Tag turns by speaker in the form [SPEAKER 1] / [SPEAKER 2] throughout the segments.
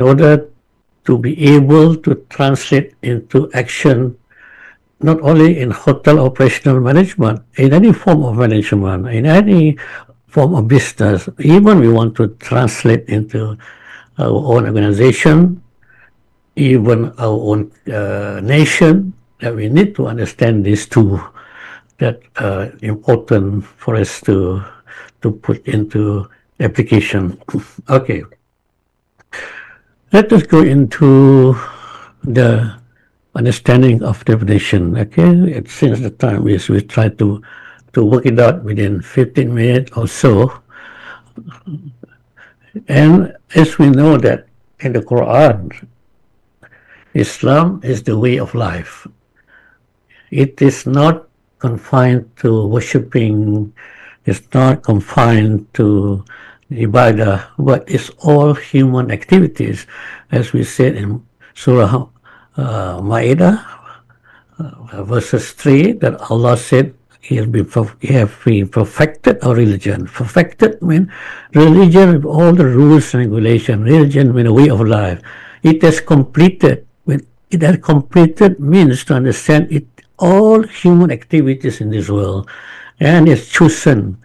[SPEAKER 1] in order to be able to translate into action, not only in hotel operational management, in any form of management, in any form of business. Even we want to translate into our own organization, even our own nation, that we need to understand these two that are important for us to put into application. Okay. Let us go into the understanding of definition. Okay, since the time is we try to work it out within 15 minutes or so. And as we know that in the Quran, Islam is the way of life. It is not confined to worshipping, it's not confined to ibadah, but it's all human activities, as we said in Surah Ma'idah, verses 3, that Allah said He have been perfected our religion. Perfected means religion with all the rules and regulations. Religion means a way of life. It has completed. When it has completed means to understand it all human activities in this world, and it's chosen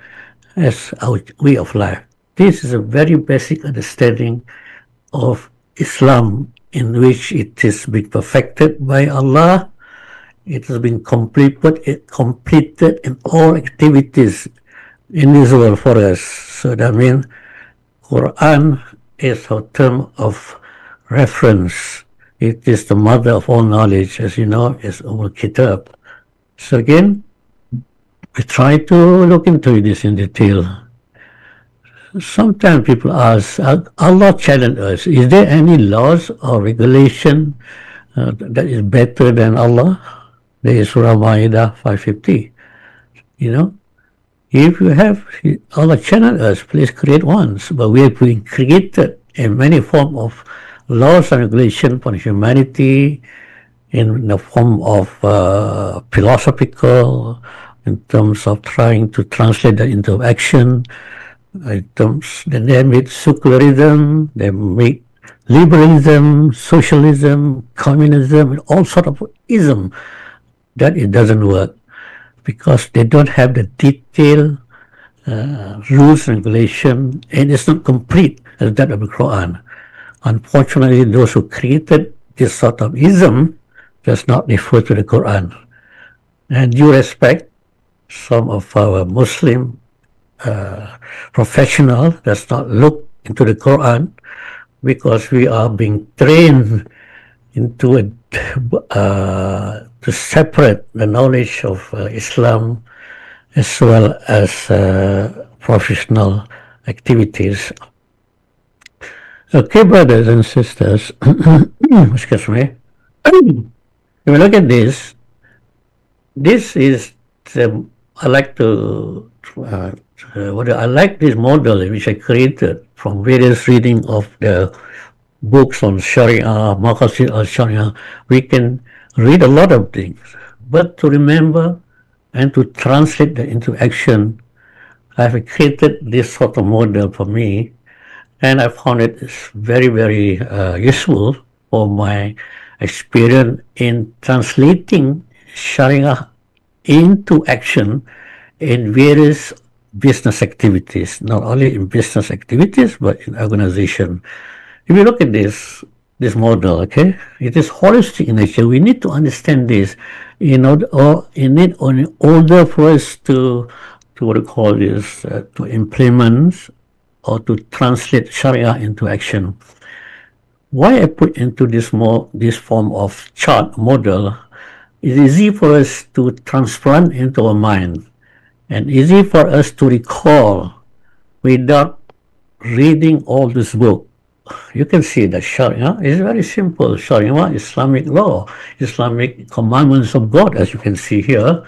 [SPEAKER 1] as our way of life. This is a very basic understanding of Islam, in which it has been perfected by Allah. It has been completed in all activities in this world for us. So that means Quran is our term of reference. It is the mother of all knowledge, as you know, is Kitab. So again, we try to look into this in detail. Sometimes people ask, Allah challenged us, is there any laws or regulation that is better than Allah? There is Surah Ma'idah 550. You know, if you have, Allah challenged us, please create ones. But we have been created in many forms of laws and regulation for humanity, in the form of philosophical, in terms of trying to translate that into action, in terms, then they made secularism, they made liberalism, socialism, communism, and all sort of ism. That it doesn't work because they don't have the detailed rules and regulation, and it's not complete as that of the Quran. Unfortunately, those who created this sort of ism does not refer to the Quran. And due respect, some of our Muslim professionals does not look into the Quran because we are being trained into to separate the knowledge of Islam as well as professional activities. Okay, brothers and sisters, excuse me. If you look at this is I like to I like this model which I created from various reading of the books on Sharia, Maqasid Al-Shariah. We can read a lot of things, but to remember and to translate that into action, I've created this sort of model for me, and I found it very, very useful for my experience in translating Sharia into action in various business activities, not only in business activities, but in organization. If you look at this model, okay, it is holistic in nature. We need to understand this in order for us to what we call this, to implement or to translate Sharia into action. Why I put into this form of chart model, it's easy for us to transplant into our mind and easy for us to recall without reading all this book. You can see that Sharia is very simple. Sharia, Islamic law, Islamic commandments of God, as you can see here,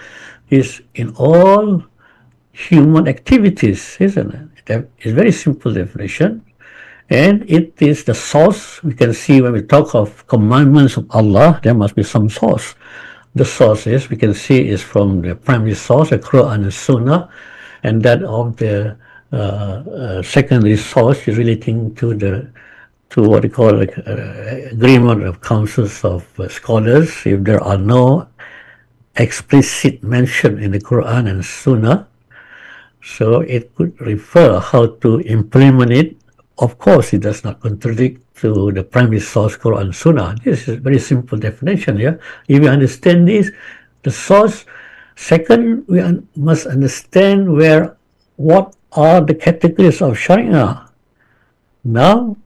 [SPEAKER 1] is in all human activities, isn't it? It's a very simple definition. And it is the source. We can see when we talk of commandments of Allah, there must be some source. The source is, we can see, is from the primary source, the Quran and Sunnah, and that of the secondary source is relating to the to what you call agreement of councils of scholars. If there are no explicit mention in the Quran and Sunnah, so it could refer how to implement it. Of course, it does not contradict to the primary source Quran Sunnah. This is a very simple definition. Yeah, if you understand this, the source. Second, we must understand what are the categories of Sharia. Now,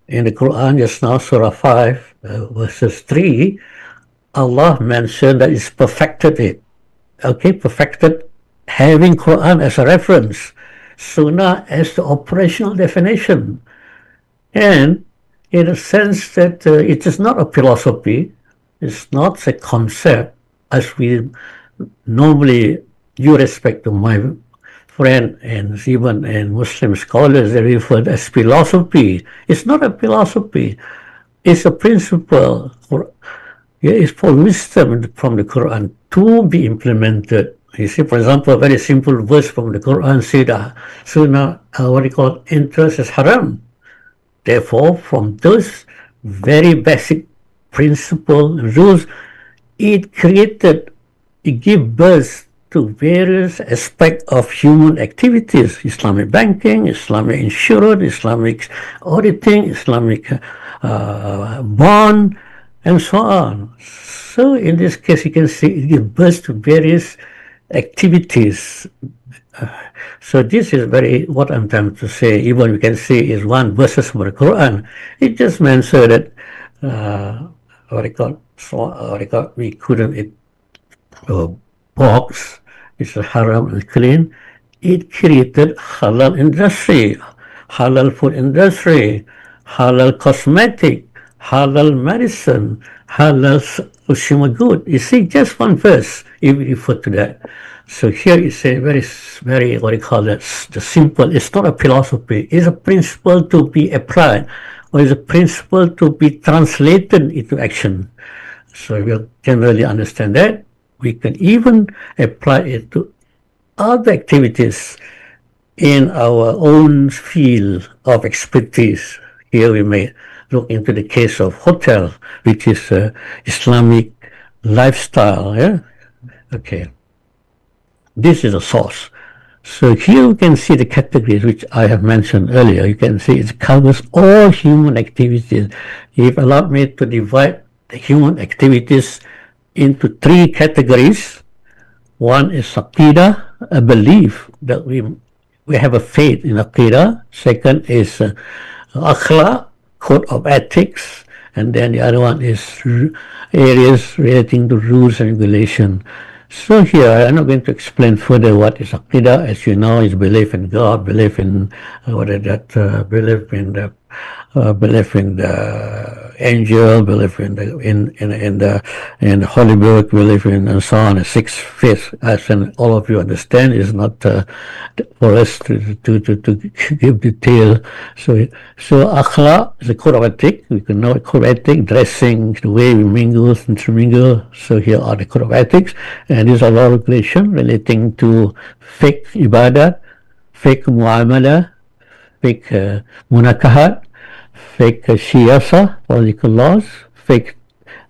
[SPEAKER 1] in the Quran, just now, Surah 5, verses 3, Allah mentioned that it's perfected it. Okay, perfected having Quran as a reference, Sunnah as the operational definition. And in a sense that it is not a philosophy, it's not a concept as we normally, due respect to my friend and even and Muslim scholars, they refer as philosophy. It's not a philosophy. It's a principle. It's for wisdom from the Quran to be implemented. You see, for example, a very simple verse from the Quran said, Sunnah, what we call interest is haram. Therefore, from those very basic principle rules, it gave birth to various aspects of human activities: Islamic banking, Islamic insurance, Islamic auditing, Islamic bond, and so on. So in this case, you can see it gives birth to various activities. So this is what I'm trying to say. Even we can say is one verses from the Quran. It just means that we couldn't eat box. It's a haram and clean. It created halal industry, halal food industry, halal cosmetic, halal medicine, halal consumer good. You see, just one verse, if we refer to that. So here it's a very, what do you call it, the simple, it's not a philosophy, it's a principle to be applied, or it's a principle to be translated into action. So if you generally understand that, we can even apply it to other activities in our own field of expertise. Here we may look into the case of hotel, which is Islamic lifestyle. Yeah? Okay. This is a source. So here you can see the categories which I have mentioned earlier. You can see it covers all human activities. If allowed me to divide the human activities into three categories. One is Aqidah, a belief that we have a faith in Aqidah. Second is Akhlaq, code of ethics. And then the other one is areas relating to rules and regulation. So here, I'm not going to explain further what is Aqidah. As you know, is belief in God, belief in belief in the angel, belief in the Holy Book, belief in and so on. The sixth faith, as all of you understand, is not for us to give detail. So akhlaq is a code of ethics. We can know a code of ethics, dressing, the way we mingle, intermingle. So here are the code of ethics, and these are law regulation relating to fake ibadah, fake muamalah, fake munakahat, fake siyasa, political laws, fake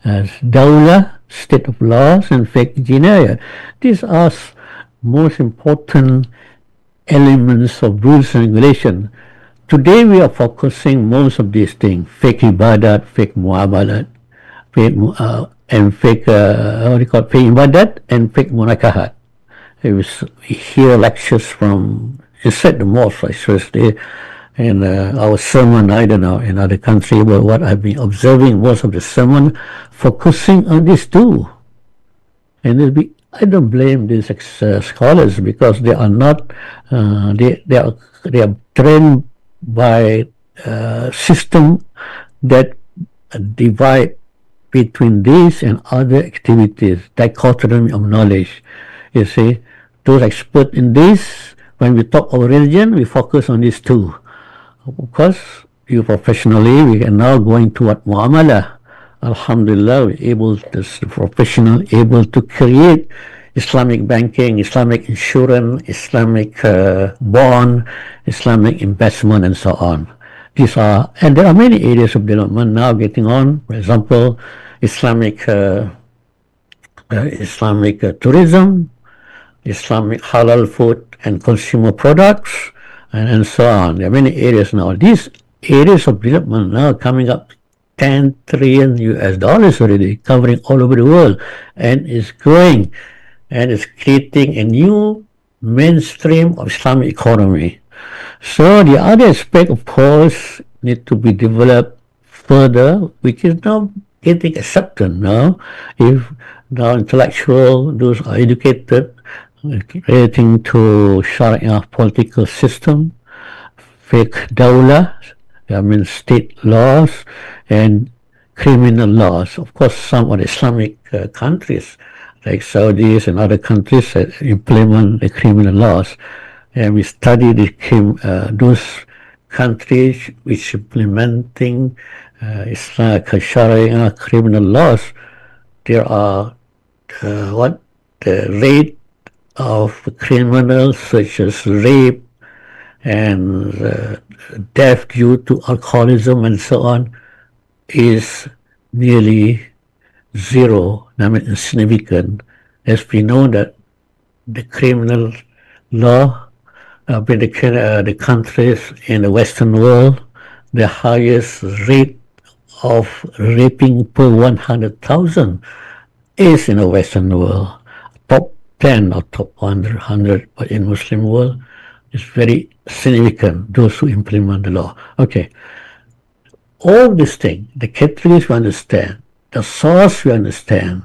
[SPEAKER 1] dawla, state of laws, and fake jinayah. These are most important elements of rules and regulation. Today we are focusing most of these things: fake ibadat, fake muamalat, fake and fake fake ibadat and fake munakahat. We hear lectures from inside the mosque, especially in our sermon, I don't know, in other countries, but what I've been observing, most of the sermon focusing on these two. And I don't blame these scholars, because they are not, they are trained by system that divide between these and other activities, dichotomy of knowledge. You see, those experts in this, when we talk of religion, we focus on these two. Of course, you professionally, we are now going toward muamalah. Alhamdulillah, this professional able to create Islamic banking, Islamic insurance, Islamic bond, Islamic investment, and so on. These are, and there are many areas of development now getting on. For example, Islamic tourism, Islamic halal food and consumer products, and so on. There are many areas now. These areas of development now coming up 10 trillion US dollars already, covering all over the world, and is growing, and is creating a new mainstream of Islamic economy. So the other aspect, of course, need to be developed further, which is now getting accepted now. If now intellectual, those are educated, relating to Sharia political system, fake dawla, I mean state laws, and criminal laws. Of course, some of the Islamic countries, like Saudis and other countries, implement the criminal laws. And we study those countries which implementing Islamic Sharia criminal laws. There are the rate of criminals such as rape and death due to alcoholism and so on is nearly zero, I mean insignificant, as we know that the criminal law in the countries in the Western world, the highest rate of raping per 100,000 is in the Western world. Top 10 or top 100, but in Muslim world, it's very significant, those who implement the law. Okay. All these things, the categories we understand, the source we understand.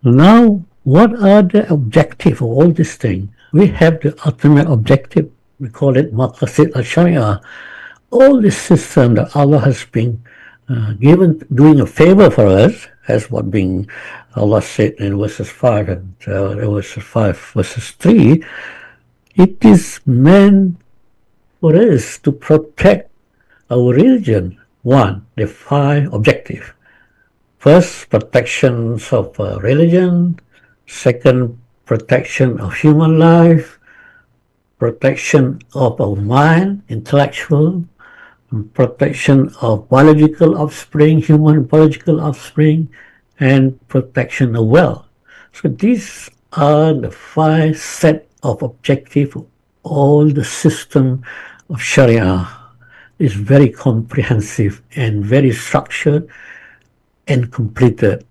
[SPEAKER 1] Now, what are the objectives of all these things? We have the ultimate objective. We call it Maqasid Al-Shariah. All this system that Allah has been doing a favor for us, as what being Allah said in verses 5 and verses 3, it is meant for us to protect our religion. One, the 5 objectives. First, protection of religion. Second, protection of human life. Protection of our mind, intellectual. Protection of biological offspring, human biological offspring, and protection of wealth. So these are the 5 set of objectives of all the system of Sharia. Is very comprehensive and very structured and completed.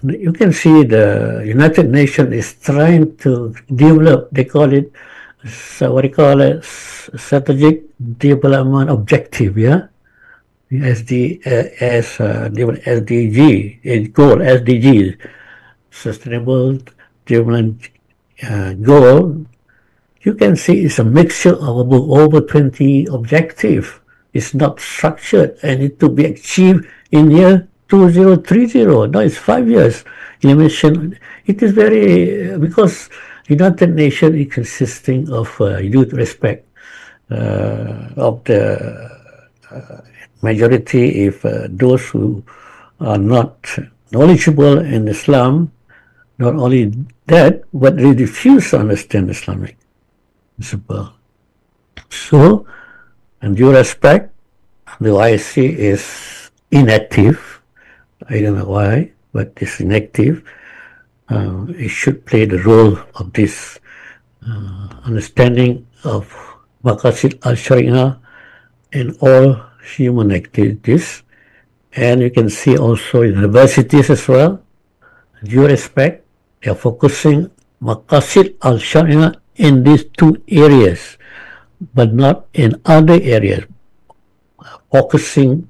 [SPEAKER 1] You can see the United Nations is trying to develop, they call it, strategic development objective, yeah? SDG, sustainable development goal. You can see it's a mixture of over 20 objectives. It's not structured and it to be achieved in year 2030. No, it's 5 years. You mentioned it is very, because United Nations is consisting of youth respect of the majority, if those who are not knowledgeable in Islam, not only that, but they refuse to understand Islamic principle. So, in due respect, the IIC is inactive. I don't know why, but it's inactive. It should play the role of this understanding of Maqasid Al-Shariah in all human activities. And you can see also in universities as well, due respect, they are focusing Maqasid Al-Shariah in these 2 areas, but not in other areas, focusing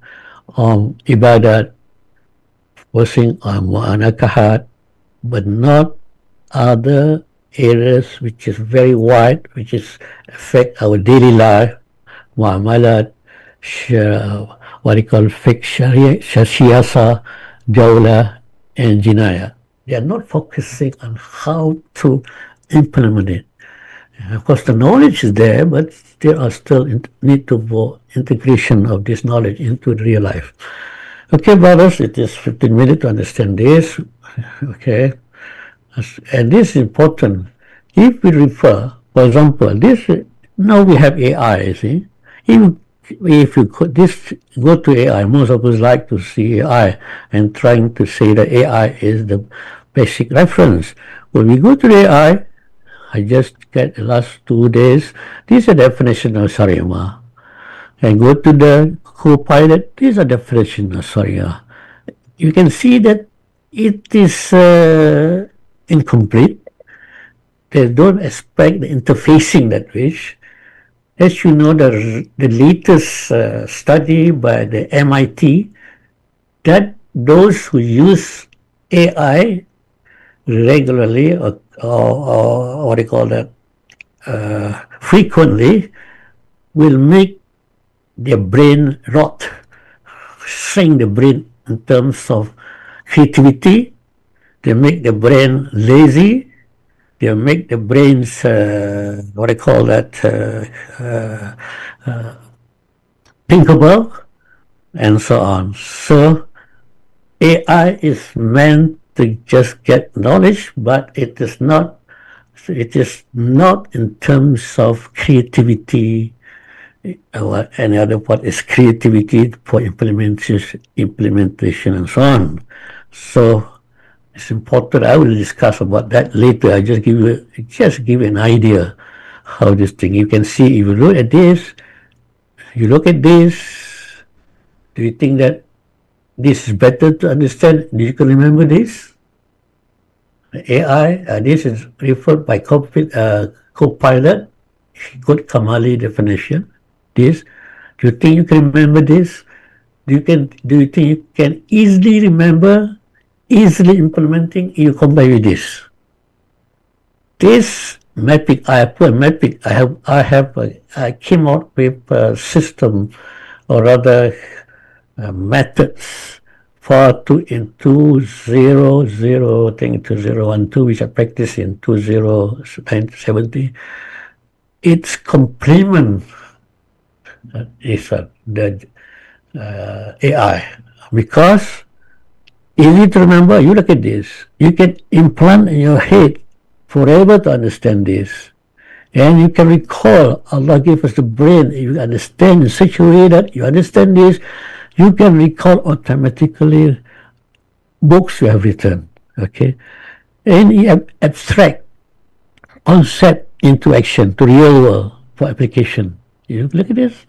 [SPEAKER 1] on ibadat, focusing on mu'anakahat, but not other areas which is very wide, which is affect our daily life, mu'amalat, what you call fiqh, siyasa, dawla, and jinaya. They are not focusing on how to implement it. Of course, the knowledge is there, but there are still need to be integration of this knowledge into real life. Okay, brothers, it is 15 minutes to understand this. Okay, and this is important. If we refer, for example, this now we have AI. See, if if you could this go to AI, most of us like to see AI and trying to say that AI is the basic reference. When we go to the AI, I just get the last 2 days. This is a definition of Shariah. And go to the co-pilot. This is a definition of Shariah. You can see that it is incomplete. They don't expect the interfacing that wish. As you know, the latest study by the MIT that those who use AI regularly or what do you call that frequently will make their brain rot, shrink the brain in terms of creativity. They make the brain lazy. They make the brains what do you call that thinkable, and so on. So AI is meant to just get knowledge, but it is not. It is not in terms of creativity. Or any other part is creativity for implementation, and so on. So it's important. I will discuss about that later. I just give you an idea how this thing. You can see if you look at this. You look at this. Do you think that this is better to understand? Do you can remember this? The AI, this is referred by co-pilot, good Kamali definition. This, do you think you can remember this? Do you think you can easily remember, easily implementing? You compare with this. This mapping, I came out with a system, or rather methods for in 2000, I think 2012, which I practiced in 2070. Its complement is the AI, because easy to remember. You look at this, you can implant in your head forever to understand this, and you can recall. Allah gave us the brain. You understand in such a way that you understand this, you can recall automatically books you have written. Okay, any abstract concept into action to real world for application. You look at this,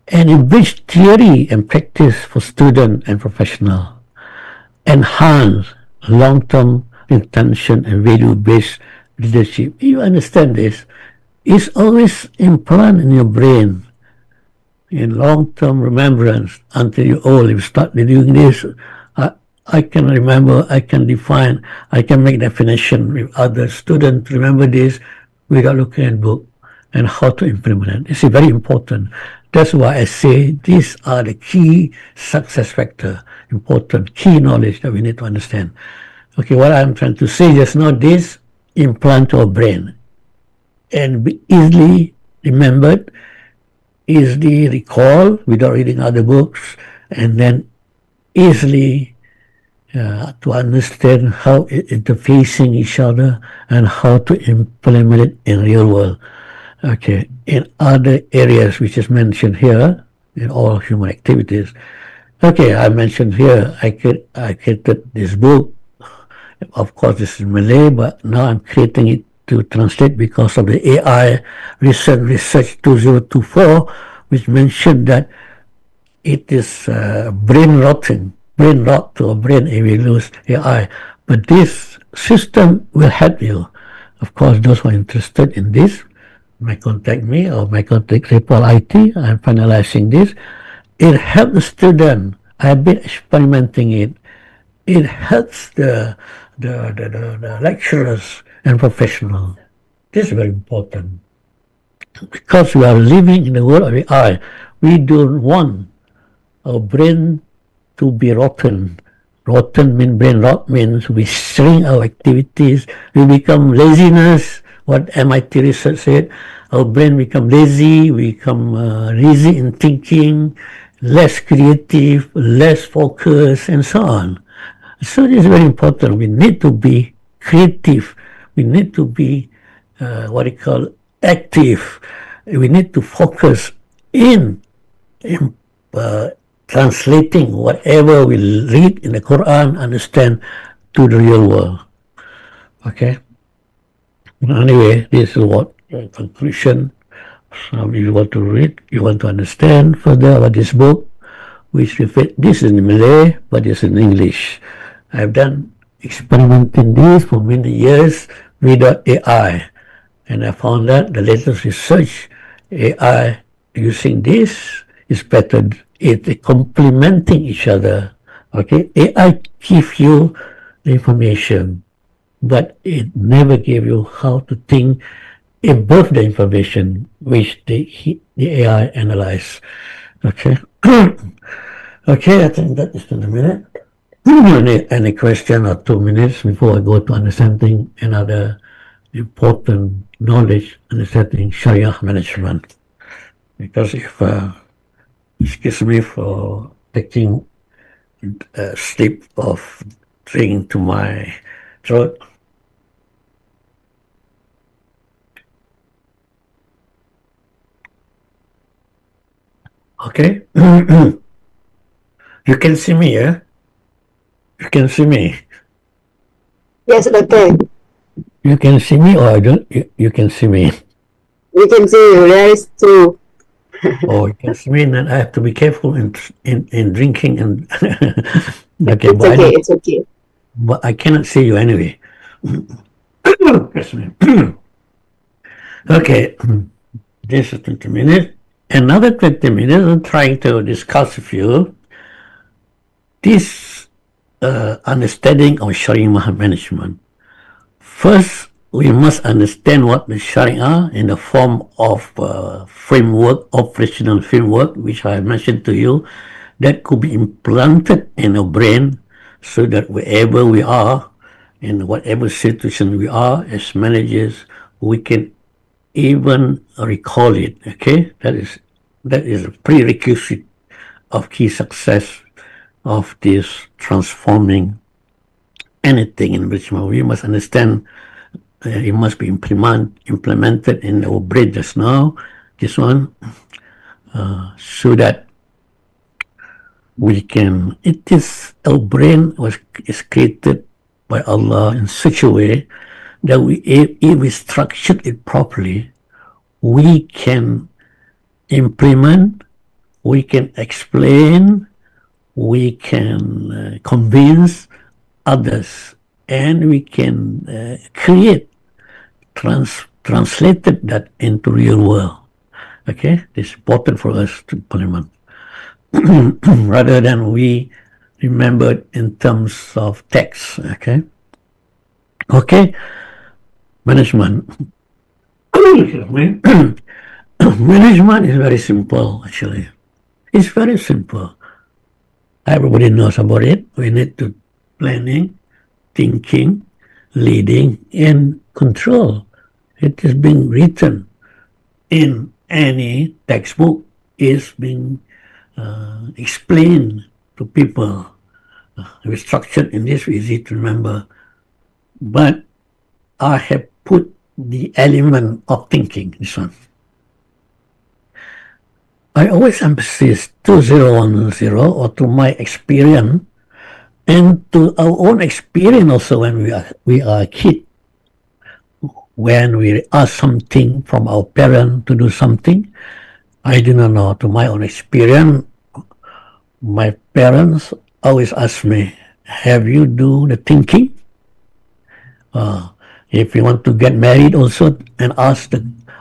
[SPEAKER 1] and you bridge theory and practice for student and professional. Enhance long-term intention and value-based leadership. You understand this? It's always implanted in your brain in long-term remembrance until you're old. You start doing this. I can remember, I can define, I can make definition with other students. Remember this without looking at book, and how to implement it. This is very important. That's why I say these are the key success factor, important key knowledge that we need to understand. Okay, what I'm trying to say just now, this implant to our brain and be easily remembered, easily recall without reading other books, and then easily to understand how interfacing each other and how to implement it in real world. Okay, in other areas which is mentioned here in all human activities. Okay, I mentioned here I created this book. Of course, this is Malay, but now I'm creating it to translate because of the AI recent research 2024, which mentioned that it is brain rot to a brain if we lose AI. But this system will help you. Of course, those who are interested in this may contact me or may contact IIIT. I'm finalizing this. It helps the student. I've been experimenting it. It helps the lecturers and professionals. This is very important because we are living in the world of AI. We don't want our brain to be rotten. Rotten means brain rot means we shrink our activities. We become laziness. What MIT research said, our brain become lazy. We become lazy in thinking, less creative, less focused, and so on. So it is very important. We need to be creative. We need to be active. We need to focus in uh, translating whatever we read in the Quran, understand to the real world. Okay. Anyway, this is what conclusion. If you want to read, you want to understand further about this book, which this is in Malay, but it's in English. I've done experimenting this for many years without AI, and I found that the latest research, AI using this is better. It's complementing each other. Okay, AI gives you the information, but it never gave you how to think above the information which the AI analyze. Okay. Okay, I think that is in a minute. Any question or 2 minutes before I go to understanding another important knowledge, understanding Sharia management. Because if, excuse me for taking a sip of drink to my throat. Okay. You can see me, yeah? You can see me.
[SPEAKER 2] Yes, Doctor.
[SPEAKER 1] You can see me or I don't, you can see me.
[SPEAKER 2] We can see you. That is true.
[SPEAKER 1] Oh, you can see me, and I have to be careful in drinking and okay,
[SPEAKER 2] It's okay. It's okay.
[SPEAKER 1] but I cannot see you anyway. Okay, this is 20 minutes. Another 20 minutes, I'm trying to discuss with you this understanding of Sharia management. First, we must understand what the Sharia in the form of framework, operational framework, which I mentioned to you, that could be implanted in our brain so that wherever we are, in whatever situation we are as managers, we can even recall it. Okay, that is a prerequisite of key success of this transforming anything in which we must understand it must be implemented in our brain just now, this one, so that we can, our brain is created by Allah in such a way that if we structure it properly, we can implement, we can explain, we can convince others, and we can create, translated that into real world. Okay, it's important for us to implement rather than we remember it in terms of text. Okay, okay, management. Management is very simple, actually. It's very simple. Everybody knows about it. We need to planning, thinking, leading, and control. It is being written in any textbook. Is being explained to people. It's structured in this, easy to remember. But I have put the element of thinking, this one. I always emphasize 2010 or to my experience and to our own experience also when we are a kid. When we ask something from our parent to do something, I do not know. To my own experience, my parents always ask me, have you do the thinking? If you want to get married also and ask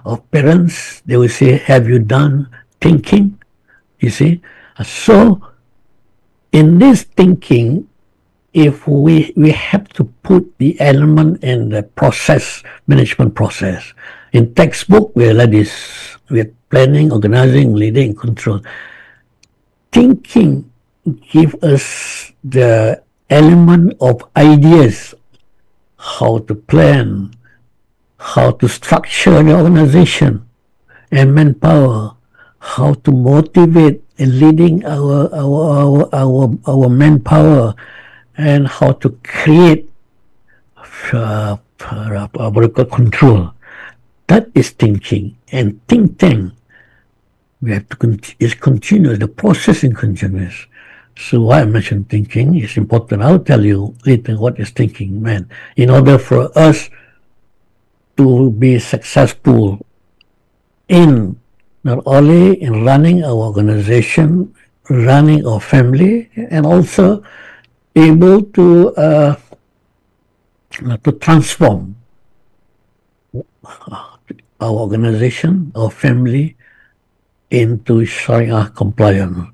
[SPEAKER 1] our parents, they will say, have you done thinking? You see? So, in this thinking, if we have to put the element in the process, management process. In textbook, we're like this, we're planning, organizing, leading, control. Thinking give us the element of ideas, how to plan, how to structure the organization and manpower, how to motivate and leading our manpower, and how to create control. That is thinking. And think tank We have to it's continuous. The process is continuous. So why I mentioned thinking is important. I'll tell you later what is thinking, man. In order for us to be successful in not only in running our organization, running our family, and also able to transform our organization, our family into Sharia compliant.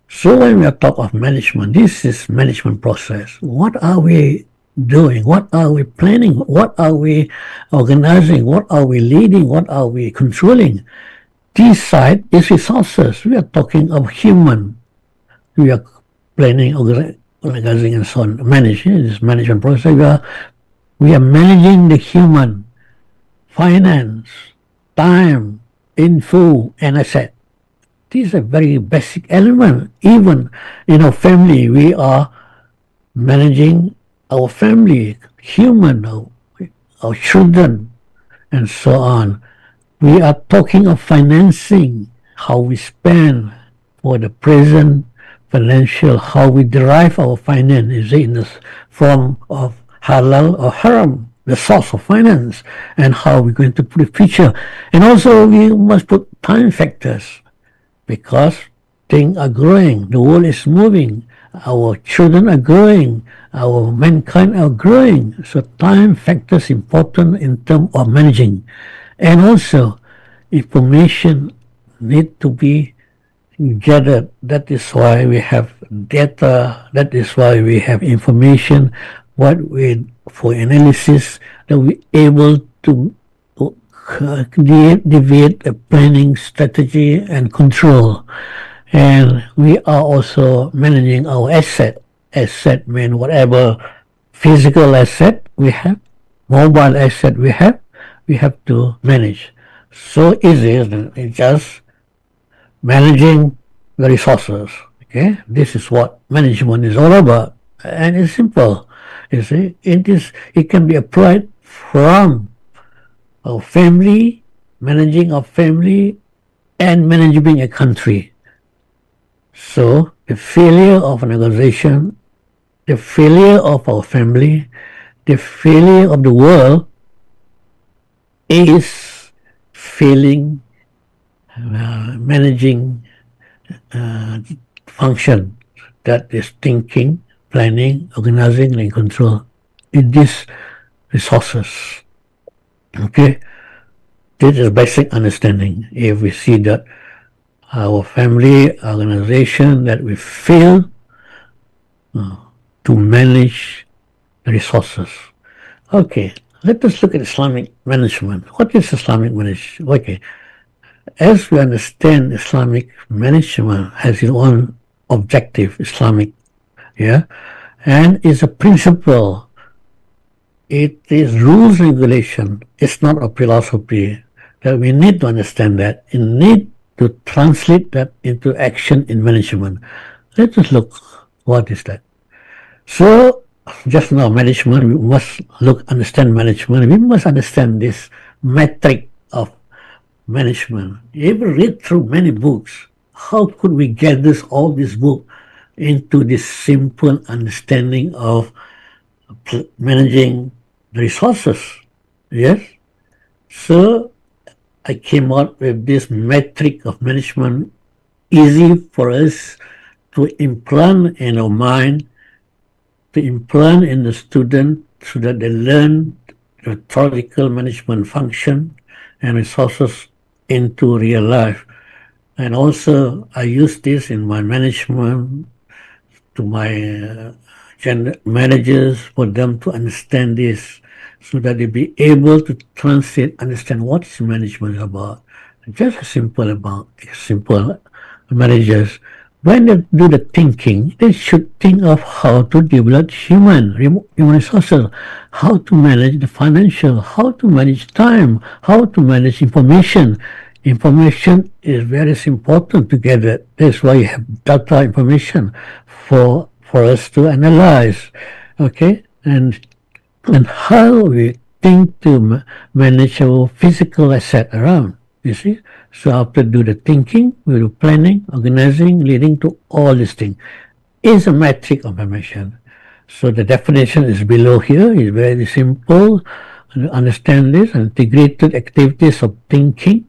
[SPEAKER 1] So when we are talking of management, this is management process. What are we doing? What are we planning? What are we organizing? What are we leading? What are we controlling? This side is resources. We are talking of human. We are planning, organizing, and so on. Managing this management process. We are managing the human, finance, time, info, and asset. These are very basic elements. Even in our family, we are managing our family, human, our children, and so on. We are talking of financing, how we spend for the present financial, how we derive our finance, is it in the form of halal or haram, the source of finance, and how we're going to put the future. And also we must put time factors, because things are growing, the world is moving, our children are growing, our mankind are growing. So time factors important in terms of managing. And also information need to be gathered. That is why we have data, that is why we have information, what we for analysis, that we able to deviate a planning strategy and control. And we are also managing our asset. Asset means whatever physical asset we have, mobile asset we have to manage. So easy, isn't it? It's just managing the resources. Okay, this is what management is all about, and it's simple. You see, it can be applied from our family, managing our family, and managing a country. So the failure of an organization, the failure of our family, the failure of the world is failing managing function, that is thinking, planning, organizing, and control in these resources. Okay, this is basic understanding. If we see that our family organization, that we fail to manage resources. Okay, let us look at Islamic management. What is Islamic management? Okay, as we understand, Islamic management has its own objective, Islamic, and is a principle. It is rules and regulation. It's not a philosophy. That we need to understand that and need to translate that into action in management. Let us look what is that. So just now management, we must understand management. We must understand this metric of management. You ever read through many books? How could we gather all these books into this simple understanding of managing the resources? Yes. So I came out with this metric of management, easy for us to implant in our mind, to implant in the student, so that they learn the theoretical management function and resources into real life. And also I use this in my management to my managers, for them to understand this, so that they be able to translate, understand what is management about. Just simple managers. When they do the thinking, they should think of how to develop human resources, how to manage the financial, how to manage time, how to manage information. Information is very important to gather. That's why you have data information for us to analyze. Okay, and how we think to manage our physical asset around. You see, So after do the thinking, we do planning, organizing, leading to all these things. Is a metric of information. So the definition is below here. It's very simple. Understand this: integrated activities of thinking,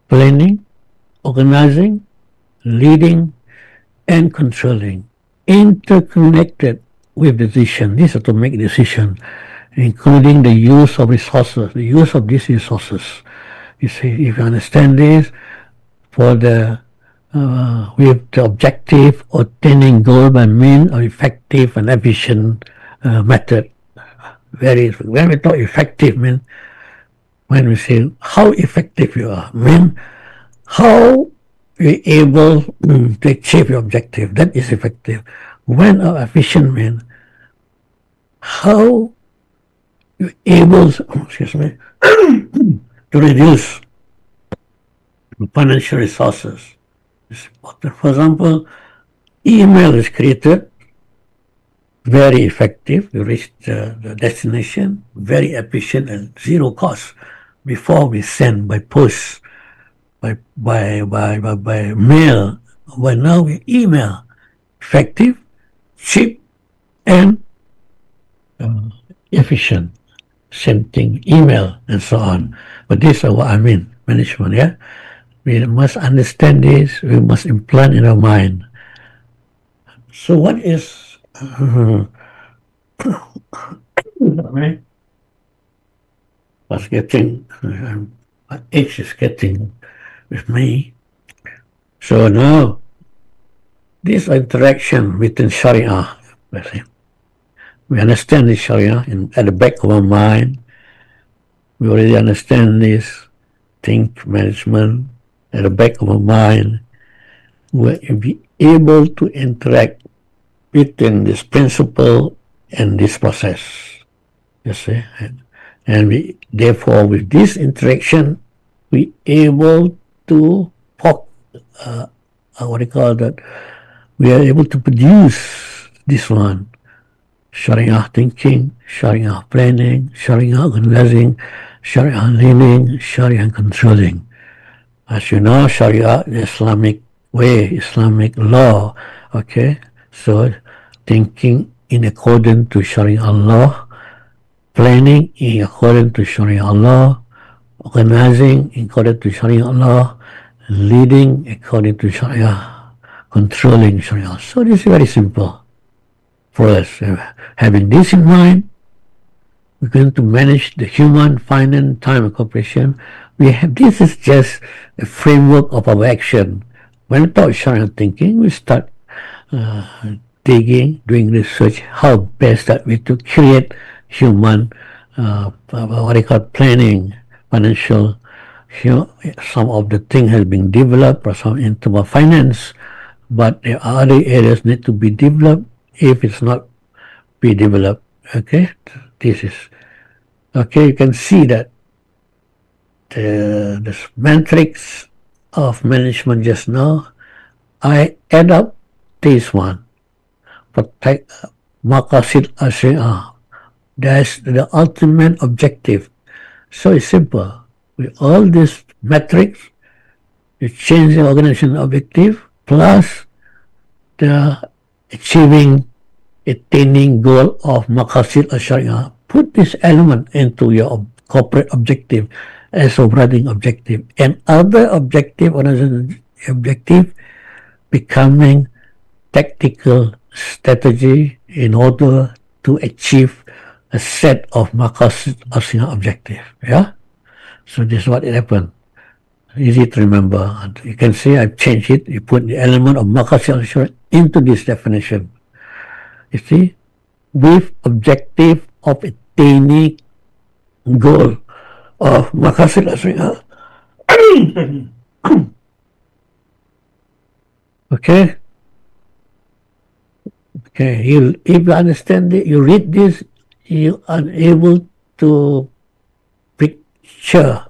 [SPEAKER 1] planning, organizing, leading, and controlling, interconnected with decision. This is to make decision, including the use of resources, the use of these resources. You see, if you understand this, for the with the objective of attaining goal by means of effective and efficient method. When we talk effective, mean when we say how effective you are, mean how you're able to achieve your objective. That is effective. When efficient, mean how you're able, excuse me, to reduce financial resources. For example, email is created, very effective. You reach the destination, very efficient and zero cost. Before we send by post, by mail, but now we email, effective, cheap, and efficient. Same thing, email and so on. But this is what I mean, management. Yeah, we must understand this. We must implant in our mind. So what is right? Was getting my age is getting with me. So now this interaction within Sharia, we understand the Sharia at the back of our mind. We already understand this think management at the back of our mind. We'll be able to interact within this principle and this process. You see? And we, therefore, with this interaction, we able to what do you call that? We are able to produce this one. Sharia thinking, Sharia planning, Sharia organizing, Sharia leading, Sharia controlling. As you know, Sharia, the Islamic way, Islamic law. Okay, so thinking in accordance to Sharia law, planning in accordance to Sharia law, organizing in accordance to Sharia law, leading according to Sharia, controlling Sharia. So this is very simple for us. Having this in mind, we're going to manage the human, finance, time, and cooperation. We have this is just a framework of our action. When we talk Sharia thinking, we start digging, doing research, how best that we to create human, what they call planning, financial. Some of the thing has been developed, or some in terms of finance, but there are other areas need to be developed. If it's not be developed, okay, this is okay. You can see that the matrix of management just now. I add up this one. Protect Maqasid Al-Shariah. That's the ultimate objective. So it's simple. With all these metrics, you change the organization objective plus the attaining goal of Maqasid Al-Shariah. Put this element into your corporate objective as operating objective, and other objective, becoming tactical strategy in order to achieve a set of Maqasid Al-Shariah objective. Yeah? So this is what it happened. Easy to remember. You can see I've changed it. You put the element of Maqasid Al-Shariah into this definition. You see, with objective of attaining goal of Maqasid Al-Shariah. Okay? Okay, if you understand it, you read this, you are able to picture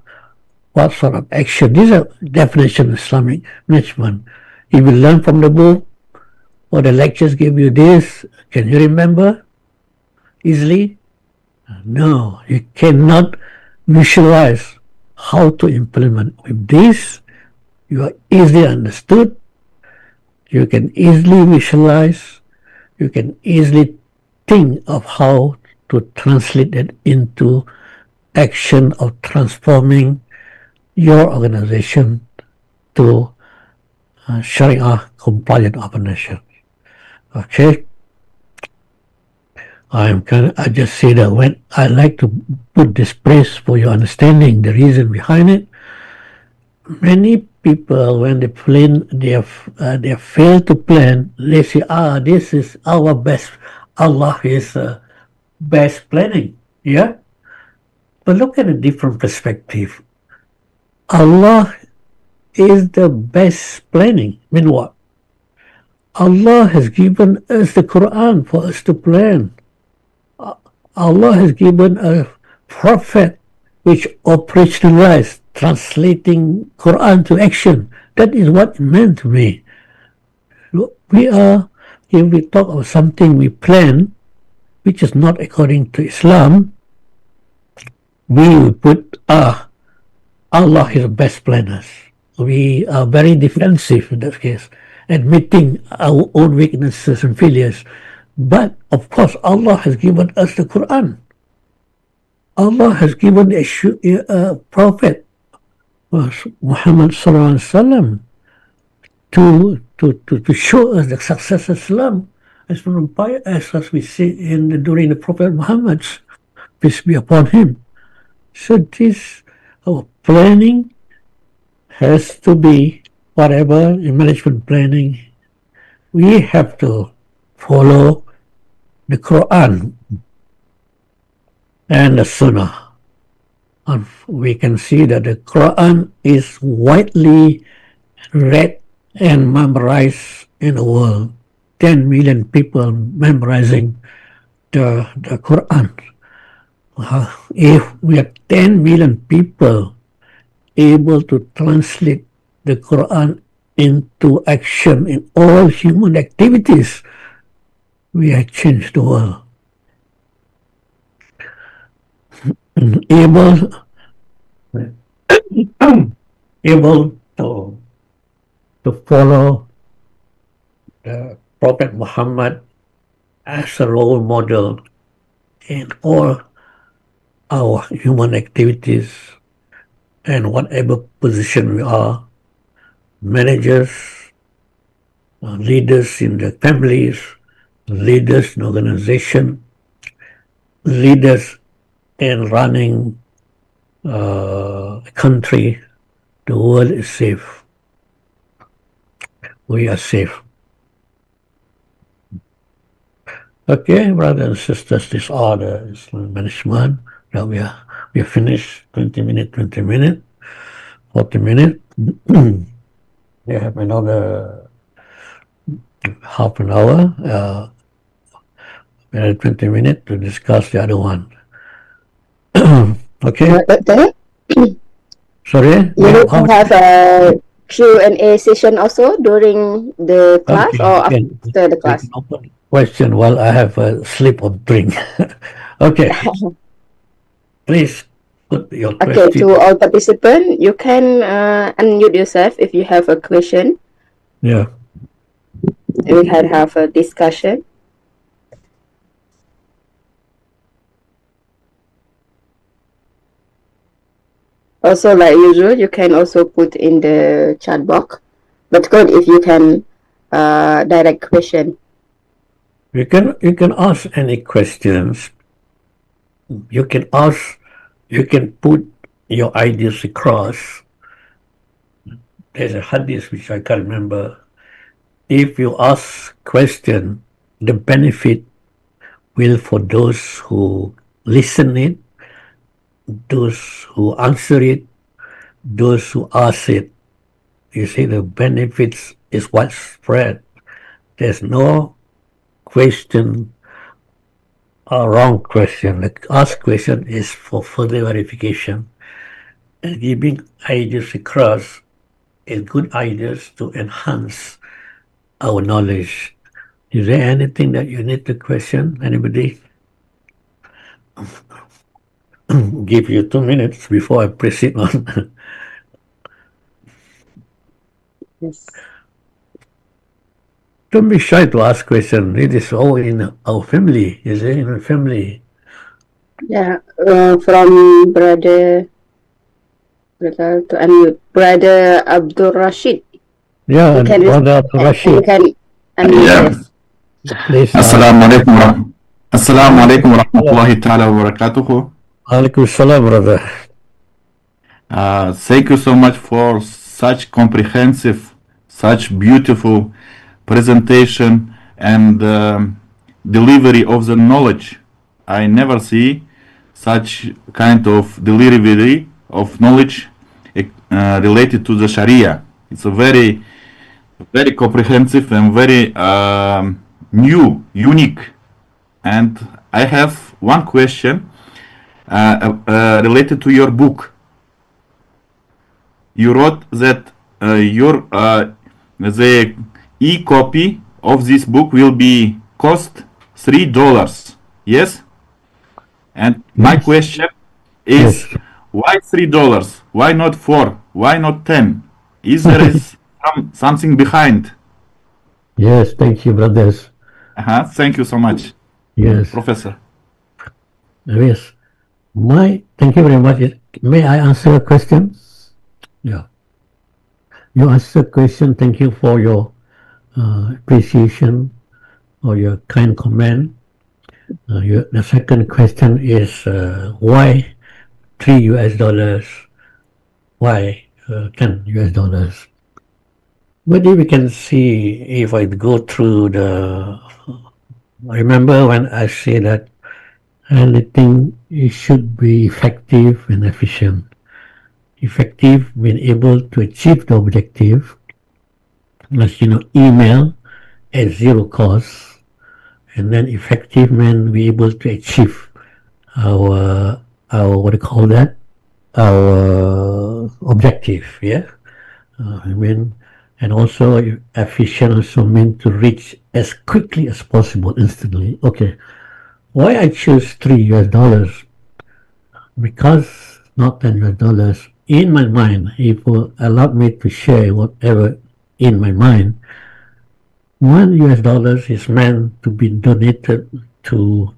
[SPEAKER 1] what sort of action. These are definition of Islamic management. If you learn from the book or the lectures give you this, can you remember easily? No, you cannot visualize how to implement. With this, you are easily understood, you can easily visualize, you can easily think of how to translate it into action of transforming your organization to Sharia compliant organization. Okay, I just say that when I like to put this place for your understanding, the reason behind it. Many people, when they fail to plan, they say, this is our best. Allah is best planning. Yeah, but look at a different perspective. Allah is the best planning. I mean what? Allah has given us the Quran for us to plan. Allah has given a prophet which operationalized translating Quran to action. That is what it meant to me. If we talk of something we plan, which is not according to Islam, we will put, Allah is the best planners. We are very defensive in that case, admitting our own weaknesses and failures. But of course, Allah has given us the Quran. Allah has given a prophet, Muhammad Sallallahu Alaihi Wasallam, to show us the success of Islam as we see during the Prophet Muhammad's, peace be upon him. So this, our planning has to be whatever in management planning, we have to follow the Quran and the Sunnah. And we can see that the Quran is widely read and memorized in the world. 10 million people memorizing the Quran. If we have 10 million people able to translate the Quran into action in all human activities, we have changed the world. Able to follow the Prophet Muhammad as a role model in all our human activities and whatever position we are, managers, leaders in the families, leaders in organization, leaders in running a country, the world is safe. We are safe. Okay, brothers and sisters, this order is management. Now we are finished 20 minutes, 40 minutes. We have another half an hour, 20 minutes to discuss the other one. Okay.
[SPEAKER 2] Doctor,
[SPEAKER 1] Sorry?
[SPEAKER 2] you need to have a Q&A session also during the class or after the class?
[SPEAKER 1] Open question while I have a slip of drink. Okay. Please put your question.
[SPEAKER 2] Okay, to all participants, you can unmute yourself if you have a question.
[SPEAKER 1] Yeah.
[SPEAKER 2] We can have a discussion. Also, like usual, you can also put in the chat box. But good if you can direct question.
[SPEAKER 1] You can ask any questions. You can put your ideas across. There's a hadith which I can't remember. If you ask question, the benefit will for those who listen it, those who answer it, those who ask it. You see, the benefits is widespread. There's no question or wrong question. The ask question is for further verification. And giving ideas across is good ideas to enhance our knowledge. Is there anything that you need to question? Anybody? give you 2 minutes before I proceed on.
[SPEAKER 2] Yes.
[SPEAKER 1] Don't be shy to ask questions. It is all in our family, is it? In our family.
[SPEAKER 2] Yeah. From brother to unmute. Brother Abdul Rashid.
[SPEAKER 1] Yeah,
[SPEAKER 2] You
[SPEAKER 1] and
[SPEAKER 2] can
[SPEAKER 1] Brother
[SPEAKER 2] you
[SPEAKER 1] Rashid,
[SPEAKER 2] can unmute.
[SPEAKER 3] Yeah.
[SPEAKER 2] Yes.
[SPEAKER 1] please.
[SPEAKER 3] Assalamu alaikum wa rahmatullahi ta'ala wa barakatuhu.
[SPEAKER 1] Alaikum salam, brother.
[SPEAKER 3] Thank you so much for such comprehensive, such beautiful presentation and delivery of the knowledge. I never see such kind of delivery of knowledge related to the Sharia. It's a very, very comprehensive and very new, unique. And I have one question related to your book. You wrote that the e-copy of this book will be cost $3. Yes? And my
[SPEAKER 1] Yes.
[SPEAKER 3] question is,
[SPEAKER 1] Yes.
[SPEAKER 3] why $3? Why not 4? Why not 10? Is there something behind?
[SPEAKER 1] Yes, thank you, brothers.
[SPEAKER 3] Thank you so much,
[SPEAKER 1] Yes.
[SPEAKER 3] Professor.
[SPEAKER 1] Yes. Thank you very much. May I answer a question? Yeah. You answer a question. Thank you for your appreciation or your kind comment. The second question is why $3? Why $10? Maybe we can see if I go through the. Remember when I say that anything it should be effective and efficient. Effective when able to achieve the objective, as email at zero cost, and then effective when we able to achieve our what do you call that, our objective. Yeah, and also efficient also mean to reach as quickly as possible instantly. Okay, why I choose $3? Because not $10. In my mind, if you allow me to share whatever in my mind, $1 is meant to be donated to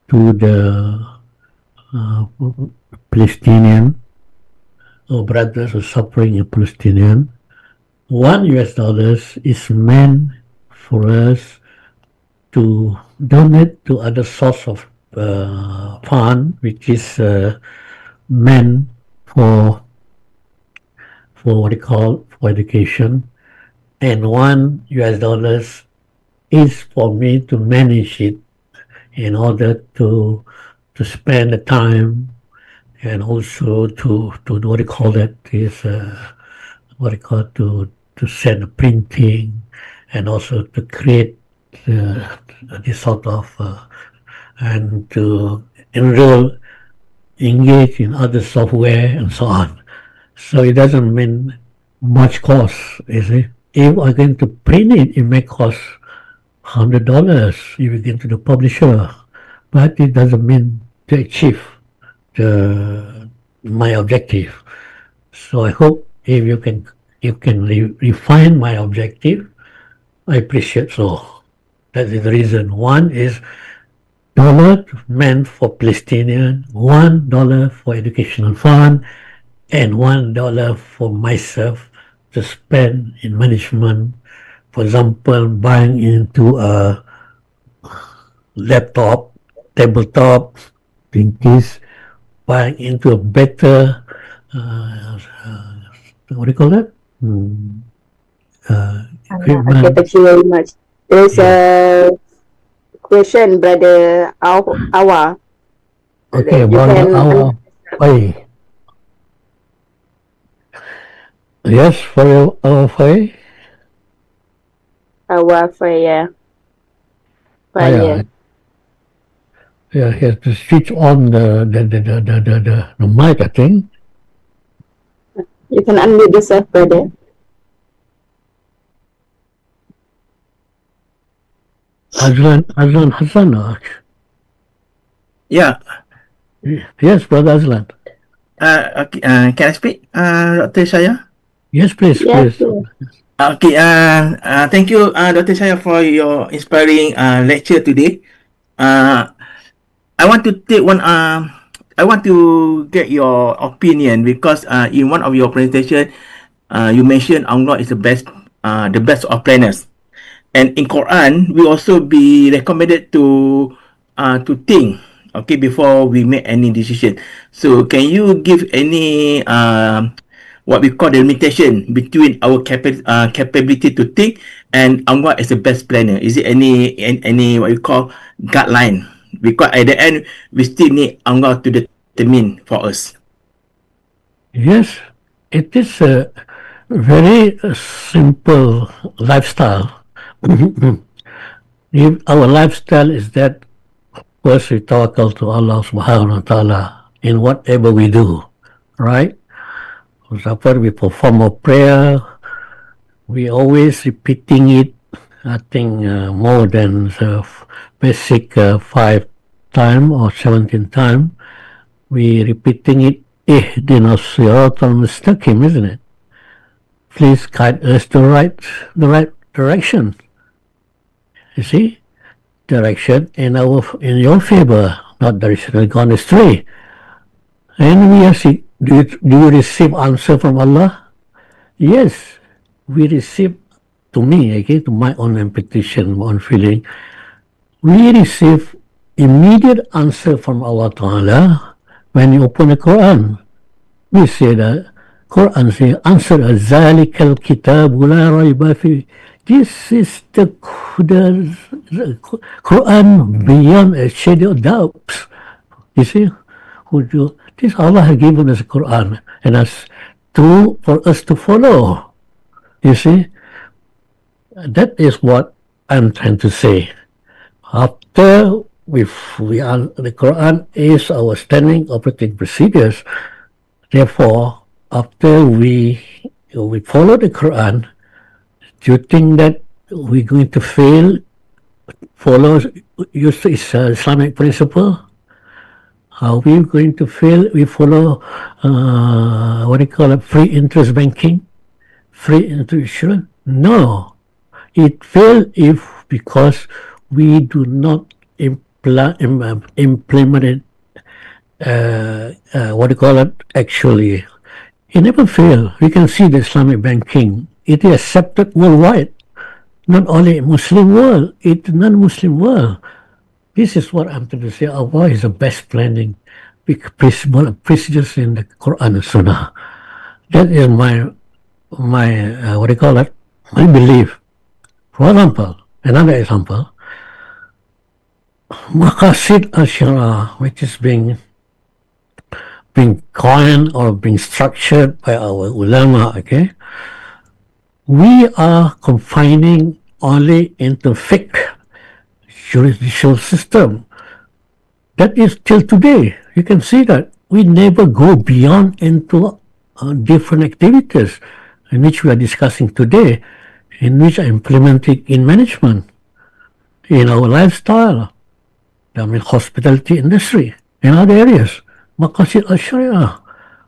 [SPEAKER 1] the Palestinian or brothers who are suffering in Palestinian. $1 is meant for us to donate to other source of fund, which is meant for what you call for education, and $1 is for me to manage it in order to spend the time and also to what you call that is what you call to send the printing and also to create this sort of and to enroll, engage in other software and so on. So it doesn't mean much cost, is it? If I'm going to print it, it may cost $100 if you get to the publisher, but it doesn't mean to achieve my objective. So I hope if you can refine my objective, I appreciate so. That is the reason. One is dollar meant for Palestinian, $1 for educational fund, and $1 for myself to spend in management. For example, buying into a laptop, tabletop, pinkies, buying into a better, what do you call that? Equipment.
[SPEAKER 2] Okay, thank you very much. There's a question, Brother Awa.
[SPEAKER 1] Okay,
[SPEAKER 2] You
[SPEAKER 1] about
[SPEAKER 2] can
[SPEAKER 1] our pay. Yes, for our pay.
[SPEAKER 2] Awa for yeah.
[SPEAKER 1] Yeah, yeah, he has to switch on the mic, I think.
[SPEAKER 2] You can unmute yourself, brother.
[SPEAKER 1] Azlan Hassan.
[SPEAKER 4] Yeah,
[SPEAKER 1] Yes, Brother Azlan.
[SPEAKER 4] Okay, can I speak, Dr. Shaya?
[SPEAKER 1] Yes, please,
[SPEAKER 2] Yes,
[SPEAKER 1] please.
[SPEAKER 2] yes.
[SPEAKER 4] Okay, thank you, Dr. Shaya, for your inspiring lecture today. Uh, I want to take one. I want to get your opinion because in one of your presentation, you mentioned Allah is the best of planners, and in Quran we also be recommended to think, okay, before we make any decision. So can you give any what we call the limitation between our capability to think and Allah as the best planner? Is it any what we call guideline? Because at the end we still need Allah to determine for us.
[SPEAKER 1] Yes, it is a very simple lifestyle. Our lifestyle is that first we tawakkal to Allah subhanahu wa ta'ala in whatever we do, right? For example, we perform a prayer, we always repeating it, I think more than the basic 5 time or 17 time. We repeating it, ihdina siratal mustaqim, isn't it? Please guide us to the right direction. You see, direction in your favor, not direction gone astray. And we ask, do you receive answer from Allah? Yes, we receive. To me, okay, to my own interpretation, my own feeling, we receive immediate answer from Allah Ta'ala when you open the Quran. We say that Quran say answer zalikal kitab la rayba fi. This is the Quran beyond a shadow of doubt. You see, this Allah has given us Quran and us for us to follow. You see, that is what I'm trying to say. After the Quran is our standing operating procedures. Therefore, after we follow the Quran, do you think that we're going to use Islamic principle? Are we going to fail? We follow what do you call it? Free interest banking, free interest insurance? No, it failed because we do not implement it. What do you call it? Actually, it never failed. We can see the Islamic banking. It is accepted worldwide, not only Muslim world, it's non-Muslim world. This is what I'm trying to say. Allah is the best planning procedures in the Quran and Sunnah. That is my what do you call it? My belief. For example, another example, Maqasid Al-Shariah, which is being coined or being structured by our ulama, okay? We are confining only into fiqh, judicial system. That is till today. You can see that we never go beyond into different activities in which we are discussing today, in which are implemented in management, in our lifestyle, I mean hospitality industry, in other areas. Maqasid Al-Shariah.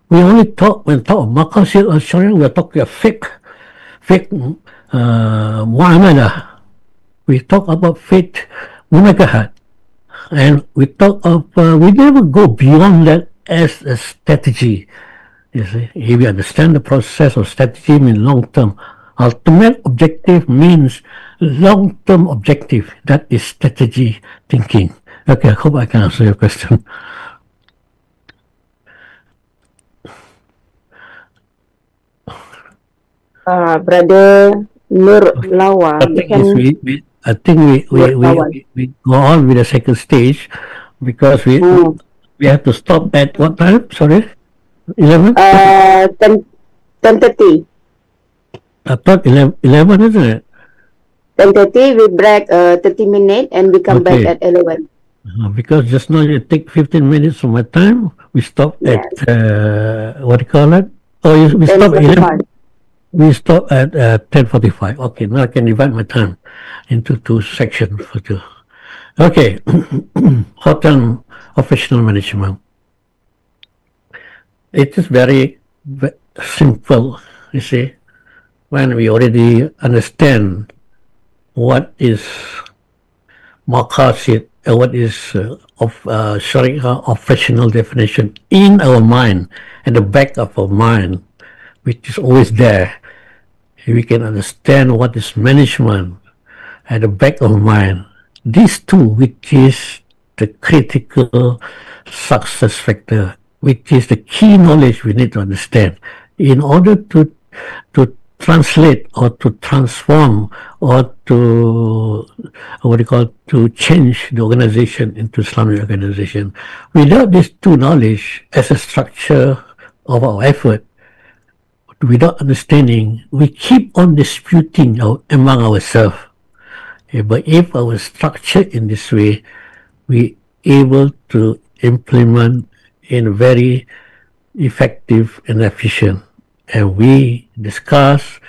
[SPEAKER 1] We only talk of Maqasid Al-Shariah, we are talking of fiqh mu'amalah. We talk about fiqh munakahat. And we talk of, we never go beyond that as a strategy. You see, if you understand the process of strategy means long-term. Ultimate objective means long-term objective. That is strategy thinking. Okay, I hope I can answer your question.
[SPEAKER 2] Brother Nur Lawa,
[SPEAKER 1] I think we go on with the second stage because we have to stop at what time? Sorry, 11.
[SPEAKER 2] 10:30.
[SPEAKER 1] I thought 11, isn't it?
[SPEAKER 2] 10:30. We break 30 minutes and we come back at 11.
[SPEAKER 1] Because just now you take 15 minutes of my time. We stop at what do you call it? Oh, we stop at 11. We stop at 10:45. Okay, now I can divide my time into two sections for two. Okay, hotel operational management. it is very simple, you see, when we already understand what is Maqasid, what is of Sharia operational definition in our mind, at the back of our mind, which is always there. We can understand what is management at the back of our mind. These two, which is the critical success factor, which is the key knowledge we need to understand in order to translate or to transform or to what do you call to change the organization into Islamic organization. Without these two knowledge as a structure of our effort, without understanding, we keep on disputing among ourselves. But if our structure in this way, we able to implement in a very effective and efficient. And we discuss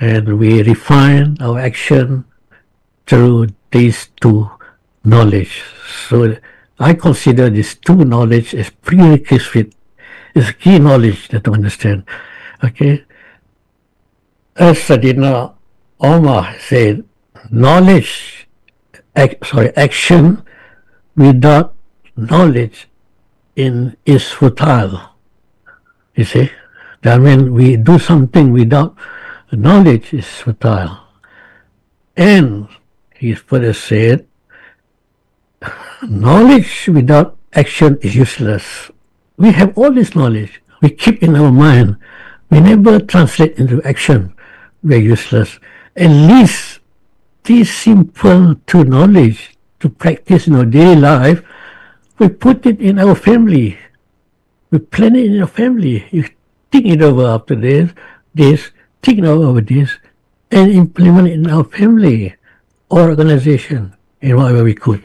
[SPEAKER 1] and we refine our action through these two knowledge. So I consider these two knowledge as prerequisite, is key knowledge that to understand. Okay. As Sadina Omar said, knowledge, action without knowledge is futile. You see? That means we do something without knowledge is futile. And he further said, knowledge without action is useless. We have all this knowledge. We keep in our mind. We never translate into action. We are useless. At least this simple two knowledge to practice in our daily life, we put it in our family. We plan it in our family. You think it over after this, think it over this, and implement it in our family or organization in whatever we could.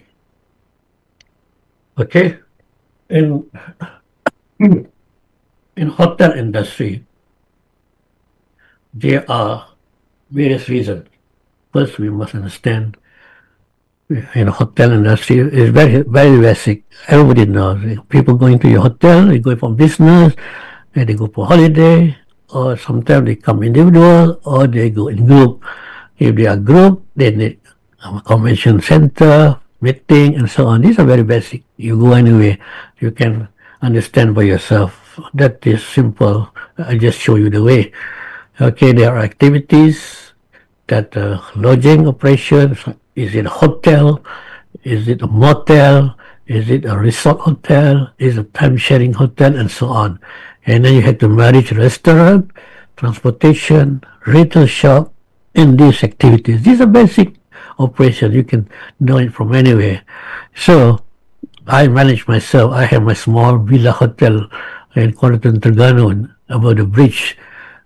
[SPEAKER 1] Okay? In hotel industry, there are various reasons. First, we must understand in hotel industry is very, very basic. Everybody knows. People going to your hotel, they go for business, and they go for holiday, or sometimes they come individual, or they go in group. If they are group, then they have a convention center, meeting, and so on. These are very basic. You go anyway, you can understand by yourself. That is simple. I just show you the way. Okay, there are activities that lodging operations. Is it a hotel? Is it a motel? Is it a resort hotel? Is it a time-sharing hotel? And so on. And then you have to manage restaurant, transportation, retail shop, and these activities. These are basic operations. You can know it from anywhere. So I manage myself. I have my small villa hotel in Kuala Terengganu above the bridge.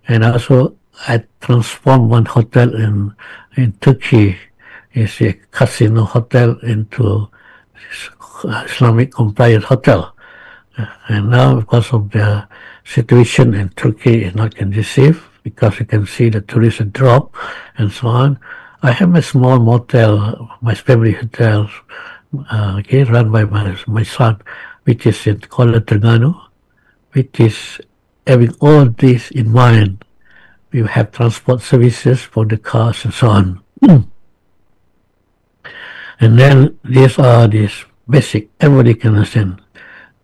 [SPEAKER 1] And also I transformed one hotel in Turkey. It's a casino hotel into Islamic compliant hotel. And now because of the situation in Turkey is not conducive, because you can see the tourists drop and so on. I have a small motel, my family hotel, run by my son, which is in Kuala Terengganu, which is having all this in mind. We have transport services for the cars and so on. And then these are these basic, everybody can understand.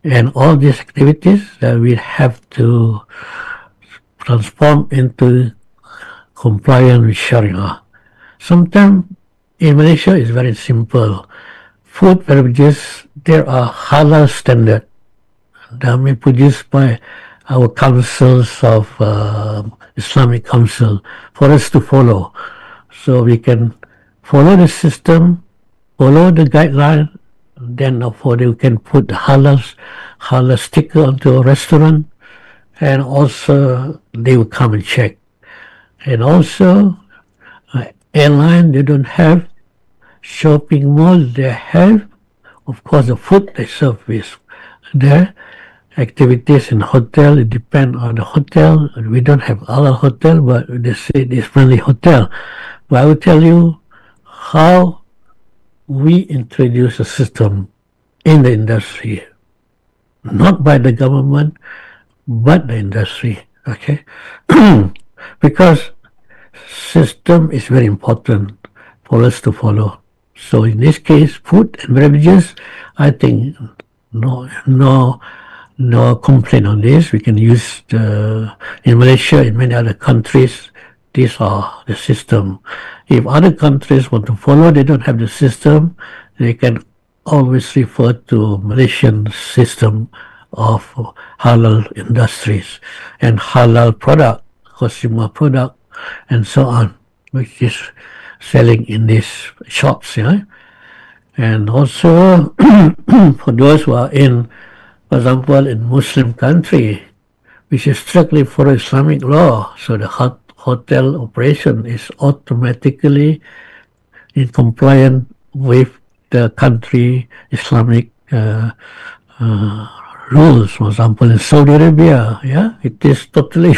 [SPEAKER 1] And all these activities that we have to transform into compliant with Sharia. Sometimes in Malaysia it's very simple. Food beverages, there are halal standard that may produced by our councils of Islamic Council for us to follow. So we can follow the system, follow the guideline, then we can put the halal sticker onto a restaurant, and also they will come and check. And also airline, they don't have shopping malls, they have, of course, the food they serve is there. Activities in hotel, it depends on the hotel. We don't have other hotel, but they say it's friendly hotel. But I will tell you how we introduce a system in the industry, not by the government, but the industry. Okay, because system is very important for us to follow. So in this case, food and beverages, I think no complaint on this. We can use in Malaysia, in many other countries, these are the system. If other countries want to follow, they don't have the system, they can always refer to Malaysian system of halal industries and halal product, consumer product, and so on, which is selling in these shops. Yeah? And also for those who are in, for example, in Muslim country, which is strictly for Islamic law, so the hotel operation is automatically in compliance with the country Islamic rules. For example, in Saudi Arabia, yeah, it is totally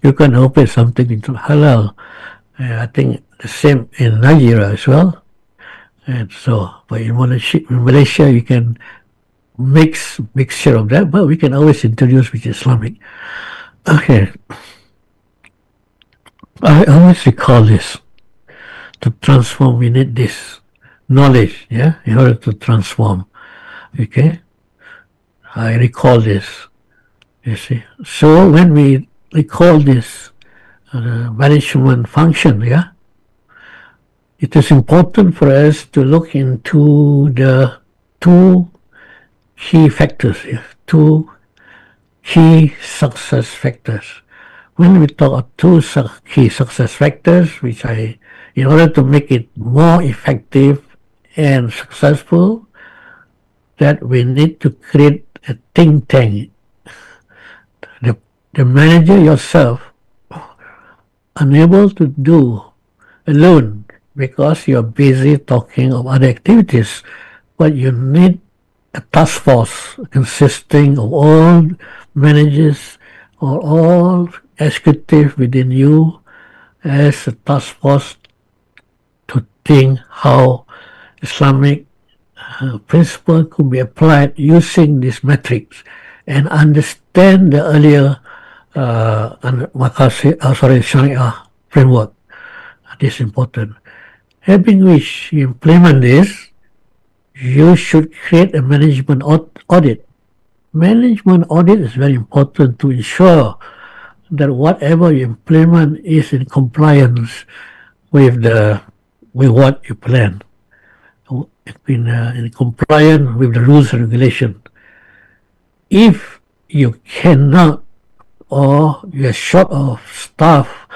[SPEAKER 1] you can open something into halal. I think the same in Nigeria as well. And so, but in Malaysia, you can mixture of that, but we can always introduce with Islamic. Okay, I always recall this. To transform, we need this knowledge, yeah, in order to transform. Okay, I recall this. You see, so when we recall this management function, yeah, it is important for us to look into the two key factors here, two key success factors. When we talk of two key success factors, which in order to make it more effective and successful, that we need to create a think tank. The manager yourself unable to do alone because you're busy talking of other activities, but you need a task force consisting of all managers or all executive within you as a task force to think how Islamic principle could be applied using these metrics and understand the earlier Maqasid, Shariah framework. This is important. Having which you implement this, you should create a management audit. Management audit is very important to ensure that whatever you implement is in compliance with what you plan, in compliance with the rules and regulations. If you cannot, or you're short of staff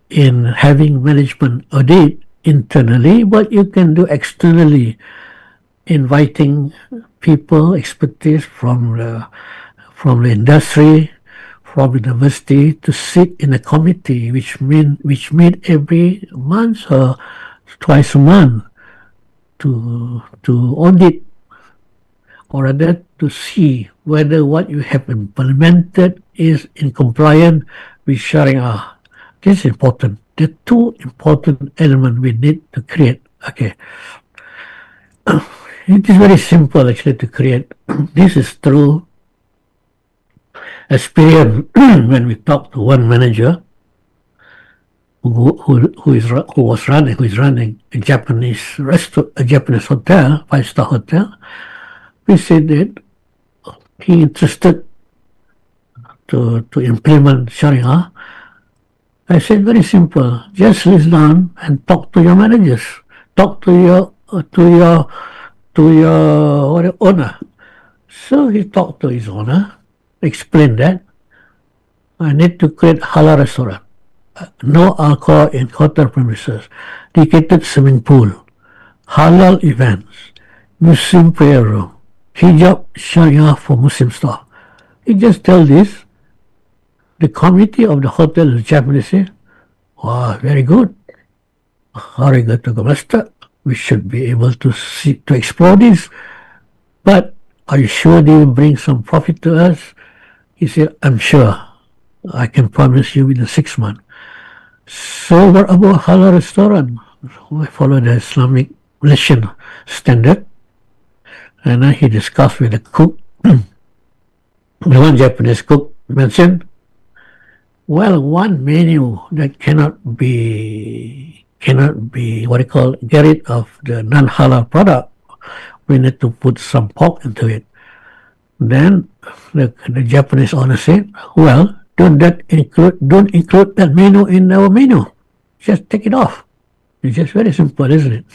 [SPEAKER 1] in having management audit internally, but you can do externally, inviting people, expertise from the industry, from university to sit in a committee, which meet every month or twice a month to audit, or rather to see whether what you have implemented is in compliance with Sharia. This is important. The two important elements we need to create. Okay. It is very simple actually to create. This is through experience when we talk to one manager who is running a Japanese hotel, 5-star hotel. We said that he interested to implement Sharia. I said very simple. Just listen down and talk to your managers. Talk to your owner. So he talked to his owner, explained that I need to create halal restaurant, no alcohol in hotel premises, dedicated swimming pool, halal events, Muslim prayer room, hijab Sharia for Muslim staff. He just tell this. The committee of the hotel is Japanese say, wow, very good. Arigato gozaimasu. We should be able to explore this. But are you sure they will bring some profit to us? He said, I'm sure. I can promise you within 6 months. So what about halal restaurant? We follow the Islamic Malaysian standard. And then he discussed with the cook, the one Japanese cook, mentioned. Well, one menu that cannot be what do you call, get rid of the non-halal product. We need to put some pork into it. Then the Japanese owner said, "Well, don't include that menu in our menu. Just take it off." It's just very simple, isn't it?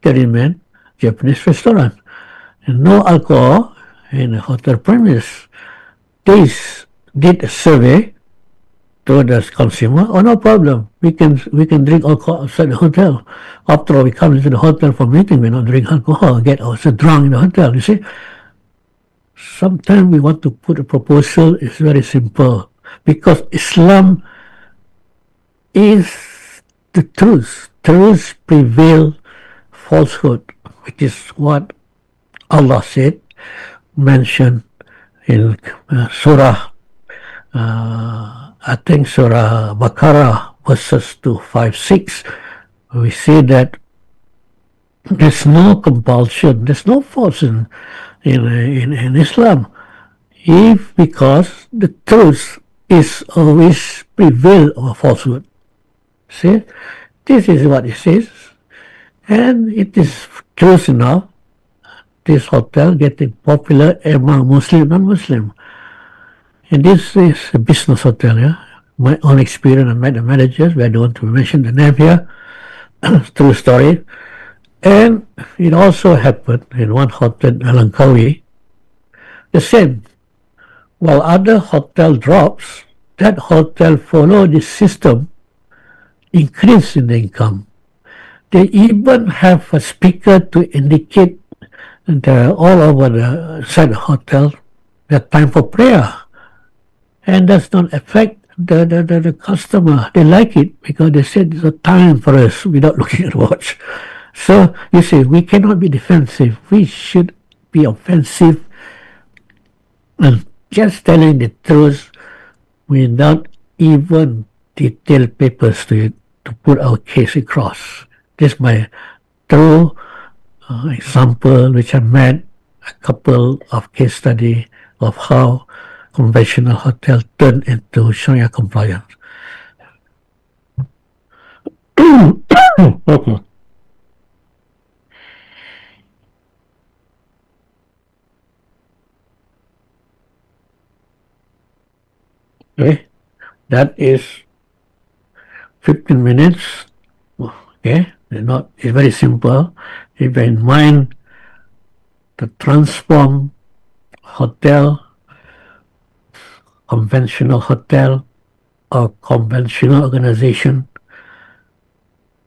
[SPEAKER 1] Korean man, Japanese restaurant, and no alcohol in the hotel premise. They did a survey to the consumer. Oh, no problem. We can drink alcohol outside the hotel. After all, we come into the hotel for meeting. We don't drink alcohol. Get ourselves drunk in the hotel. You see. Sometimes we want to put a proposal. It's very simple because Islam is the truth. Truth prevail falsehood, which is what Allah said, mentioned in Surah, I think Surah Baqarah, verses 256. We see that there's no compulsion, there's no force in Islam, if because the truth is always prevail over falsehood. See, this is what it says, and it is true enough. This hotel getting popular among Muslim, non-Muslim, and this is a business hotel. Yeah, my own experience. I met the managers. We don't want to mention the name here. True story. And it also happened in one hotel in Langkawi, the same. While other hotel drops, that hotel follow this system, increase in the income. They even have a speaker to indicate all over the side hotel the time for prayer. And does not affect the customer. They like it because they said it's a time for us without looking at the watch. So, you see, we cannot be defensive. We should be offensive and just telling the truth without even detailed papers to put our case across. This is my true example, which I met a couple of case study of how conventional hotel turned into Sharia compliance. Okay. Okay, that is 15 minutes. Okay, it's very simple. If you in mind to transform hotel, conventional hotel, or conventional organization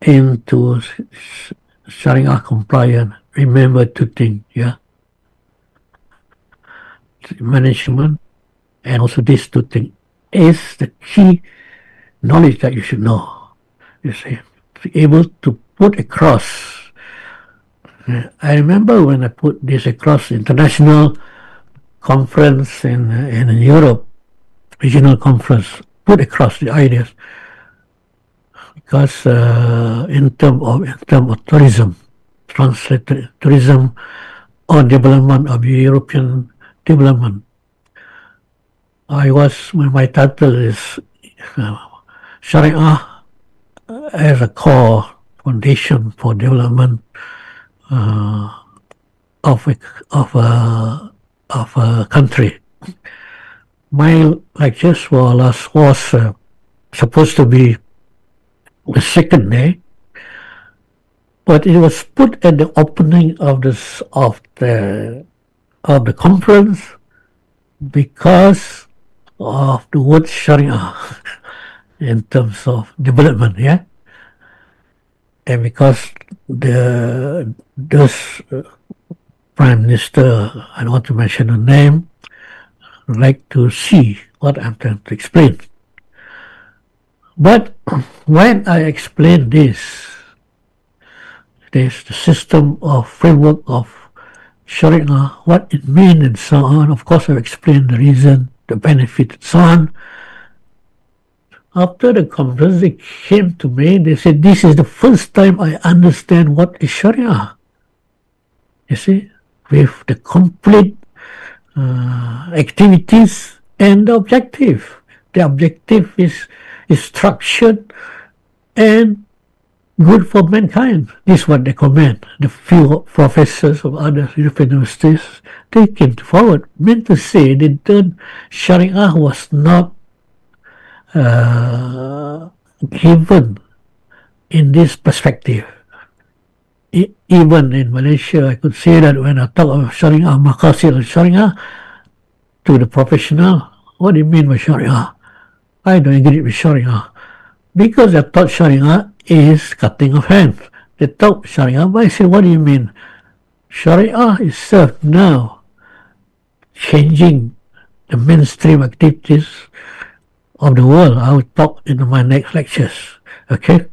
[SPEAKER 1] into Sharia compliant, remember two things, yeah? Management and also these two things is the key knowledge that you should know. You see, to be able to put across. I remember when I put this across international conference in Europe, regional conference, put across the ideas because in terms of tourism, translated tourism or development of European development. My title is Shariah as a core foundation for development of a country. My lectures was supposed to be the second day, but it was put at the opening of the conference because of the word Sharia in terms of development, yeah, and because those prime minister, I don't want to mention the name, like to see what I'm trying to explain. But when I explain this, there's the system of framework of Sharia, what it means and so on. Of course, I've explained the reason, the benefit and so on. After the conference, they came to me, they said, this is the first time I understand what is Sharia. You see, with the complete activities and the objective. The objective is structured and good for mankind. This is what they comment. The few professors of other universities, they came forward, meant to say that Sharia was not given in this perspective. Even in Malaysia, I could say that when I talk of Sharia, Maqasid al-Shariah, to the professional, what do you mean by Sharia? I don't agree with Sharia. Because I thought Sharia is cutting of hands. They thought Sharia, but I said, what do you mean? Sharia itself now changing the mainstream activities of the world. I will talk in my next lectures, okay,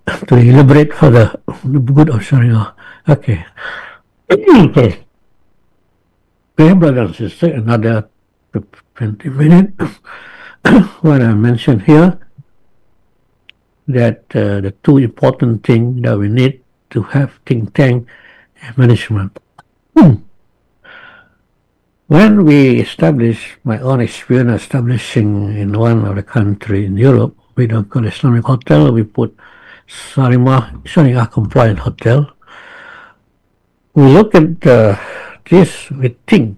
[SPEAKER 1] to elaborate further the good of Sharia. Okay. Okay, brothers and sisters, another 20 minutes. What I mentioned here, that the two important things that we need to have think tank and management. When we established, my own experience establishing in one of the country in Europe, we don't call Islamic hotel, we put Sharia compliant hotel. We look at this, we think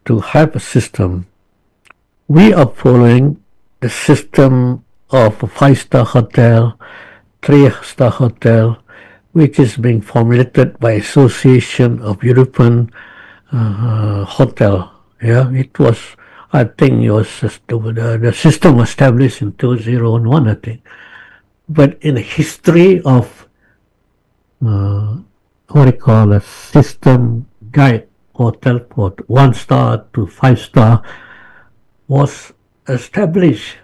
[SPEAKER 1] to have a system. We are following the system of a 5-star hotel, 3-star hotel, which is being formulated by Association of European Hotel. Yeah, it was, I think it was the system was established in 2001, I think. But in the history of what do you call a system guide hotel for 1-star to 5-star was established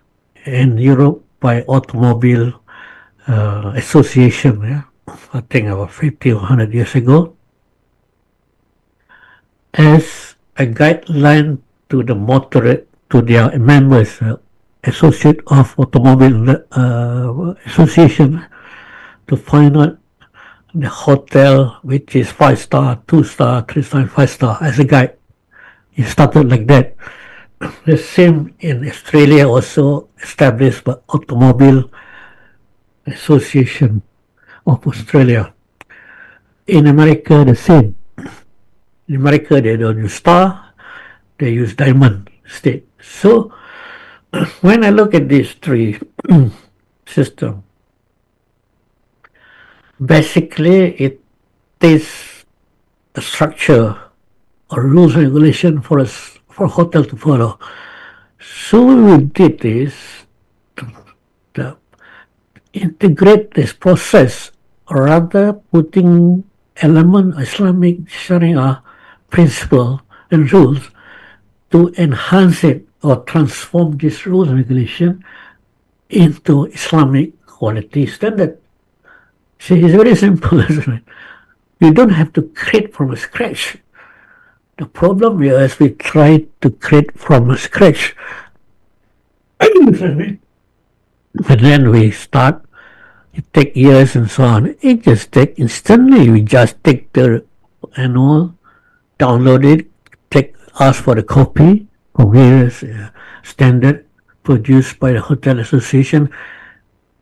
[SPEAKER 1] in Europe by Automobile Association, yeah? I think about 50 or 100 years ago, as a guideline to the motorist, to their members, Associate of Automobile Association, to find out the hotel which is 5-star, 2-star, 3-star, 5-star as a guide. It started like that. The same in Australia, also established by Automobile Association of Australia. In America, the same. In America, they don't use star, they use diamond state. So, when I look at these three systems, basically it is a structure or rules and regulation for us, for hotel to follow. So what we did is to integrate this process, or rather putting element Islamic Sharia principle and rules to enhance it or transform this rules and regulation into Islamic quality standard. See, it's very simple, isn't it? You don't have to create from scratch. The problem here is we try to create from scratch. And then we start, it takes years and so on. It just takes instantly. We just take the annual, download it, ask for the copy from various standard produced by the Hotel Association.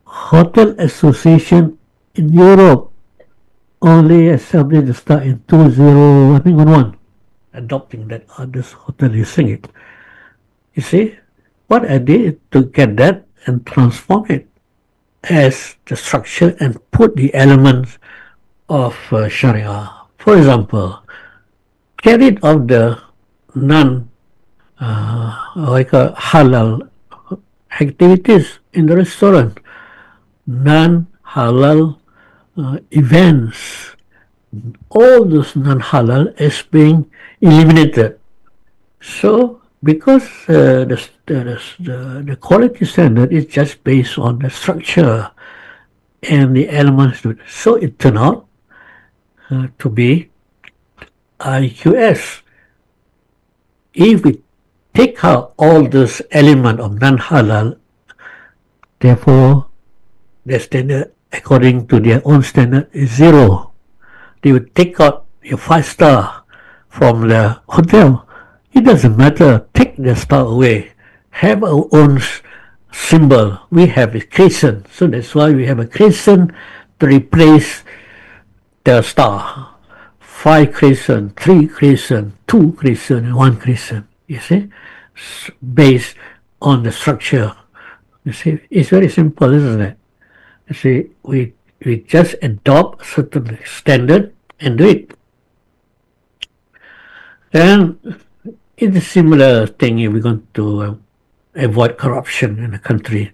[SPEAKER 1] Hotel Association in Europe only established the start in 2011, adopting that others hotel using it. You see, what I did to get that and transform it as the structure and put the elements of Sharia. For example, get rid of the non-halal activities in the restaurant, non-halal events. All those non-halal is being eliminated. So, because the quality standard is just based on the structure and the elements, so it turned out to be IQS. If we take out all those elements of non-halal, therefore the standard according to their own standard is 0. They would take out your 5-star from the hotel. It doesn't matter. Take the star away. Have our own symbol. We have a crescent, so that's why we have a crescent to replace the star. 5 crescent, 3 crescent, 2 crescent, and 1 crescent. You see, based on the structure. You see, it's very simple, isn't it? You see, we just adopt certain standard and do it. And it's a similar thing if we're going to avoid corruption in a country.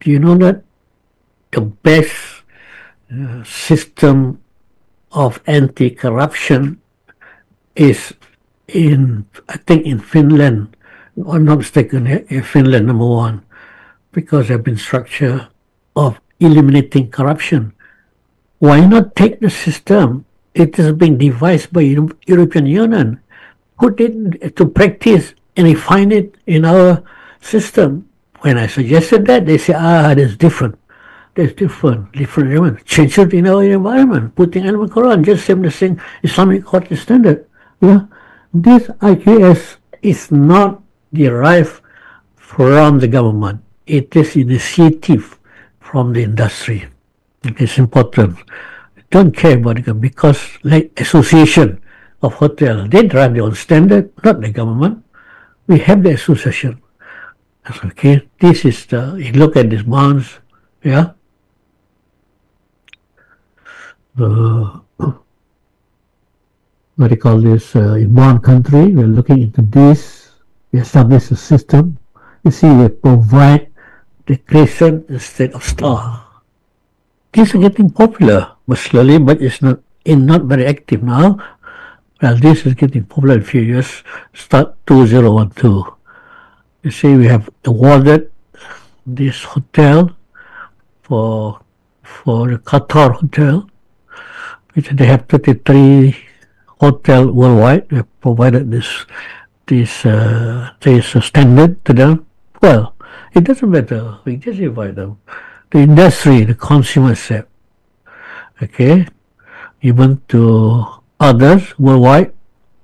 [SPEAKER 1] Do you know that the best system of anti-corruption is I think in Finland, if I'm not mistaken, in Finland, number 1, because they've been structure of eliminating corruption. Why not take the system? It is being devised by European Union, put it to practice and refine it in our system. When I suggested that, they say, that's different. There's different. Change it in our environment, putting animal Quran, just same the same Islamic court standard. Yeah? This IQS is not derived from the government. It is initiative from the industry. It's important. Don't care about it because like association of hotel, they drive their own standard, not the government. We have the association. Okay, this is you look at these bonds, yeah. What do you call this? In one country, we're looking into this. We establish a system. You see, we provide the crescent instead of star. These are getting popular, but slowly, but it's not very active now. Well, this is getting popular in a few years. Start 2012. You see, we have awarded this hotel for the Qatar hotel, which they have 33 hotel worldwide. They have provided this standard to them. Well, it doesn't matter. We just invite them. The industry, the consumer set. Okay, even to others worldwide.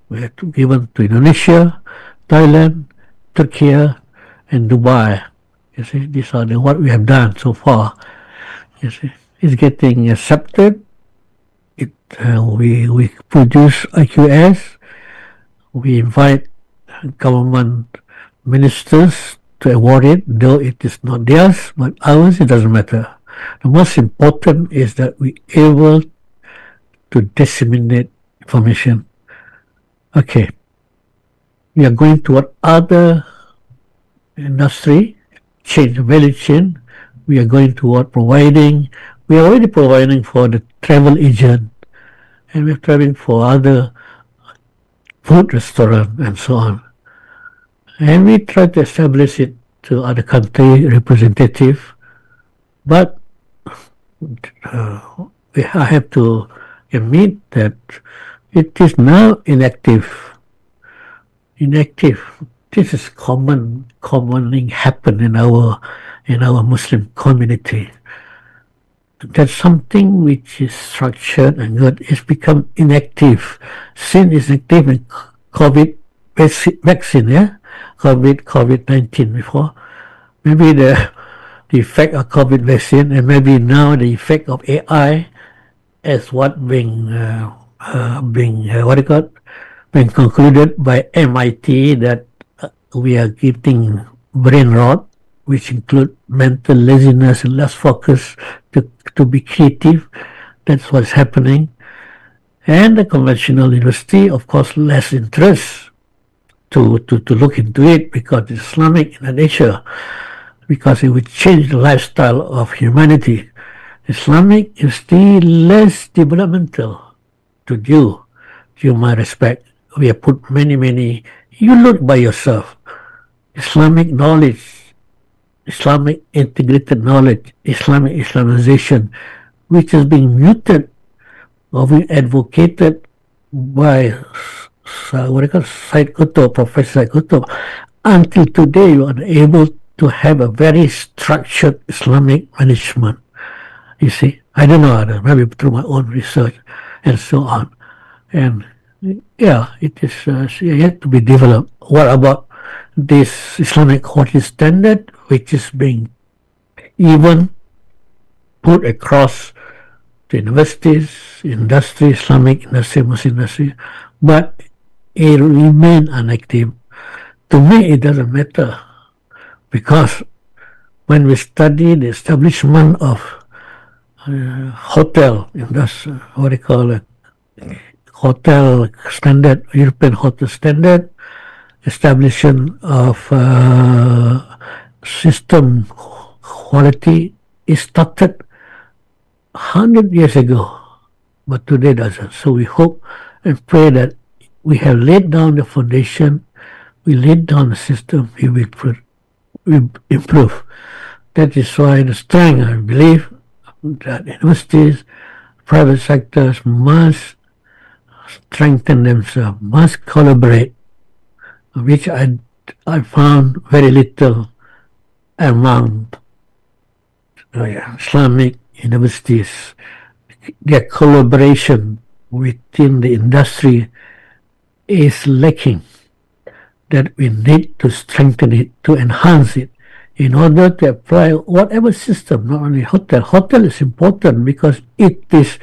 [SPEAKER 1] We have given to Indonesia, Thailand, Turkey, and Dubai. You see, these are what we have done so far. You see, it's getting accepted. We produce IQS. We invite government ministers to award it, though it is not theirs, but ours, it doesn't matter. The most important is that we are able to disseminate information. Okay. We are going toward other industry, change the value chain. We are going toward we are already providing for the travel agent, and we're traveling for other food restaurant and so on. And we try to establish it to other country representative, but I have to admit that it is now inactive. This is commonly happen in our Muslim community. That something which is structured and good is become inactive. Since it's active in COVID vaccine, yeah, COVID-19 before. Maybe the effect of COVID vaccine, and maybe now the effect of AI as what being concluded by MIT that we are getting brain rot, which include mental laziness and less focus to be creative. That's what's happening. And the conventional university, of course, less interest to look into it because it's Islamic in nature, because it would change the lifestyle of humanity. Islamic is still less developmental to you my respect. We have put many, you look by yourself. Islamic knowledge, Islamic integrated knowledge, Islamic Islamization, which is being muted or being advocated by Syed Qutb, Professor Syed Qutb. Until today, you are able to have a very structured Islamic management. You see, I don't know, maybe through my own research and so on. And Yeah, it is yet to be developed. What about this Islamic quality standard, which is being even put across the universities, industry, Islamic industry, Muslim industry, but it remain inactive. To me, it doesn't matter because when we study the establishment of hotel, that's what they call it, hotel standard, European hotel standard, establishment of system quality is started 100 years ago, but today doesn't. So we hope and pray that we have laid down the foundation, we laid down the system, we will improve. That is why the strength, I believe, that universities, private sectors must strengthen themselves, must collaborate, which I found very little among Islamic universities. Their collaboration within the industry is lacking. That we need to strengthen it, to enhance it, in order to apply whatever system, not only hotel. Hotel is important because it is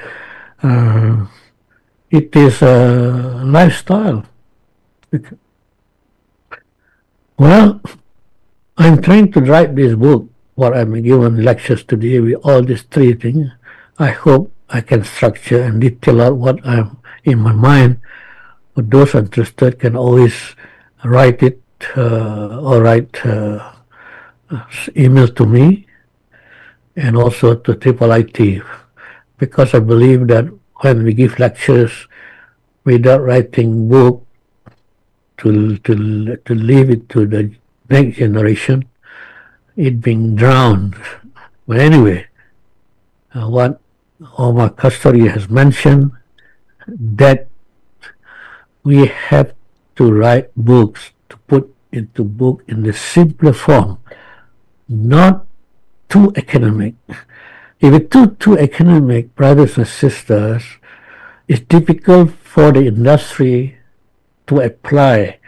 [SPEAKER 1] a lifestyle. Well, I'm trying to write this book, what I'm given lectures today with all these three things. I hope I can structure and detail out what I'm in my mind. But those interested can always write it or write email to me and also to IIIT, because I believe that when we give lectures without writing book to leave it to the next generation, it being drowned. But anyway, what Omar Custody has mentioned, that we have to write books, to put into book in the simpler form, not too academic. If it's too academic, brothers and sisters, it's difficult for the industry to apply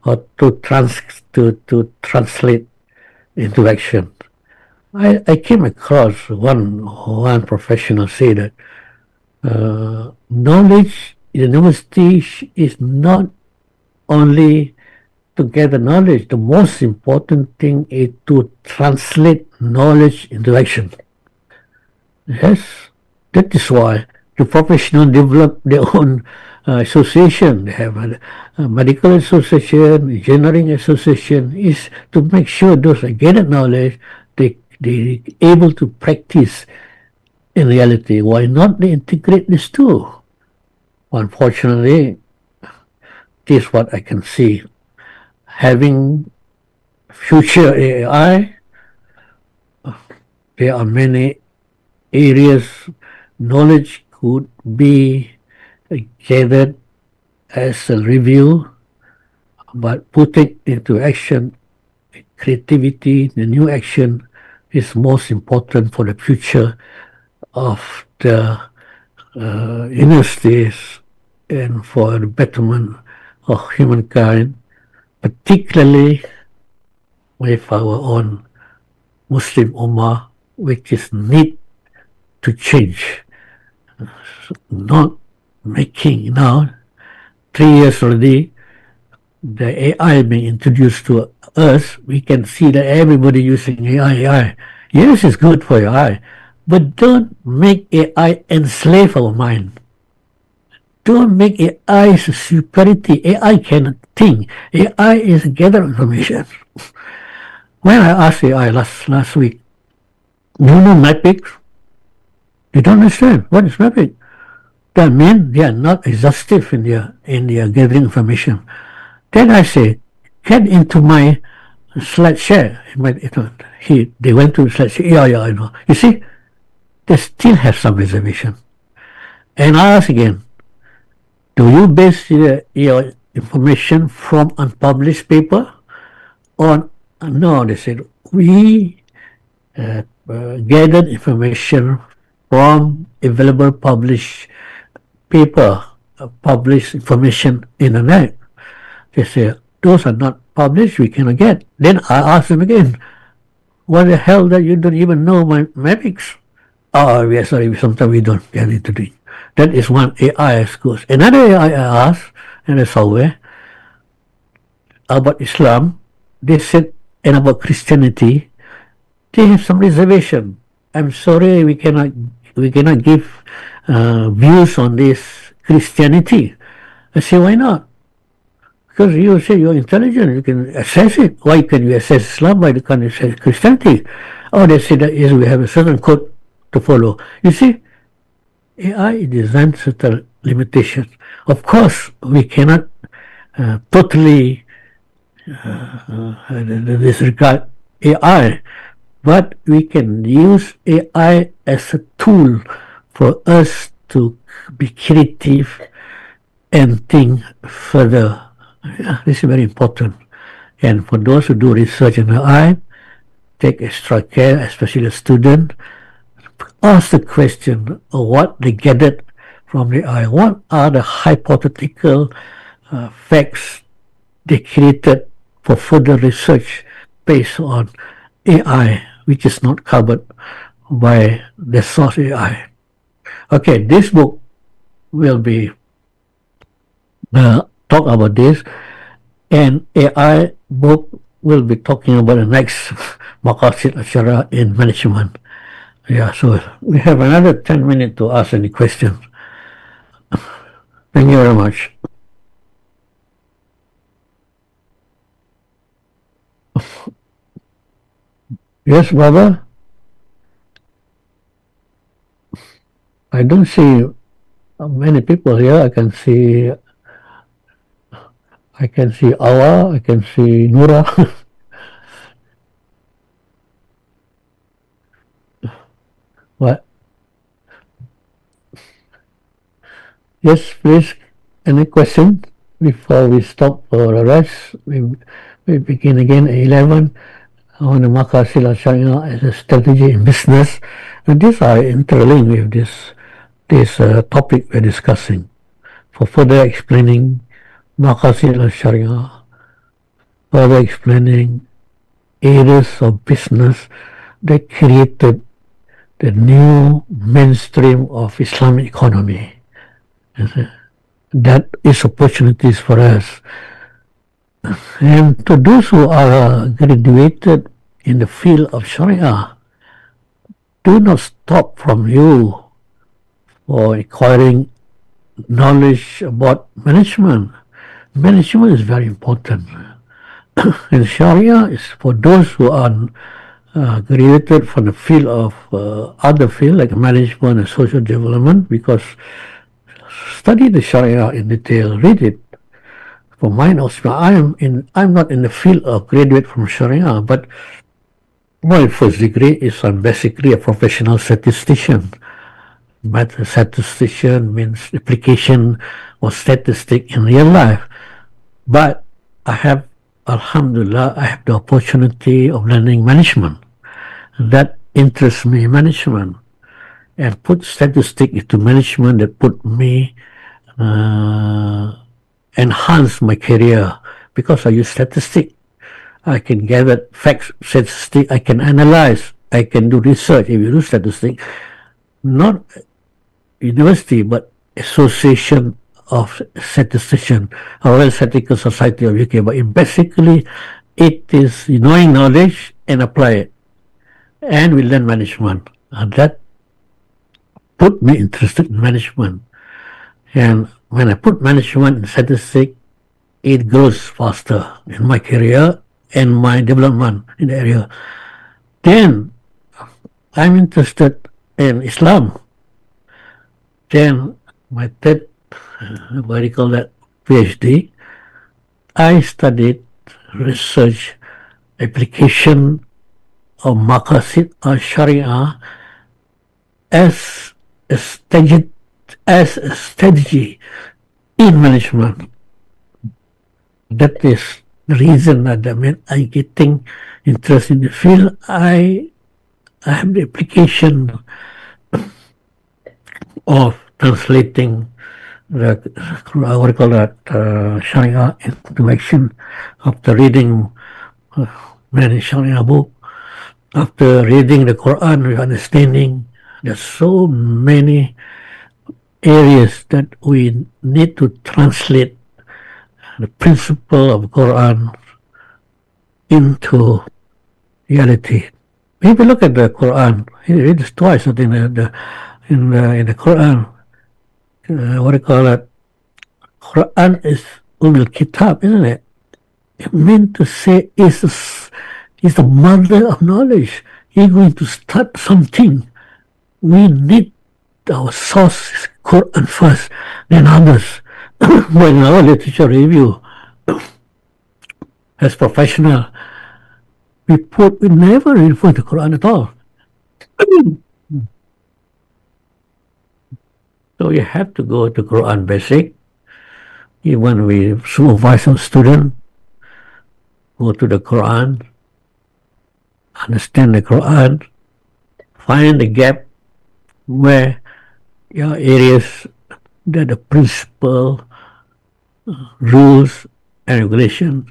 [SPEAKER 1] or to translate into action. I came across one professional say that knowledge in university is not only to gather knowledge. The most important thing is to translate knowledge into action. Yes, that is why the professionals develop their own association. They have a medical association, engineering association, is to make sure those that gathered knowledge, they able to practice in reality. Why not they integrate this too? Unfortunately, this is what I can see. Having future AI, there are many areas knowledge could be gathered as a review, but put it into action, creativity, the new action is most important for the future of the universities and for the betterment of humankind, particularly with our own Muslim Ummah, which is need to change. Not making now 3 years already, the AI being introduced to us, we can see that everybody using AI. Yes, it's good for your eye, but don't make AI enslave our mind. Don't make AI superiority. AI cannot think. AI is gather information. When I asked AI last week, do you know mapping? They don't understand. What is mapping? That means they are not exhaustive in their gathering information. Then I say, get into my slide share. They went to slide share. Yeah, I know. You see, they still have some reservation. And I ask again, do you base your information from unpublished paper? Or no, they said, we gathered information from available published paper publish information in the net. They say, those are not published, we cannot get. Then I ask them again, what the hell that you don't even know my metrics? Oh, we are sorry, sometimes we don't get into it. That is one AI course. Another AI I asked, and I saw where, about Islam, they said, and about Christianity, they have some reservation. I'm sorry, we cannot give views on this Christianity. I say, why not? Because you say you're intelligent, you can assess it. Why can you assess Islam? Why can't you assess Christianity? Oh, they say that yes, we have a certain code to follow. You see, AI designs certain limitations. Of course, we cannot totally disregard AI, but we can use AI as a tool for us to be creative and think further. Yeah, this is very important. And for those who do research in AI, take extra care, especially a student. Ask the question of what they gathered from the AI. What are the hypothetical facts they created for further research based on AI, which is not covered by the source AI. Okay, this book will be talk about this, and AI book will be talking about the next Maqasid Al-Shariah in management. Yeah, so we have another 10 minutes to ask any questions. Thank you very much. Yes, Baba? I don't see many people here. I can see Awa, I can see Nura. What? Yes, please. Any question before we stop for the rest? We begin again at 11 on the Maqasid Al-Shariah as a strategy in business. And these are interlinked with this topic we're discussing. For further explaining Maqasid Al-Shariah, further explaining areas of business that created the new mainstream of Islamic economy. That is opportunities for us. And to those who are graduated in the field of Sharia, do not stop from you for acquiring knowledge about management. Management is very important. And Sharia is for those who are graduated from the field of other field like management and social development, because study the Sharia in detail, read it. For mine also, I'm not in the field of graduate from Sharia, but my first degree is I'm basically a professional statistician. But a statistician means application of statistic in real life. But I have, Alhamdulillah, I have the opportunity of learning management. That interests me, management. And put statistic into management that put me enhance my career, because I use statistic. I can gather facts, statistic, I can analyze, I can do research. If you do statistic, not university, but Association of Statisticians, Royal Statistical Society of UK. But basically, it is knowing knowledge and apply it. And we learn management. And that put me interested in management. And when I put management in statistics, it grows faster in my career and my development in the area. Then I'm interested in Islam. Then my third, what do you call that, PhD, I studied research application of Maqasid Al-Shariah as a strategy in management. That is the reason that I getting interest in the field. I have the application of translating what do you call that, Sharia intellection, after reading many Sharia book, after reading the Quran, we're understanding there's so many areas that we need to translate the principle of Quran into reality. If you look at the Quran, it is twice, I think, in the Quran, what do you call it? Quran is Kitab, isn't it? It meant to say is the mother of knowledge. You're going to start something. We need our source Quran first, then others. When our literature review, as professional, we never refer to Quran at all. So you have to go to Quran basic. When we supervise our student, go to the Quran, understand the Quran, find the gap where your areas that the principle, rules and regulations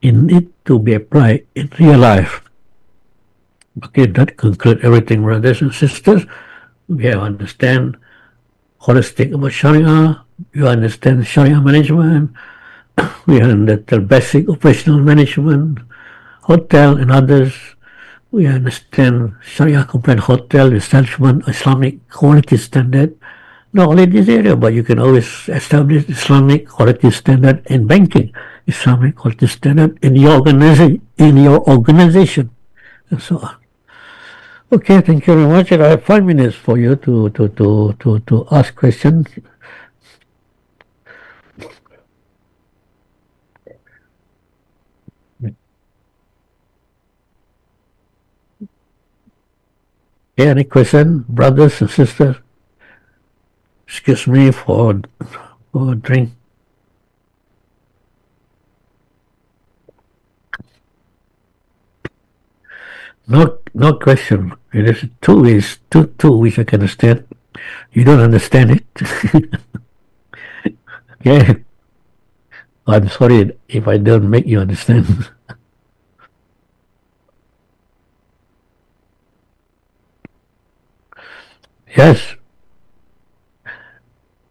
[SPEAKER 1] need to be applied in real life. Okay, that concludes everything, brothers and sisters. We have understand holistic about Sharia. You understand Sharia management. We understand basic operational management, hotel and others. We understand Sharia compliant hotel establishment, Islamic quality standard. Not only this area, but you can always establish Islamic quality standard in banking, Islamic quality standard in your organization, and so on. Okay, thank you very much. And I have 5 minutes for you to ask questions. Okay, any question, brothers and sisters? Excuse me for a drink. No question. It is two which I can understand. You don't understand it. Okay. I'm sorry if I don't make you understand. Yes.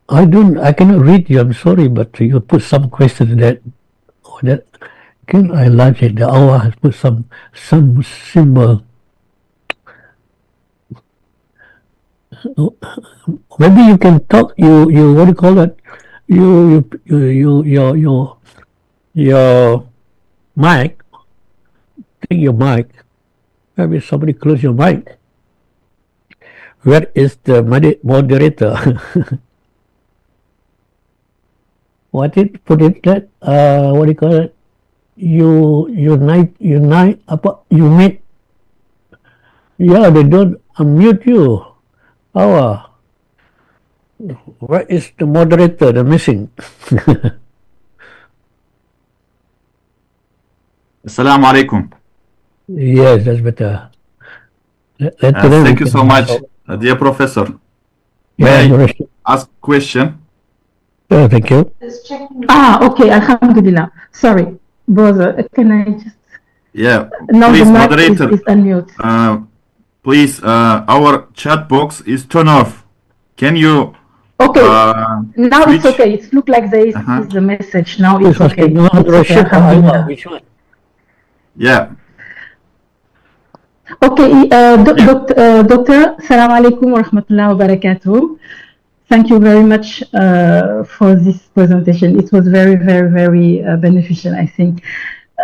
[SPEAKER 1] I cannot read you, I'm sorry, but you put some question that can I like it? The hour has put some symbol. Maybe you can talk. You what do you call it? Your mic. Take your mic. Maybe somebody close your mic. Where is the moderator? What do you call it? You meet. Yeah, they don't unmute you. Where is the moderator? The missing.
[SPEAKER 3] Assalamu alaikum.
[SPEAKER 1] Yes, that's better.
[SPEAKER 3] Thank you so much, dear professor. May I ask a question?
[SPEAKER 1] Thank you.
[SPEAKER 2] Okay, alhamdulillah. Sorry, brother, can I just...
[SPEAKER 3] Yeah,
[SPEAKER 2] now
[SPEAKER 3] please,
[SPEAKER 2] the mic
[SPEAKER 3] moderator.
[SPEAKER 2] is unmute.
[SPEAKER 3] Please, our chat box is turned off. Can you...
[SPEAKER 2] Okay, now
[SPEAKER 3] switch?
[SPEAKER 2] it's okay. It looks like there is the message. Now it's okay.
[SPEAKER 1] Which one?
[SPEAKER 3] Yeah.
[SPEAKER 2] Okay, Doctor, Assalamu alaikum wa rahmatullahi wa barakatuh. Thank you very much for this presentation. It was very, very, very beneficial, I think.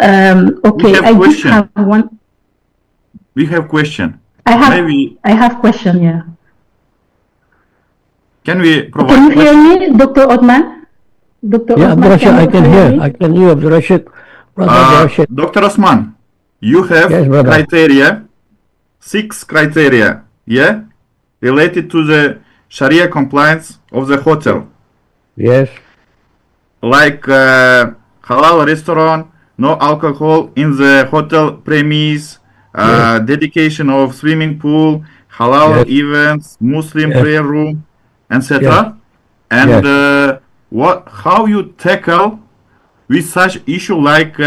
[SPEAKER 2] Okay, I just have one.
[SPEAKER 3] We have question.
[SPEAKER 2] I have question, yeah.
[SPEAKER 3] Can we provide?
[SPEAKER 2] Can you hear me, Dr. Othman? Dr.
[SPEAKER 1] Othman, I can hear. I can hear, Abdul Rashid.
[SPEAKER 3] Dr. Osman, you have criteria, 6 criteria, yeah, related to the Sharia compliance of the hotel.
[SPEAKER 1] Yes.
[SPEAKER 3] Like halal restaurant, no alcohol in the hotel premise, dedication of swimming pool, halal events, Muslim prayer room, etc. and
[SPEAKER 1] Yes.
[SPEAKER 3] how you tackle with such issue like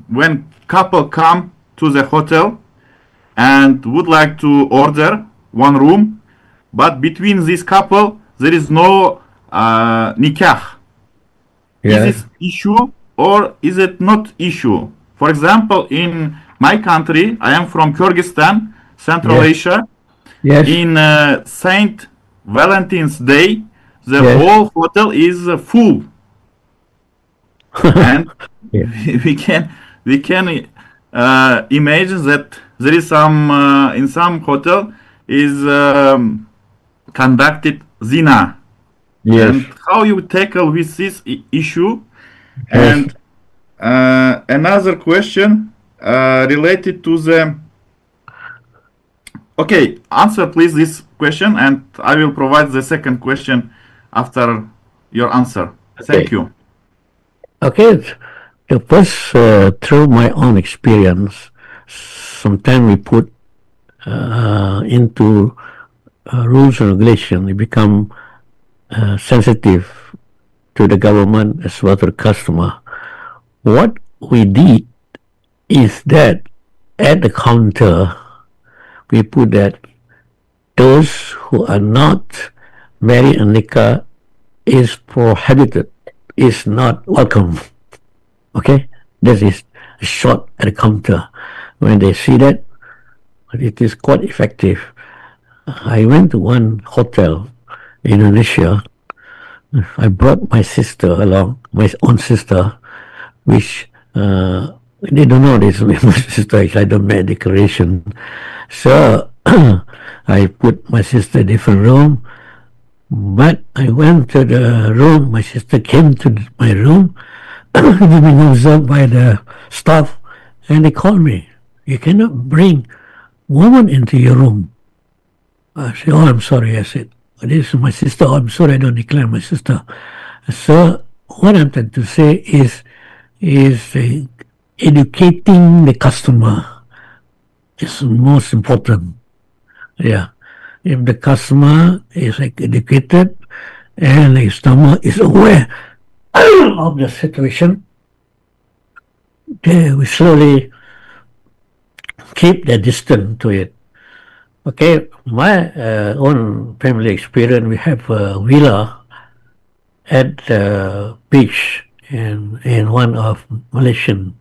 [SPEAKER 3] when couple come to the hotel and would like to order one room, but between this couple there is no nikah. Is
[SPEAKER 1] Yes.
[SPEAKER 3] this issue or is it not issue? For example, in my country, I am from Kyrgyzstan, Central
[SPEAKER 1] Yes.
[SPEAKER 3] Asia.
[SPEAKER 1] Yes.
[SPEAKER 3] In Saint Valentine's Day, the
[SPEAKER 1] Yes.
[SPEAKER 3] whole hotel is full, and
[SPEAKER 1] Yeah.
[SPEAKER 3] we can imagine that there is some in some hotel is conducted zina,
[SPEAKER 1] Yes.
[SPEAKER 3] and how you tackle with this issue.
[SPEAKER 1] Yes.
[SPEAKER 3] And another question related to the. Okay, answer please this question, and I will provide the second question after your answer. Thank
[SPEAKER 1] Okay.
[SPEAKER 3] you.
[SPEAKER 1] Okay. The first, through my own experience, sometimes we put into rules and regulation, we become sensitive to the government as well to the customer. What we did is that at the counter, we put that those who are not married and nikah is prohibited, is not welcome. Okay, this is short at the counter. When they see that, it is quite effective. I went to one hotel in Indonesia. I brought my sister along, my own sister, which they don't know this. My sister, I don't make declaration. So I put my sister in a different room. But I went to the room. My sister came to my room, being observed by the staff, and they called me. You cannot bring woman into your room. I said, "Oh, I'm sorry." I said, "This is my sister. Oh, I'm sorry. I don't declare my sister." So what I'm trying to say is educating the customer is most important. Yeah. If the customer is educated and the customer is aware of the situation, they will slowly keep their distance to it. Okay, my own family experience, we have a villa at the beach in one of Malaysian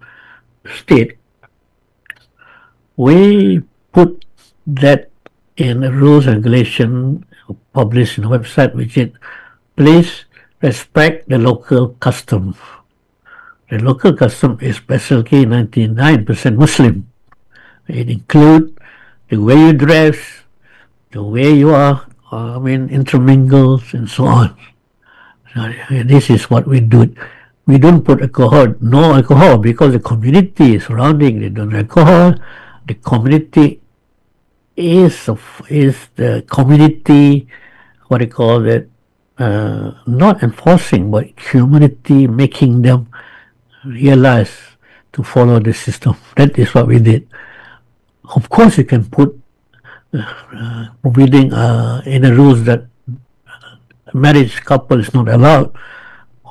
[SPEAKER 1] state. We put that in a rules and regulation published in the website, which is please respect the local custom. The local custom is basically 99% Muslim. It includes the way you dress, the way you are, intermingles and so on. So, this is what we do. We don't put alcohol, no alcohol, because the community surrounding they don't alcohol. The community is the community, what do you call it, not enforcing, but community making them realize to follow the system. That is what we did. Of course, you can put forbidding in the rules that marriage couple is not allowed.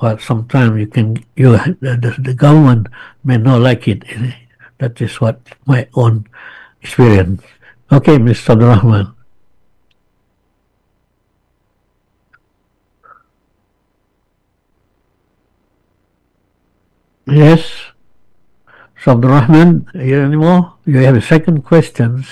[SPEAKER 1] But sometimes the government may not like it. That is what my own experience. Okay, Mr. Abdurrahman. Yes, so Abdurrahman, here anymore? You have a second questions.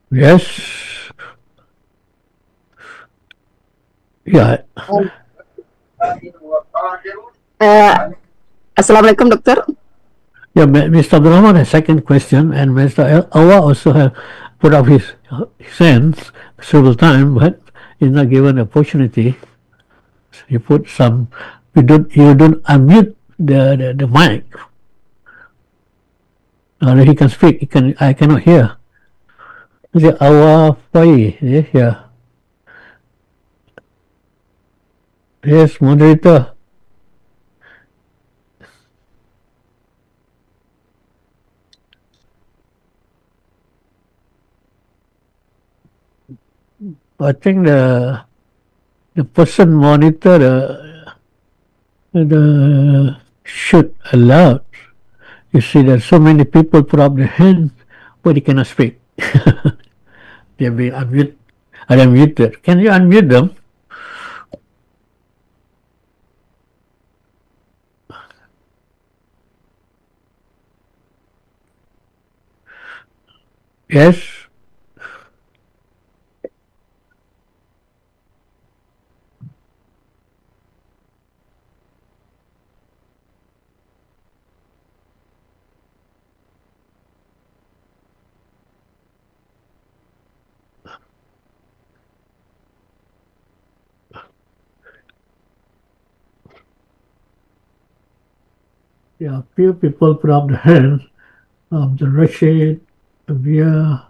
[SPEAKER 1] Yes. Yeah.
[SPEAKER 5] Assalamualaikum, Dokter.
[SPEAKER 1] Yeah, Mr. Abdurrahman has second question, and Mr. Awa also have put up his hands several times, but he's not given opportunity. You put some. You don't unmute the mic. He can speak. I cannot hear. Is it Awa Fai? Yes, yeah. Yes, moderator. I think the person monitor the should allow. You see, there's so many people put up their hand, but they cannot speak. They're being unmuted. Unmuted. Can you unmute them? Yes. Yeah, few people put up the hand. The Rashid, Via,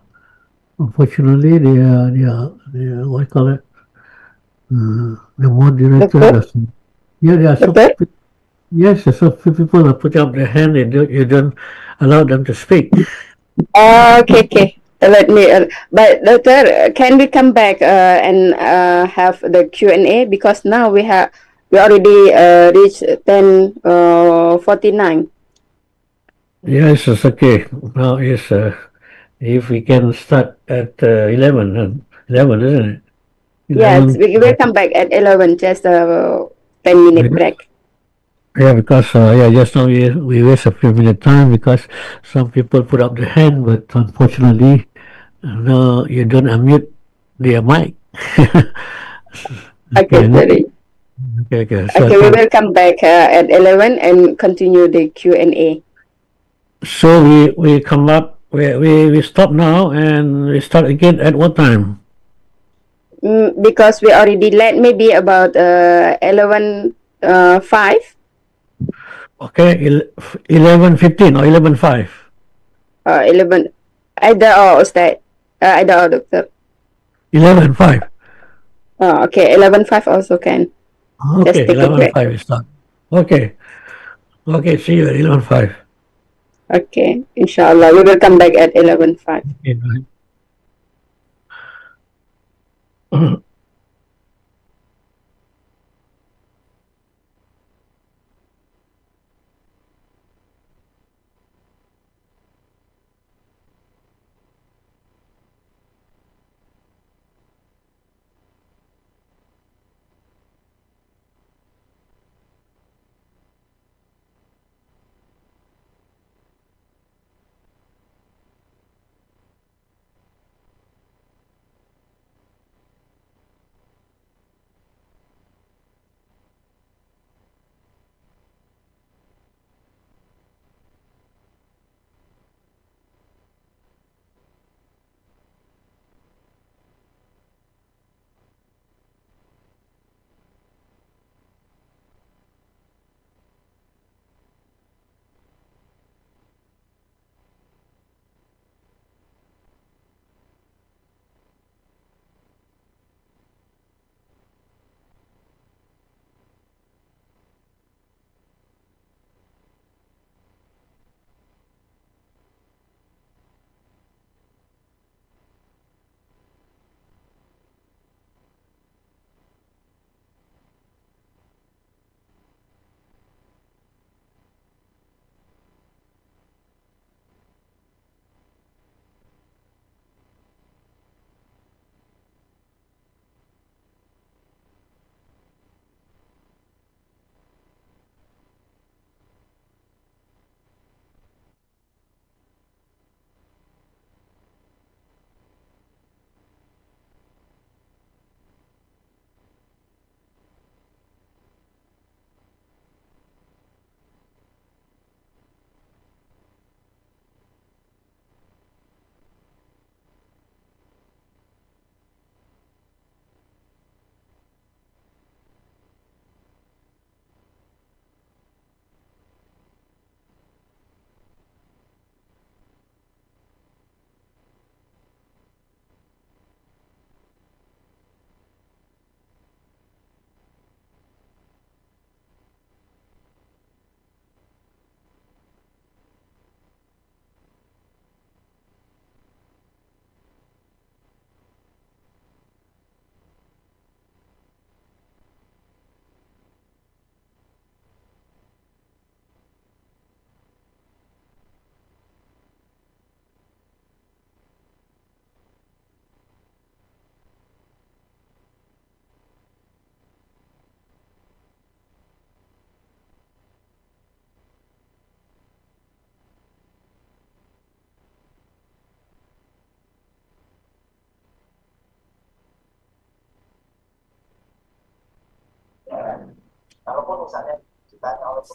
[SPEAKER 1] unfortunately, they are what you call it? The moderator
[SPEAKER 5] Doctor?
[SPEAKER 1] doesn't. Yeah, there are some.
[SPEAKER 5] Doctor?
[SPEAKER 1] Yes, there's some few people that put up their hand and you don't allow them to speak.
[SPEAKER 5] Okay, okay. Let me. But doctor, can we come back and have the Q&A because now we already reached 10:49.
[SPEAKER 1] Yes, it's okay. Now is if we can start at 11, 11, isn't it?
[SPEAKER 5] Yes,
[SPEAKER 1] 11.
[SPEAKER 5] we will come back at 11. Just a 10-minute
[SPEAKER 1] Yes.
[SPEAKER 5] break.
[SPEAKER 1] Yeah, because yeah, just now we waste a few minutes time because some people put up their hand, but unfortunately, no, you don't unmute their mic.
[SPEAKER 5] Okay,
[SPEAKER 1] Okay,
[SPEAKER 5] sorry.
[SPEAKER 1] okay.
[SPEAKER 5] Okay, we will come back at 11 and continue the Q&A.
[SPEAKER 1] So we come up, we stop now and we start again at what time?
[SPEAKER 5] Because we already late, maybe about 11:05.
[SPEAKER 1] Okay, 11:15 or 11:05.
[SPEAKER 5] 11. Either or, Ustaz. Either or, Doctor.
[SPEAKER 1] 11:05.
[SPEAKER 5] Okay, 11:05 also can. Just
[SPEAKER 1] Okay,
[SPEAKER 5] take a break.
[SPEAKER 1] 11:05 is start. Okay, okay. See you at 11:05.
[SPEAKER 5] Okay, inshallah. We will come back at 11:05.
[SPEAKER 1] Okay, bye.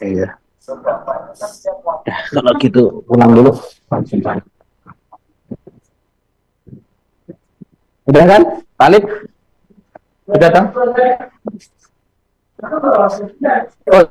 [SPEAKER 4] Iya. Ya, kalau gitu pulang dulu. Udah kan, Talib? Udah kan? Oh,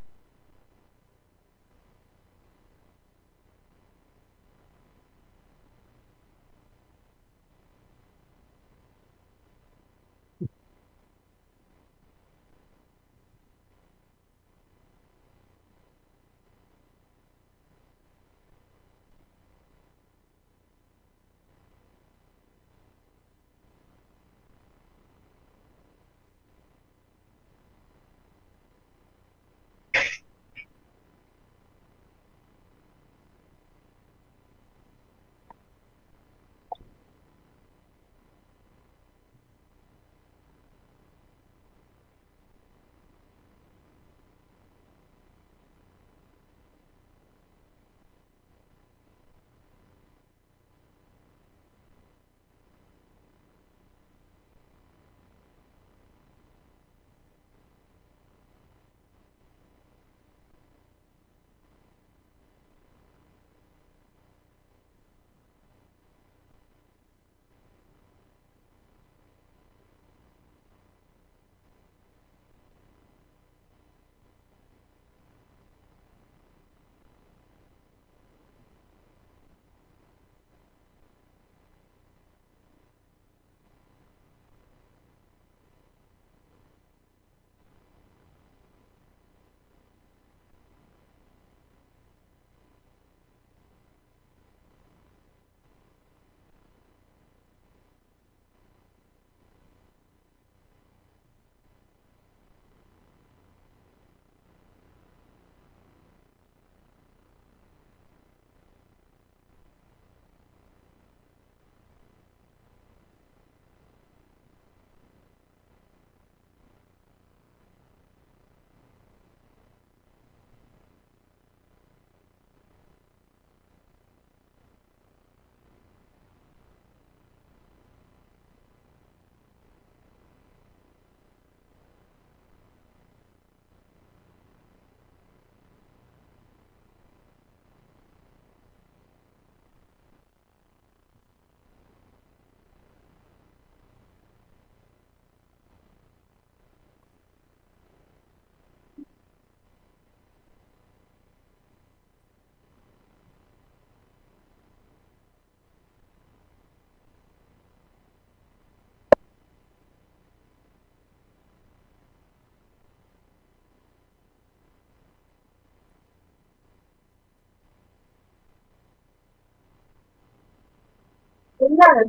[SPEAKER 6] Benar.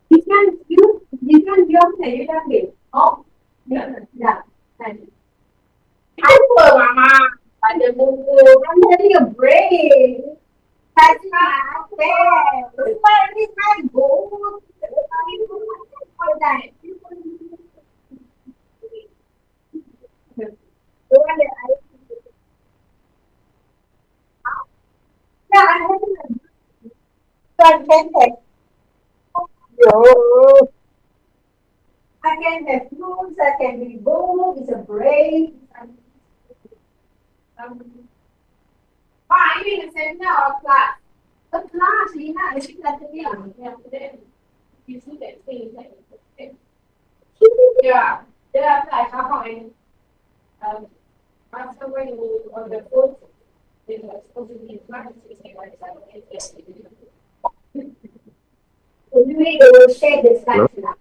[SPEAKER 6] Jikan dia saya lagi. Oh, ya, ya. Apa mama? Ada buku. Kan jadi a break. Kasih apa? Lupa ini kan buku. I can have fruits, I can be bold, it's a break. I mean, a seminar or class. A class, you know, it's not the young. You see that thing. Yeah, yeah, like how I after when you on the foot, it was supposed to be class, it's like anyway, they will share the slides now.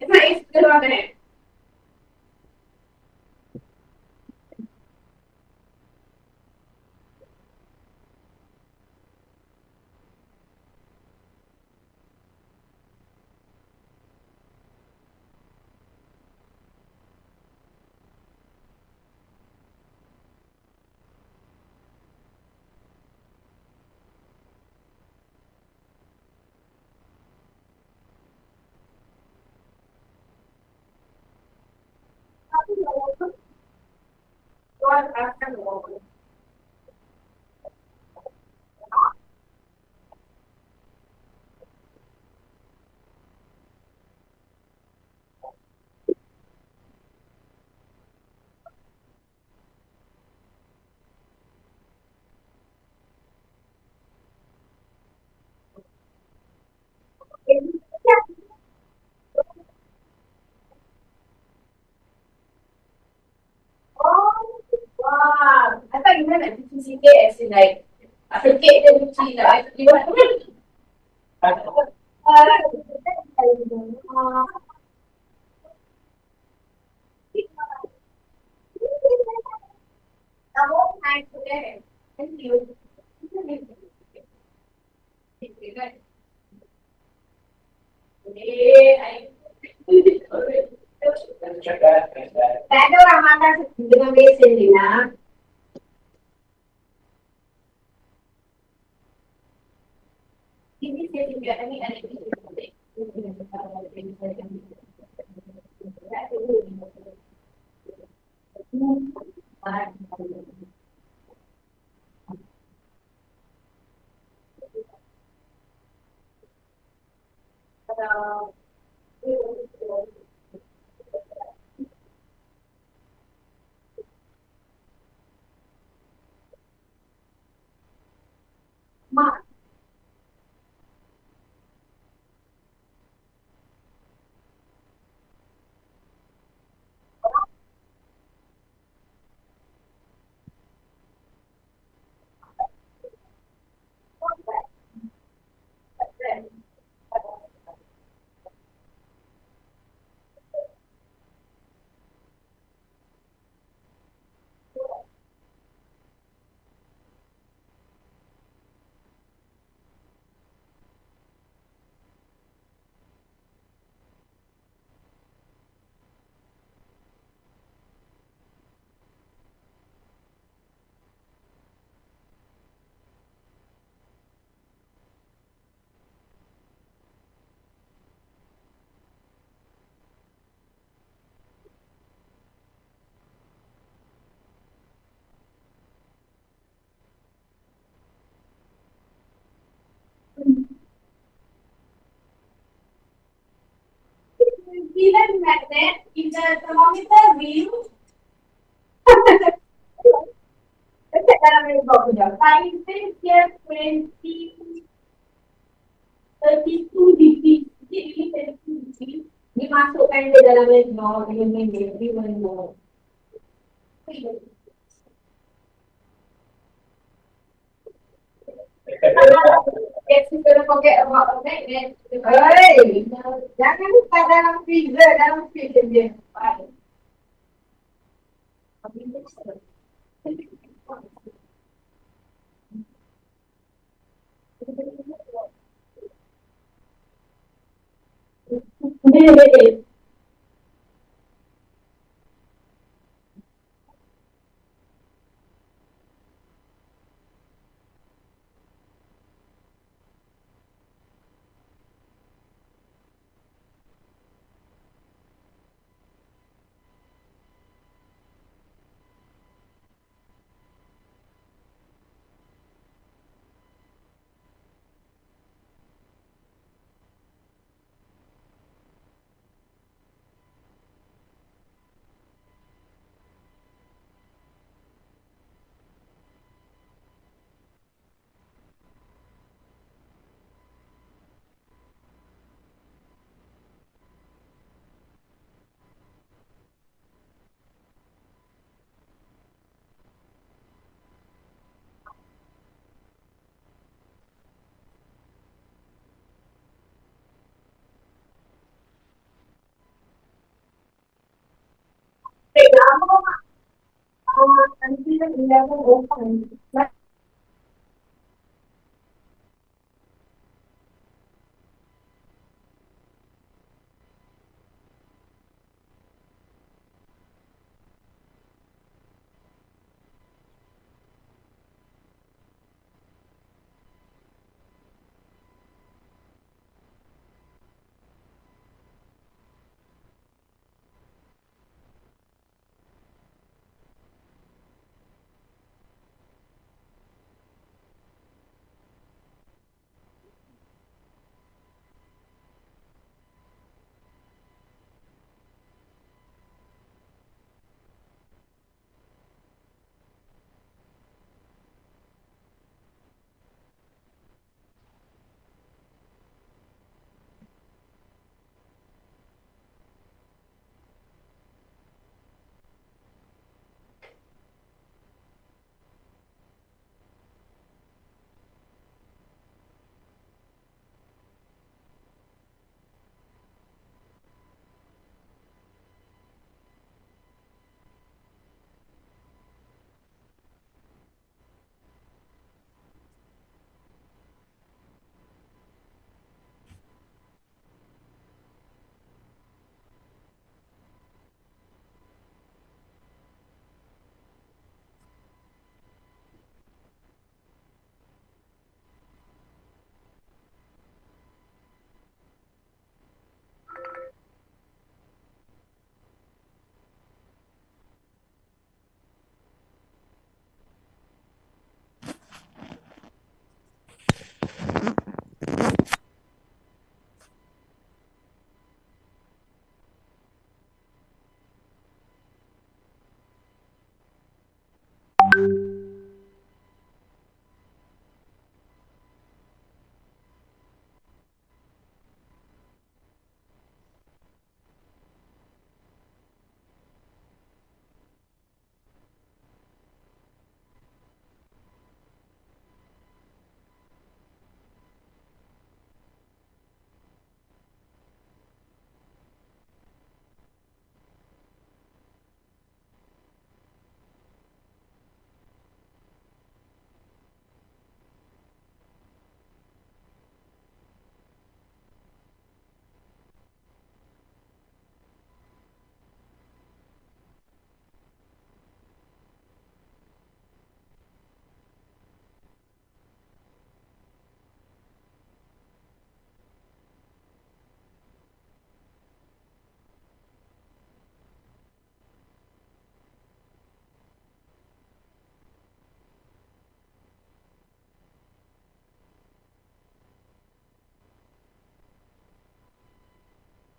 [SPEAKER 6] It's still on there. thought you meant like cuci sikit as in like sikit je cuci lah. You want Thank you. Tak ada orang makan dengan besen ni lah. Ini saya juga ni ada Mak. Even magnet, if the thermometer reads dekat dalam mailbox je. Time says here 32 degrees. Jadi 32 degrees. Dimasukkan ke dalam mailbox dengan magnet. Dia mailbox. Yes, we're gonna forget about the magnet. Hey, jangan lupa dalam freezer, dalam freezer dia. Until 11:05.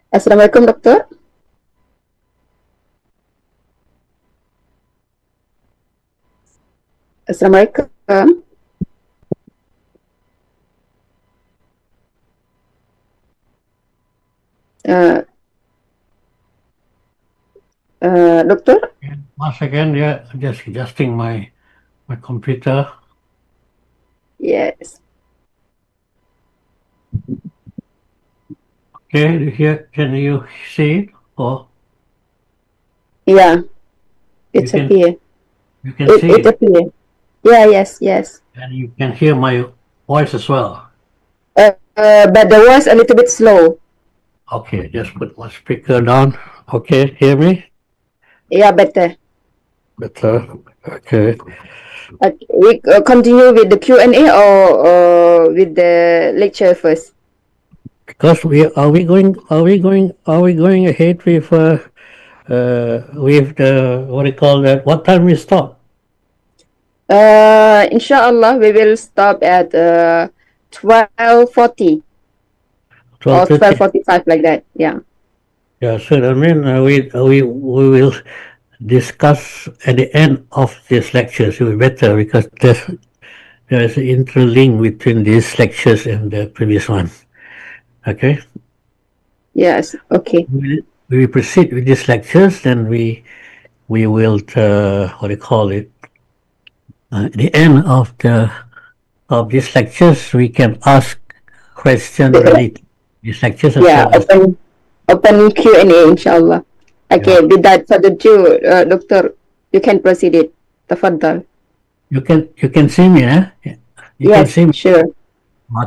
[SPEAKER 5] Assalamualaikum, Doktor. Assalamualaikum. Uh, Doktor?
[SPEAKER 1] Once again, yeah, just adjusting my computer.
[SPEAKER 5] Yes.
[SPEAKER 1] Okay, here, can you see it? Or
[SPEAKER 5] Yeah, it's
[SPEAKER 1] you can,
[SPEAKER 5] appear.
[SPEAKER 1] you can
[SPEAKER 5] It,
[SPEAKER 1] see
[SPEAKER 5] it
[SPEAKER 1] it,
[SPEAKER 5] appear. Yeah, yes.
[SPEAKER 1] and you can hear my voice as well.
[SPEAKER 5] But the voice a little bit slow.
[SPEAKER 1] Okay, just put my speaker down. Okay, hear me?
[SPEAKER 5] Yeah, better.
[SPEAKER 1] Better. Okay.
[SPEAKER 5] We continue with the Q&A or with the lecture first?
[SPEAKER 1] Because are we going ahead with the what do you call that? What time we start?
[SPEAKER 5] Inshallah, we will stop at 12:40 or 12:45 like that. Yeah.
[SPEAKER 1] Yeah. So I mean, we will discuss at the end of this lecture. It will be better because there is an interlink between these lectures and the previous one. Okay.
[SPEAKER 5] Yes. Okay.
[SPEAKER 1] We will proceed with these lectures, then we will what do you call it? At the end of these lectures, we can ask questions related to these lectures as
[SPEAKER 5] Yeah.
[SPEAKER 1] well as
[SPEAKER 5] Open Q&A, inshallah. Okay.
[SPEAKER 1] Yeah.
[SPEAKER 5] Without further ado, Doctor, you can proceed it. Tafadhal.
[SPEAKER 1] you can see me, eh? You can
[SPEAKER 5] Yes.
[SPEAKER 1] see me.
[SPEAKER 5] Sure.
[SPEAKER 1] I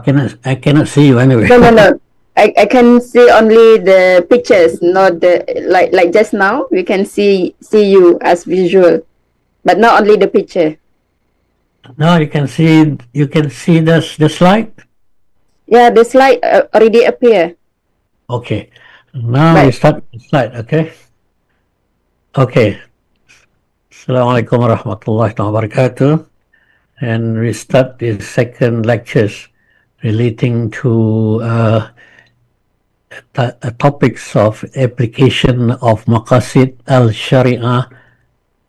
[SPEAKER 1] cannot see you anyway.
[SPEAKER 5] No. I can see only the pictures, not the like just now. We can see you as visual, but not only the picture.
[SPEAKER 1] No, you can see the slide.
[SPEAKER 5] Yeah, the slide already appear.
[SPEAKER 1] Okay. Now we start the slide. Okay. Assalamualaikum warahmatullahi wabarakatuh. And we start the second lectures relating to topics of application of Maqasid Al-Shariah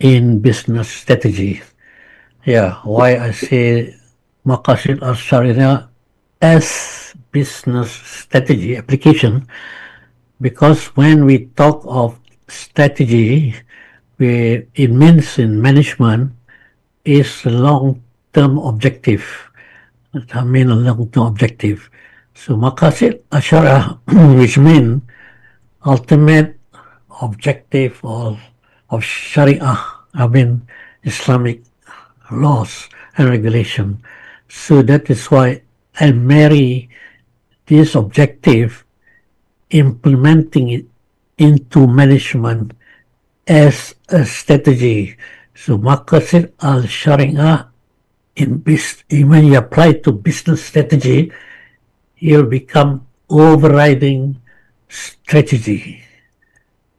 [SPEAKER 1] in business strategy. Yeah, why I say Maqasid Al-Shariah as business strategy application, because when we talk of strategy, it means in management is a long-term objective. I mean a long-term objective. So Maqasid Al-Shariah, which means ultimate objective of Sharia, I mean Islamic laws and regulation. So that is why I marry this objective, implementing it into management as a strategy. So Maqasid al-Sharia, when you apply to business strategy, it will become overriding strategy.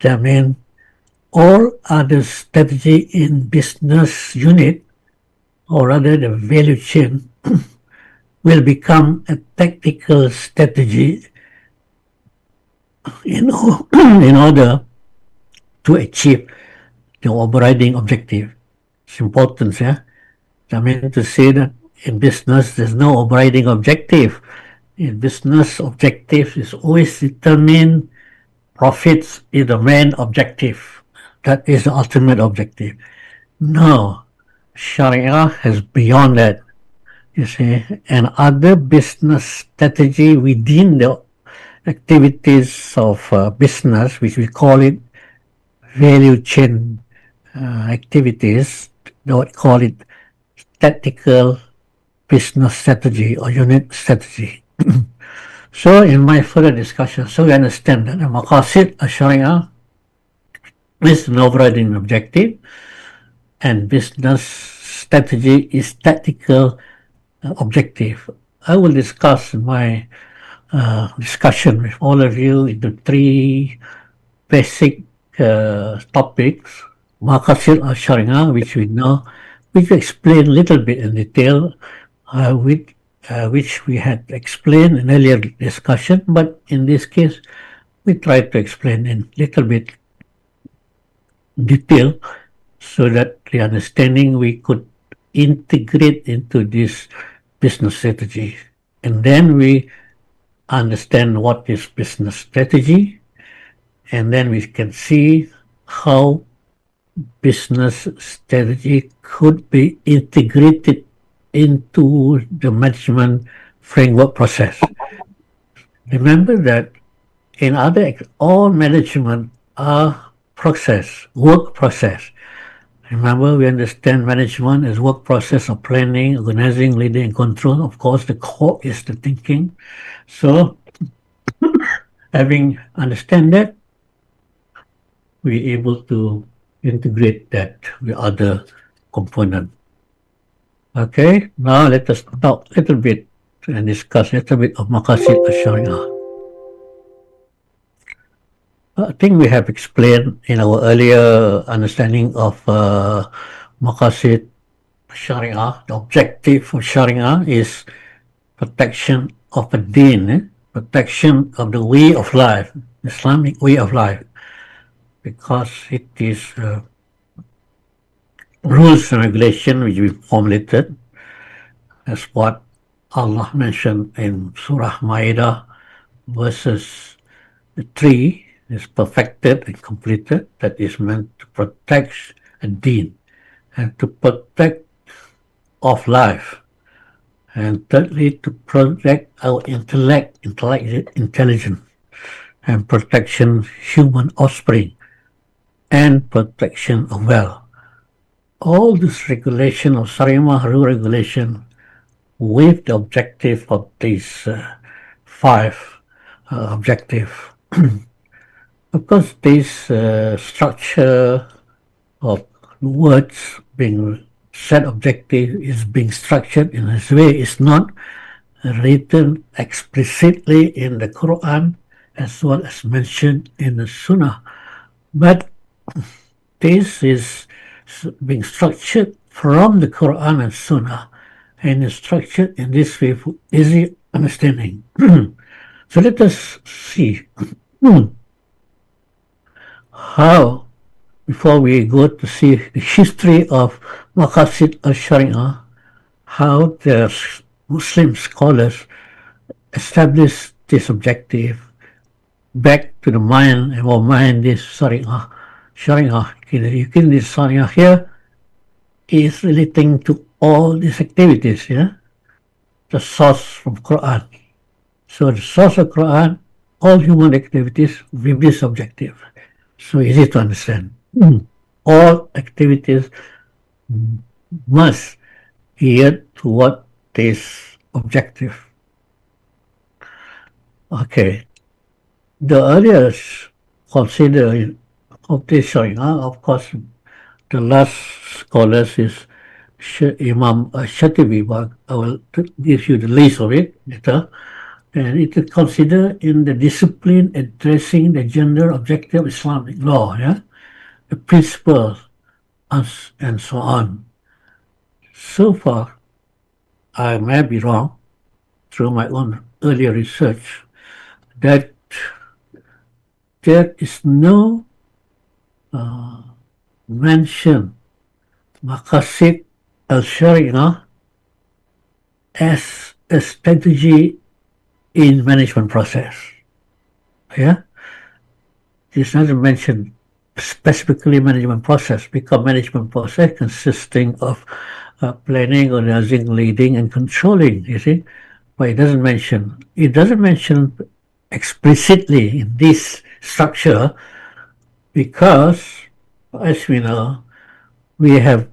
[SPEAKER 1] That means all other strategy in business unit, or rather the value chain, will become a tactical strategy in order to achieve the overriding objective. It's important, yeah? I mean to say that in business there's no overriding objective. In business, objective is always determine profits is the main objective. That is the ultimate objective. No, Sharia has beyond that, you see, and other business strategy within the activities of business, which we call it value chain activities, we call it tactical business strategy or unit strategy. So in my further discussion, so we understand that the Maqasid al-Shariah is an overriding objective, and business strategy is tactical objective. I will discuss my discussion with all of you into three basic topics. Maqasid al-Shariah, which we know, which we explain a little bit in detail, which we had explained in earlier discussion, but in this case, we tried to explain in little bit detail so that the understanding we could integrate into this business strategy. And then we understand what is business strategy, and then we can see how business strategy could be integrated into the management framework process. Remember that in all management are work process. Remember, we understand management as work process of planning, organizing, leading, and control. Of course, the core is the thinking. So, having understand that, we're able to integrate that with other component. Okay, now let us talk a little bit and discuss a little bit of Maqasid Al-Shariah. I think we have explained in our earlier understanding of Maqasid Shariah. The objective of Shariah is protection of a deen, protection of the way of life, Islamic way of life, because it is rules and regulation which we formulated as what Allah mentioned in Surah Ma'idah verses 3 is perfected and completed, that is meant to protect a deen and to protect of life, and thirdly to protect our intelligence and protection human offspring and protection of wealth. All this regulation of Shariah rule regulation with the objective of these 5 objectives. Of course, this structure of words being set objective is being structured in this way. It's not written explicitly in the Quran as well as mentioned in the Sunnah, but this is being structured from the Quran and Sunnah and is structured in this way for easy understanding. So let us see how, before we go to see the history of Maqasid Al-Shariah, how the Muslim scholars established this objective back to the mind and our mind this Shariah. You can this Shariah here is relating to all these activities, the source from Quran. So the source of Quran, all human activities with this objective. So easy to understand. All activities must adhere to what this objective. Okay. The earliest consider of this Shariah, of course, the last scholars is Imam Shatibi, but I will give you the list of it later. And it is considered in the discipline addressing the gender objective Islamic law, the principles, and so on. So far, I may be wrong through my own earlier research that there is no mention Maqasid Al-Shariah as a strategy in management process. It's not mentioned specifically management process, because management process consisting of planning, organizing, leading, and controlling, you see. But it doesn't mention explicitly in this structure, because, as we know, we have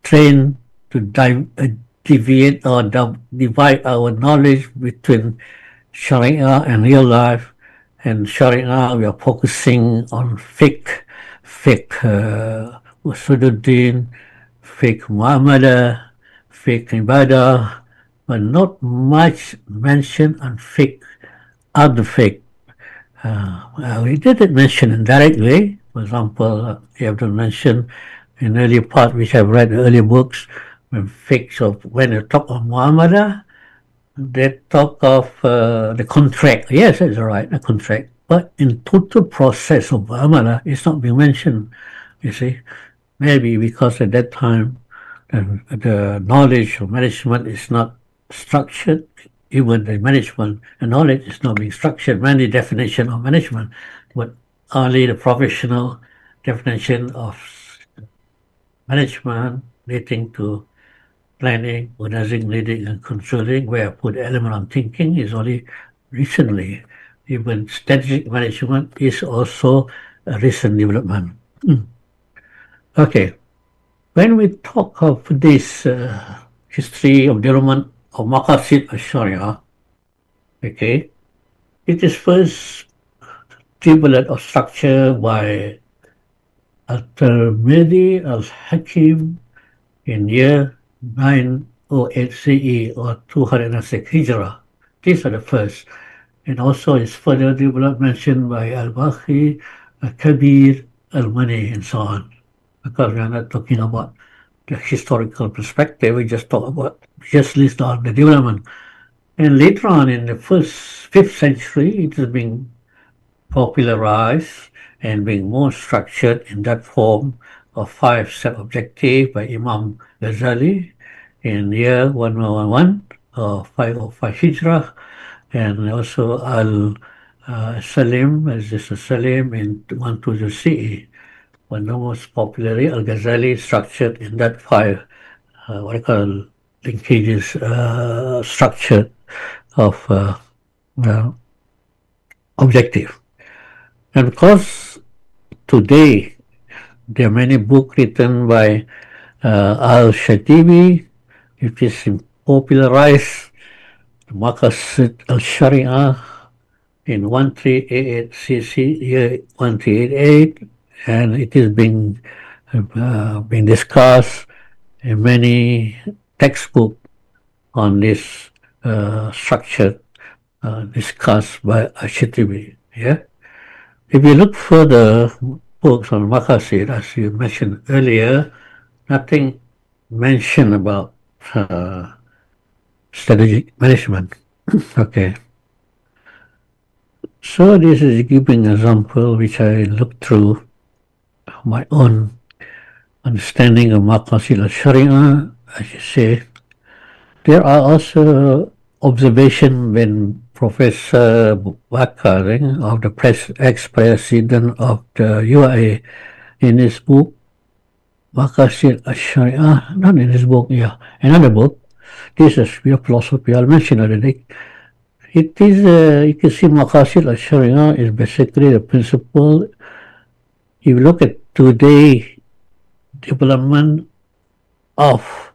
[SPEAKER 1] trained to deviate or divide our knowledge between Shariah and real life. And Shariah, we are focusing on fiqh usuluddin, fiqh muamalah, fiqh ibadah, but not much mention on fiqh, other fiqh. We didn't mention indirectly. For example, you have to mention in earlier part, which I've read earlier books, when you talk of muamalah, they talk of the contract. Yes, that's right, the contract. but in total process of muamalah, it's not being mentioned, you see. Maybe because at that time the knowledge of management is not structured, even the management and knowledge is not being structured, many definition of management, but only the professional definition of management leading to planning, organizing, leading, and controlling, where I put element of thinking is only recently. Even strategic management is also a recent development. Okay, when we talk of this history of development of Maqasid Al-Shariah, okay, it is first developed or structured by Al-Tirmidhi Al-Hakim in year 908 CE or 206 Hijrah. These are the first. And also it's further developed mentioned by Al-Bakhi, Al-Kabir, Al-Mani, and so on. Because we are not talking about the historical perspective, we just talk about, just list out the development. And later on in the 5th century, it is being popularized and being more structured in that form of 5 set-objective by Imam Ghazali in year 1111 or 505 Hijrah, and also Al-Salim, as this is Salim in 120 CE. But the most popularly, Al-Ghazali structured in that 5, what I call linkages, structure of objective. And of course, today, there are many books written by Al-Shatibi, which is popularized Maqasid Al-Shariah in 1388 CC, year 1388, and it is being discussed in many textbooks on this structure discussed by Al-Shatibi. Yeah? If you look further books on Maqasid, as you mentioned earlier, nothing mentioned about strategic management. Okay. So this is giving an example which I looked through my own understanding of Maqasid al-Shariah. As you say, there are also observations when Professor Bakar of the ex-president of the UIA in his book Maqasid al-Shariah, not in his book, yeah, another book. This is pure philosophy, I'll mention already. It is, you can see Maqasid al-Shariah is basically the principle. If you look at today development of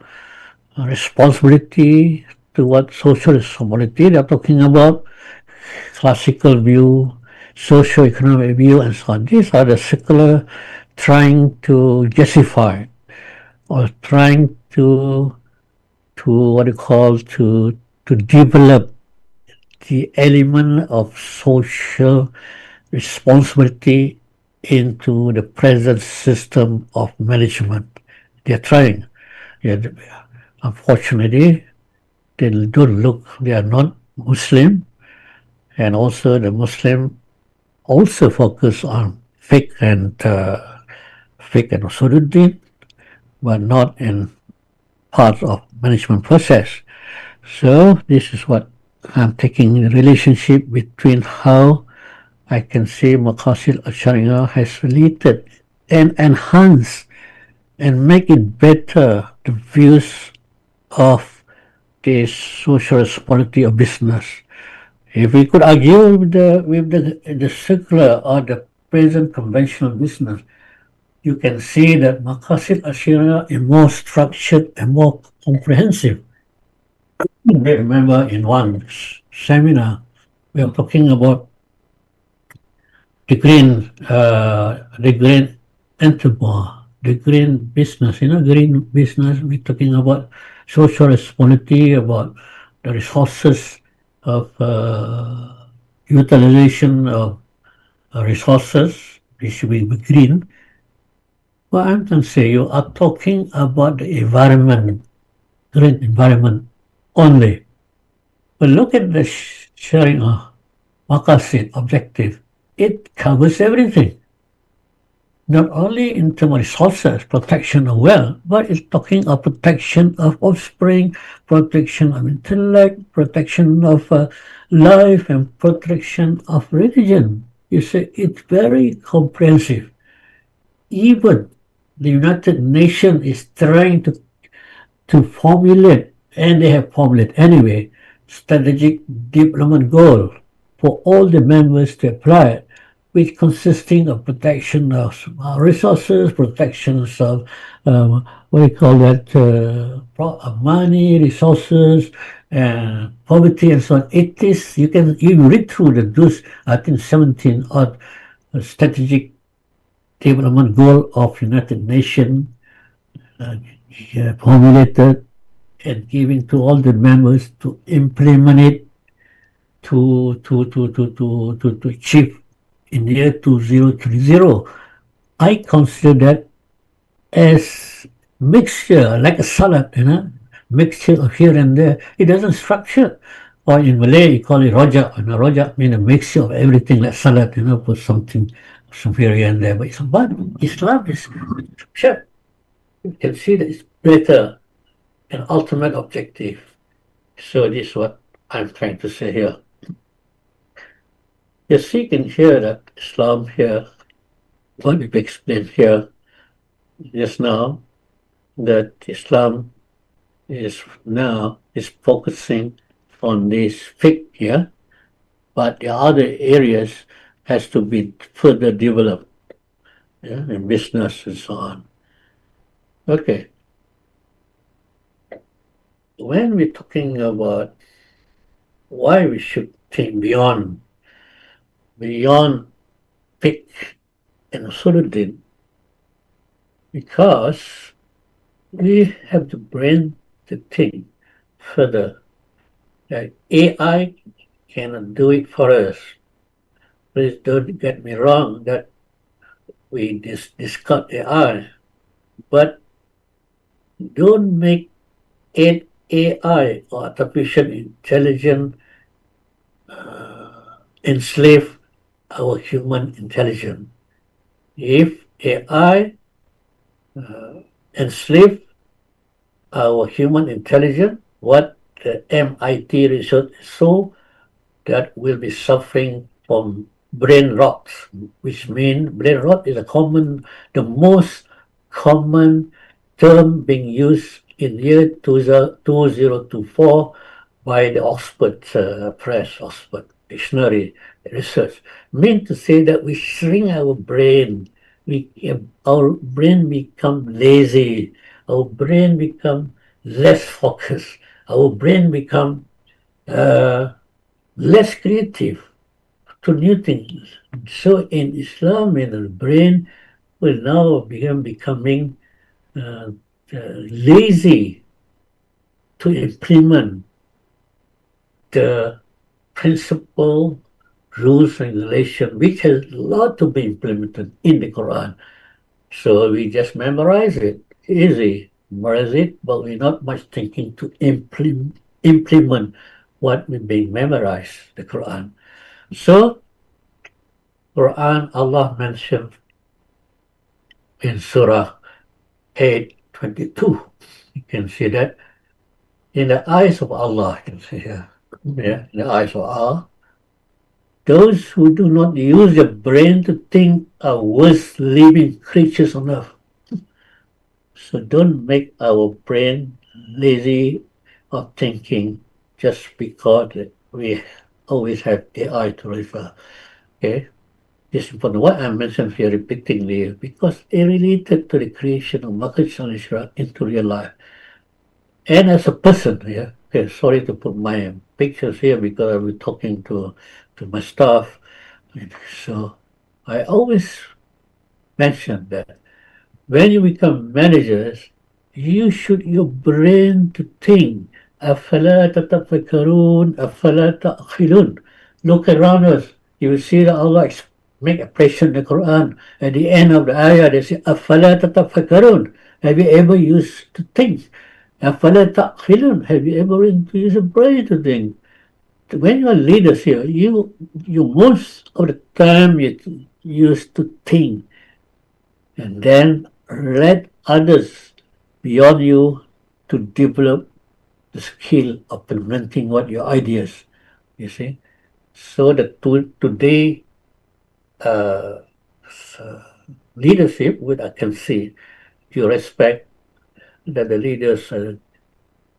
[SPEAKER 1] responsibility toward social responsibility, they're talking about classical view, socio-economic view, and so on. These are the secular trying to justify or trying to what you call to develop the element of social responsibility into the present system of management. They're trying. Unfortunately, they don't look, they are not Muslim, and also the Muslim also focus on fiqh and usuluddin, but not in part of management process. So this is what I'm taking the relationship between how I can say Maqasid al-Shariah has related and enhanced and make it better the views of the social responsibility of business. If we could argue with the secular or the present conventional business, you can see that Maqasid al-Shariah is more structured and more comprehensive. I remember in one seminar, we were talking about the green enterprise, the green business. Green business, we're talking about social responsibility, about the resources of utilization of resources, which should be green. Well, I'm going to say you are talking about the environment, green environment only. But look at the Shariah, Maqasid, objective. it covers everything. Not only in terms of resources, protection of wealth, but it's talking of protection of offspring, protection of intellect, protection of life, and protection of religion. You see, it's very comprehensive. Even the United Nations is trying to formulate, and they have formulated anyway, strategic development goal for all the members to apply, which consisting of protection of resources, protections of what do you call that, money, resources, and poverty, and so on. It is, you read through those, I think 17 odd strategic development goal of United Nations formulated and giving to all the members to implement it to achieve in the year 2030. I consider that as mixture, like a salad, mixture of here and there. It doesn't structure. Or in Malay, you call it rojak. Rojak means a mixture of everything, like salad, put something, some here and there. But Islam is structured. You can see that it's better, an ultimate objective. So this is what I'm trying to say here. You see, you can hear that Islam here, what we've explained here just now, that Islam is focusing on this fiqh here, but the other areas has to be further developed, in business and so on. Okay. When we're talking about why we should think beyond fiqh and usuluddin, because we have the brain to think further. Like AI cannot do it for us. Please don't get me wrong that we discard AI, but don't make it AI or artificial intelligence enslave our human intelligence. If AI enslave our human intelligence, what the MIT research show, that we'll be suffering from brain rot, which means brain rot is the most common term being used in year 2024 by the Oxford Press, Oxford Dictionary Research, mean to say that we shrink our brain. Our brain become lazy. Our brain become less focused. Our brain become less creative to new things. So in Islam, the brain will now becoming lazy to implement the principle, rules, and regulation, which has a lot to be implemented in the Quran. So we just memorize it, easy, memorize it, but we're not much thinking to implement what we've been memorized, the Quran. So, Quran, Allah mentioned in Surah 8:22. You can see that in the eyes of Allah, you can see here. Yeah, in the eyes of Allah, those who do not use their brain to think are worst living creatures on earth. So don't make our brain lazy of thinking just because we always have AI to refer. Okay? This is important. What I mentioned here repeatedly because it related to the creation of Maqasid and Al-Shariah into real life. And as a person here, okay, sorry to put my pictures here because I'll be talking to my staff. So I always mention that when you become managers, you should your brain to think. أَفَلَا تَتَفَكَّرُونَ أَفَلَا تَأْخِلُونَ. Look around us. You will see that Allah make a pressure in the Quran. At the end of the ayah, they say, أَفَلَا تَتَفَكَّرُونَ. Have you ever used to think? أَفَلَا تَأْخِلُونَ. Have you ever used a brain to think? when you're leaders here, you most of the time you used to think and then let others beyond you to develop the skill of implementing what your ideas, you see. So that today uh, leadership, what I can see, you respect that the leaders are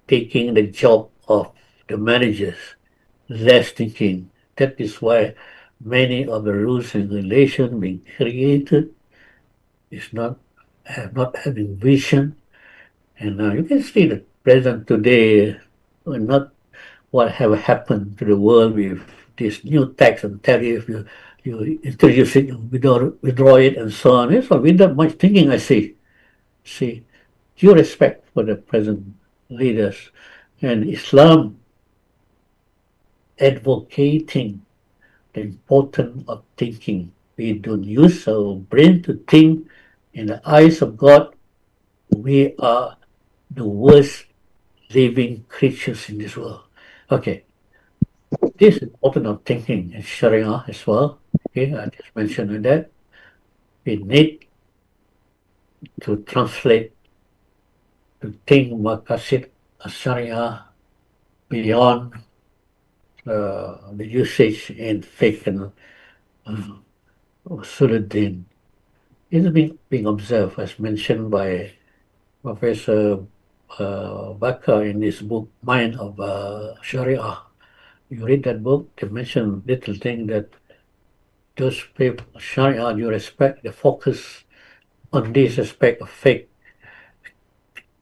[SPEAKER 1] taking the job of the managers, less thinking. That is why many of the rules and regulations being created is not having vision. And you can see the present today, not what have happened to the world with this new tax and tariff. You introduce it, you withdraw it, and so on. It's all without much thinking. I see. See, due respect for the present leaders, and Islam advocating the importance of thinking. We don't use our brain to think. In the eyes of God, we are the worst living creatures in this world. Okay, this is important of thinking in Sharia as well. Okay, I just mentioned that. We need to translate to think Maqasid Sharia beyond the usage in fiqh and Suluddin. It is being observed as mentioned by Professor Bakar in his book Mind of Sharia. You read that book, they mention little thing that those people, Sharia, you respect, the focus on this aspect of faith,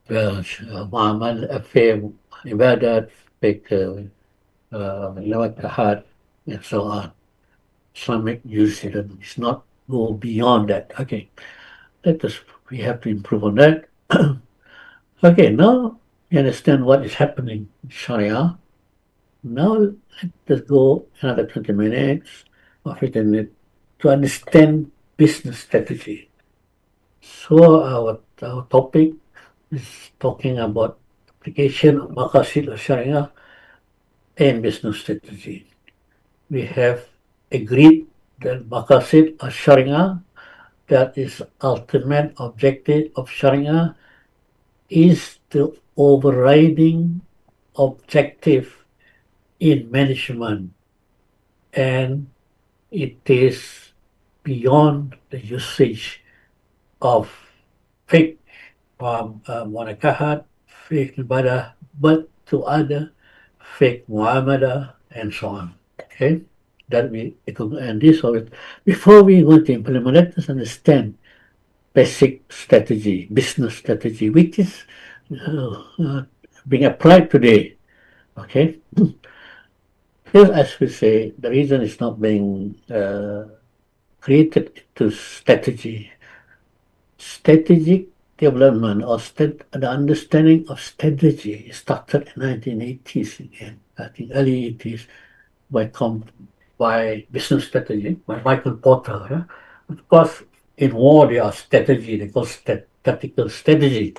[SPEAKER 1] Muhammad, faith, ibadat, faith, lewat kahad, and so on. Islamic usage is not go beyond that. Okay, we have to improve on that. Okay, now you understand what is happening in Sharia. Now let's go another 20 minutes of it to understand business strategy. So our topic is talking about application of Maqasid al-Sharia and business strategy. We have agreed that Maqasid al-Sharia, that is ultimate objective of Sharia, is the overriding objective in management, and it is beyond the usage of fake munakahat, fake ibadah, but to other fake muamalah and so on. Okay, that we and this of it. Before we go to implement, let us understand basic strategy, business strategy, which is being applied today. Okay, here as we say, the reason it's not being created to strategy. Strategic development or the understanding of strategy started in 1980s again, I think early 80s by business strategy by Michael Porter. Yeah? Of course, in war there are strategy, they call tactical strategy.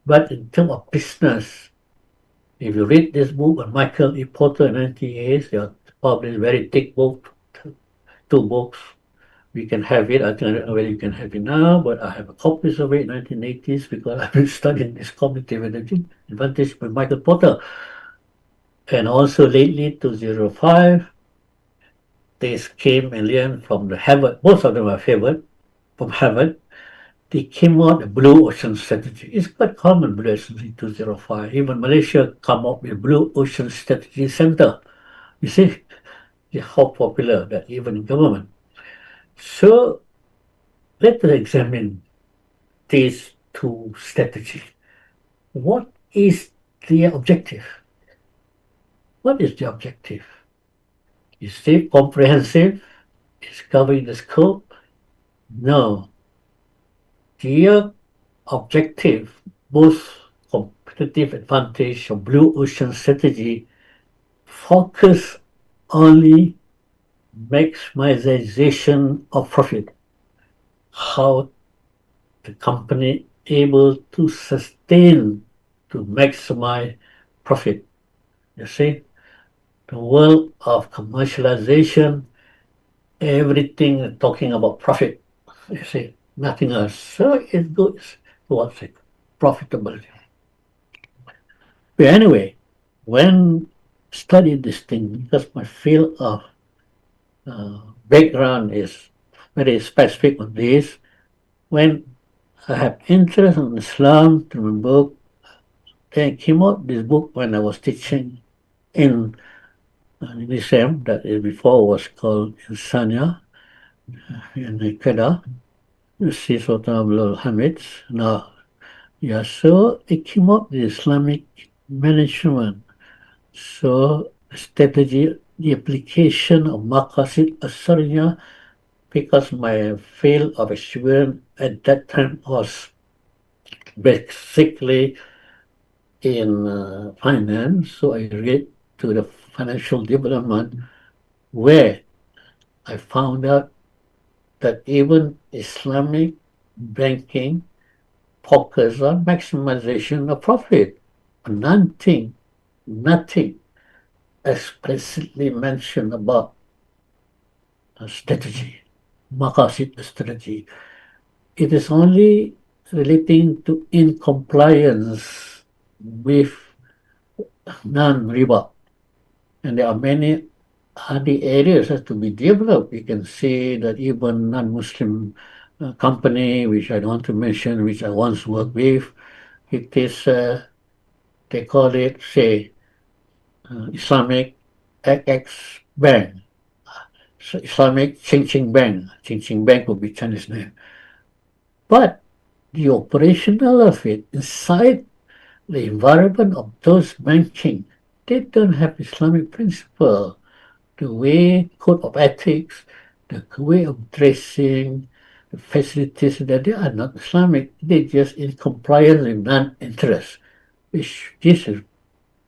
[SPEAKER 1] But in terms of business, if you read this book by Michael E. Porter in 1980s, they are probably very thick book, 2 books. We can have it. I don't know whether you can have it now, but I have a copies of it in 1980s because I've been studying this cognitive energy advantage by Michael Porter. And also lately, 2005, they came and learned from the Harvard. Most of them are favored from Harvard. They came out the Blue Ocean Strategy. It's quite common, Blue Ocean in 2005. Even Malaysia come up with Blue Ocean Strategy Center. You see, how popular that even in government. So let us examine these 2 strategies. What is the objective? What is the objective? Is it comprehensive? Is covering the scope? No. The objective, both competitive advantage of Blue Ocean Strategy, focus only maximization of profit. How the company able to sustain, to maximize profit. You see, the world of commercialization, everything talking about profit. You see, nothing else. So it goes towards it, profitability. But anyway, when studied this thing, because my field of background is very specific on this, when I have interest in Islam through my book, then came out this book when I was teaching in Islam, that is before was called Insania in Kedah, Sri Sultan Abdul Hamid. Now, yeah, so it came up the Islamic management. So strategy, the application of Maqasid Al-Shariah, because my field of experience at that time was basically in finance, so I read to the financial development, where I found out that even Islamic banking focus on maximization of profit. Nothing explicitly mentioned about strategy, Maqasid strategy. It is only relating to in compliance with non-riba. And there are many other areas that to be developed. You can see that even non-Muslim company, which I don't want to mention, which I once worked with, it is, they call it, say, Islamic XX Bank. So Islamic Ching Bank. Ching Bank would be Chinese name. But the operational of it inside the environment of those banking, they don't have Islamic principle. The way code of ethics, the way of dressing, the facilities that they are not Islamic, they just in compliance with non-interest. Which this is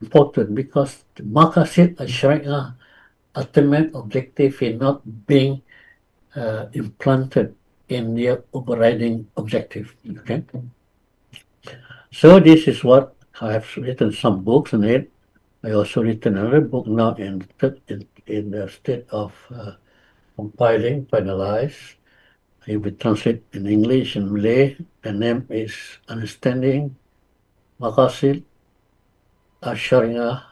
[SPEAKER 1] important because the Maqasid Al-Shariah ultimate objective is not being implanted in their overriding objective. Okay. So this is what I have written some books on it. I also written another book now in the state of compiling, finalized. It will be translated in English and Malay. The name is Understanding Maqasid Al-Shariah,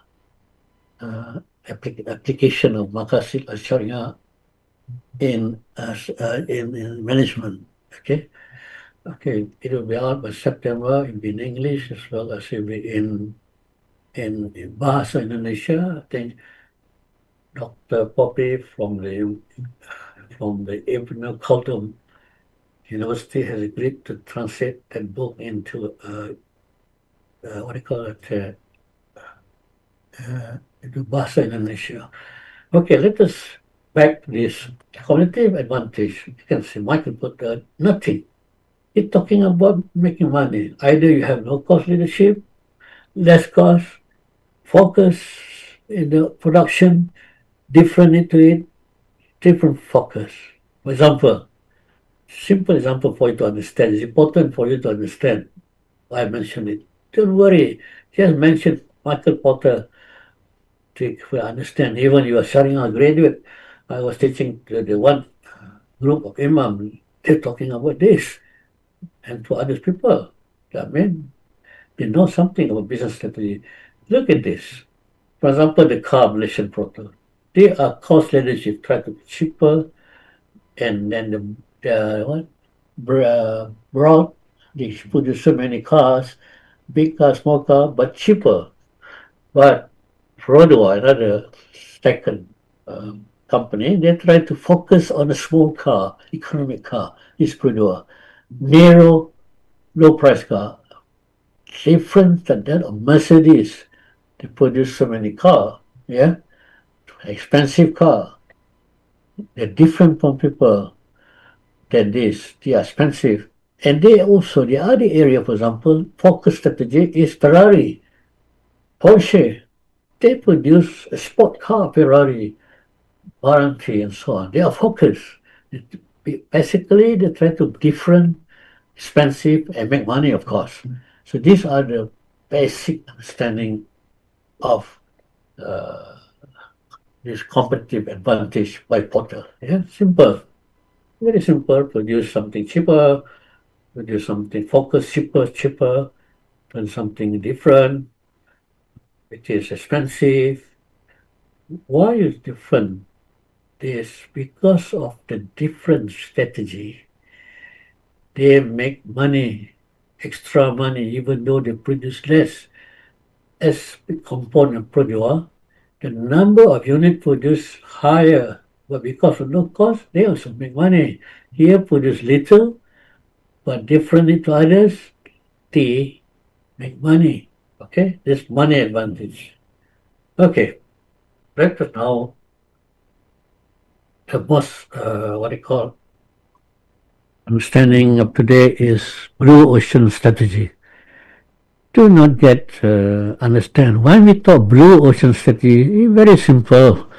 [SPEAKER 1] application of Maqasid Al-Shariah in management. Okay. Okay, it will be out by September. It will be in English as well as it will be in Bahasa Indonesia. I think Dr. Poppy from the Ibn Khaldun University has agreed to translate that book into what do you call it? Into Bahasa Indonesia. Okay, let us back to this cognitive advantage. You can see Michael put nothing. It's talking about making money. Either you have no cost leadership, less cost, focus in the production, different into it, different focus. For example, simple example for you to understand. It's important for you to understand why I mentioned it. Don't worry. Just mention Michael Porter to understand. Even you are Shariah graduate, I was teaching the one group of imam. They're talking about this. And to other people, I mean, they know something about business strategy. Look at this. For example, the car Malaysian Proto. They are cost leadership, try to be cheaper, and then broad, they produce so many cars, big car, small car, but cheaper. But Prodo, another second company, they try to focus on a small car, economic car, this Prodo. Narrow, low price car. Different than that of Mercedes. They produce so many cars, yeah? Expensive car. They're different from people than this. They are expensive. And they also, the other area, for example, focus strategy is Ferrari, Porsche. They produce a sport car, Ferrari, warranty, and so on. They are focused. Basically, they try to different, expensive, and make money, of course. So these are the basic understanding of this competitive advantage by Porter. Yeah, simple, very simple. Produce something cheaper, produce something focused cheaper, than something different, which is expensive. Why is different? This because of the different strategy. They make money, extra money, even though they produce less. As the component producer, the number of units produced higher, but because of no cost, they also make money. Here produce little, but differently to others, they make money. Okay, this money advantage. Okay, back to now the most what do you call understanding of today is blue ocean strategy. Do not get understand when we talk blue ocean strategy. Very simple.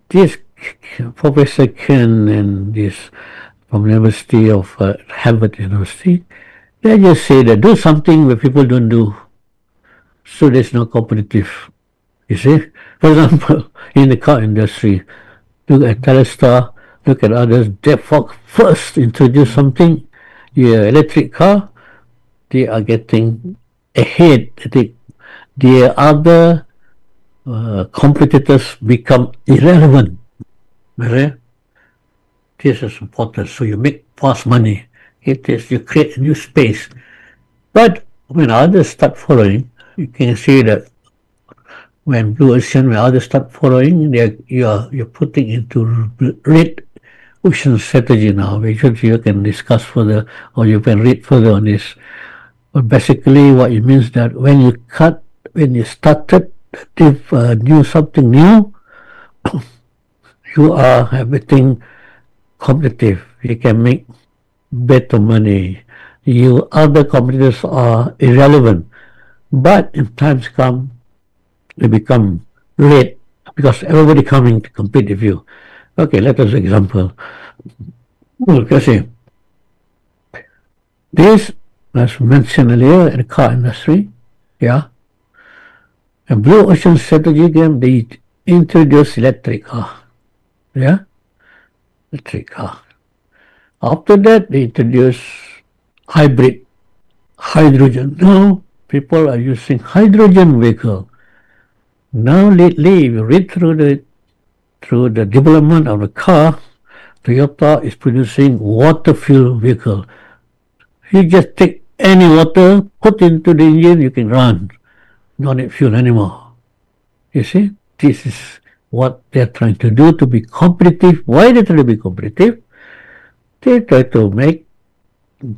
[SPEAKER 1] This Professor Ken and this from University of Harvard University, they just say that do something where people don't do, so there's no competitive. You see, for example, in the car industry, look at Telestar, look at others. They first introduce something, your electric car, they are getting ahead. The other competitors become irrelevant. Okay? This is important. So you make fast money. It is you create a new space. But when others start following, you can see that when blue ocean, when others start following, you're putting into red ocean strategy now, which you can discuss further or you can read further on this. But basically, what it means that when you started do something new, you are everything competitive. You can make better money. You other competitors are irrelevant. But in times come, they become red because everybody coming to compete with you. Okay, let us example. Okay, see. This, as mentioned earlier, in the car industry, yeah. A blue ocean strategy game, they introduce electric car. Yeah? Electric car. After that, they introduce hybrid, hydrogen. Now, people are using hydrogen vehicle. Now, lately, if you read through the development of the car, Toyota is producing water fuel vehicle. You just take any water, put into the engine, you can run. No need fuel anymore. You see, this is what they're trying to do to be competitive. Why they try to be competitive? They try to make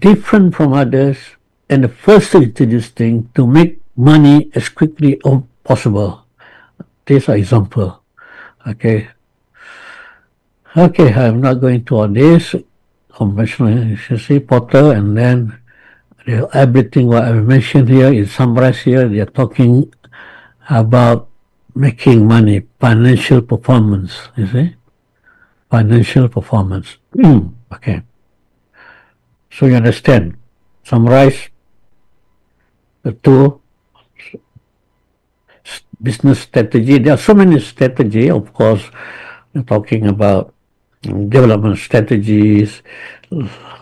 [SPEAKER 1] different from others and the first to introduce thing to make money as quickly as possible. These are example. Okay. Okay, I'm not going to all this. Conventional efficiency, Porter, and then everything what I mentioned here is summarized here. They are talking about making money, financial performance, you see? Financial performance. Okay. So you understand. Summarize the two business strategy. There are so many strategy, of course. We're talking about development strategies,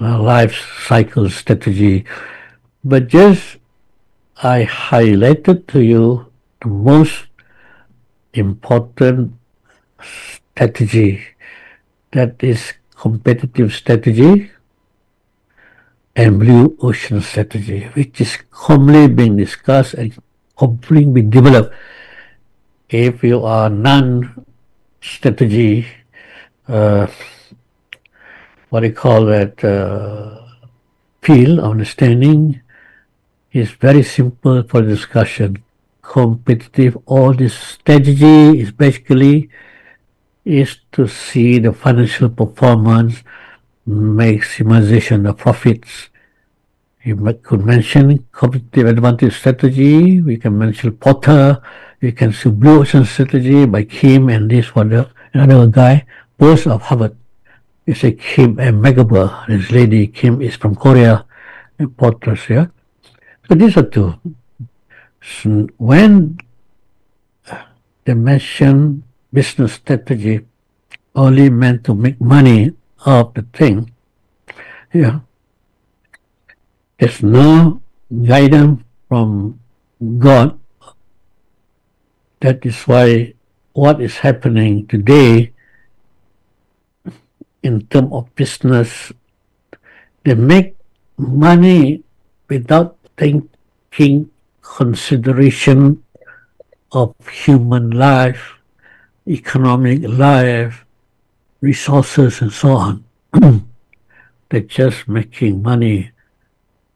[SPEAKER 1] life cycle strategy. But just I highlighted to you the most important strategy, that is competitive strategy and blue ocean strategy, which is commonly being discussed and commonly being developed. If you are non-strategy, what do you call that, field of understanding, is very simple for discussion. Competitive, all this strategy is basically is to see the financial performance, maximization of profits. You could mention competitive advantage strategy. We can mention Porter. We can see blue ocean strategy by Kim and this one, another guy, both of Harvard. You say Kim and Megaber. This lady Kim is from Korea and Porter. Yeah. So these are two. So when they mention business strategy only meant to make money off the thing, yeah, there's no guidance from God. That is why what is happening today in terms of business, they make money without taking consideration of human life, economic life, resources, and so on. They're just making money.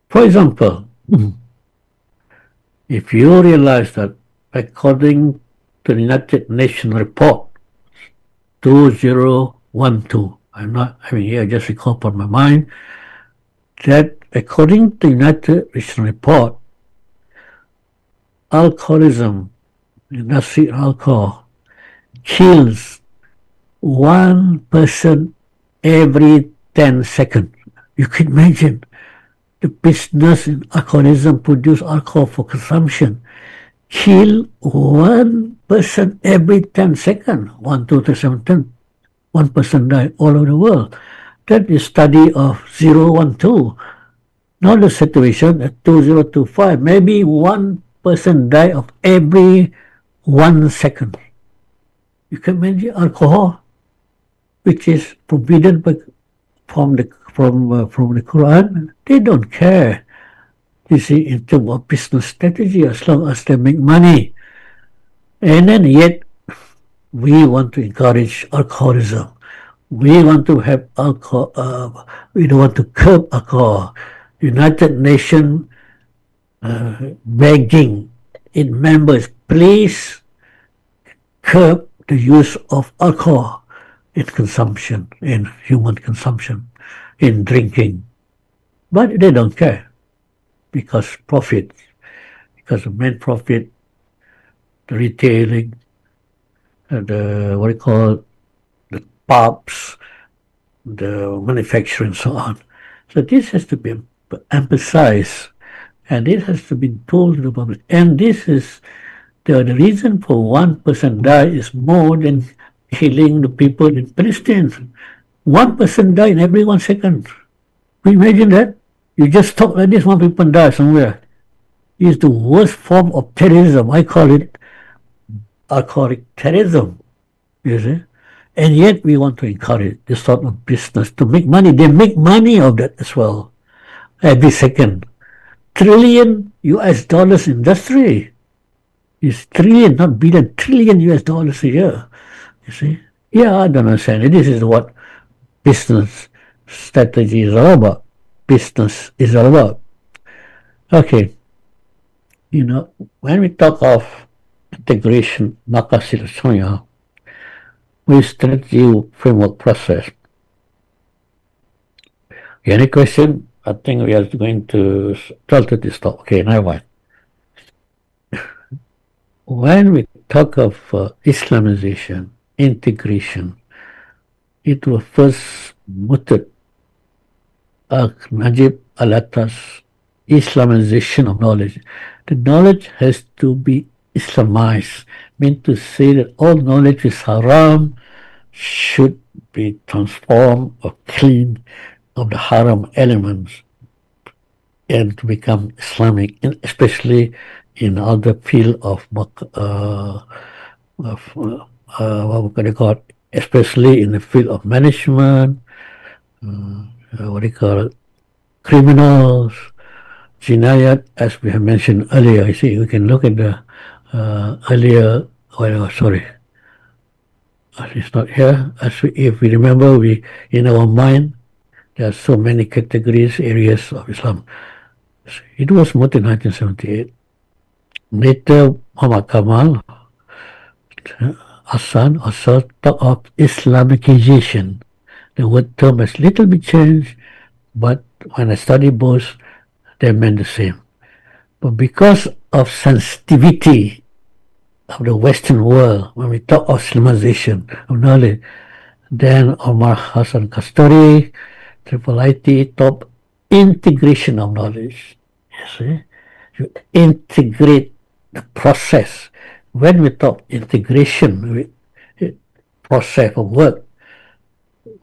[SPEAKER 1] For example, if you realize that according to the United Nations report 2012, I'm not having here, I just recall from my mind, that according to the United Nations report, alcoholism, illicit alcohol, kills one person every 10 seconds. You can imagine the business in alcoholism produce alcohol for consumption. Kill one person every 10 seconds. 1, 2, 3, 7, 10. One person die all over the world. That is study of 012. Not the situation at 2025. Maybe one person die of every 1 second. You can imagine alcohol, which is forbidden from the Quran. They don't care. You see, in terms of business strategy, as long as they make money. And then yet, we want to encourage alcoholism. We want to have alcohol. We don't want to curb alcohol. United Nations begging its members, please curb the use of alcohol in consumption, in human consumption, in drinking. But they don't care because profit, because the main profit, the retailing, the what you call the pubs, the manufacturing, and so on. So this has to be emphasized, and this has to be told to the public. And this is the reason for one person die is more than killing the people in Palestine. One person die in every 1 second. Can you imagine that? You just talk like this, one person die somewhere. It's the worst form of terrorism. I call it alcoholic terrorism. You see? And yet we want to encourage this sort of business to make money. They make money of that as well. Every second. Trillion US dollars industry. It's trillion, not billion, trillion US dollars a year. You see? Yeah, I don't understand. This is what business strategy is all about. Business is all about. Okay. You know, when we talk of integration, Maqasid Shariah, we strategy framework process. Any question? I think we are going to try to stop. Okay, now what? When we talk of Islamization, integration, it was first mooted Najib al-Attah's Islamization of knowledge. The knowledge has to be Islamized, meant to say that all knowledge is haram, should be transformed or cleaned of the haram elements and to become Islamic, and especially in other field of what we can call it, especially in the field of management, what do you call it, criminals, jinayat, as we have mentioned earlier. I see we can look at the earlier, sorry, it's not here. If we remember, we in our mind, there are so many categories, areas of Islam. It was more in 1978. Later, Muhammad Kamal Hassan also talked of Islamicization. The word term has little bit changed, but when I study both, they meant the same. But because of sensitivity of the Western world, when we talk of Islamization of knowledge, then Omar Hassan Kasturi, IIIT, top integration of knowledge. You see, you integrate the process. When we talk integration, process of work.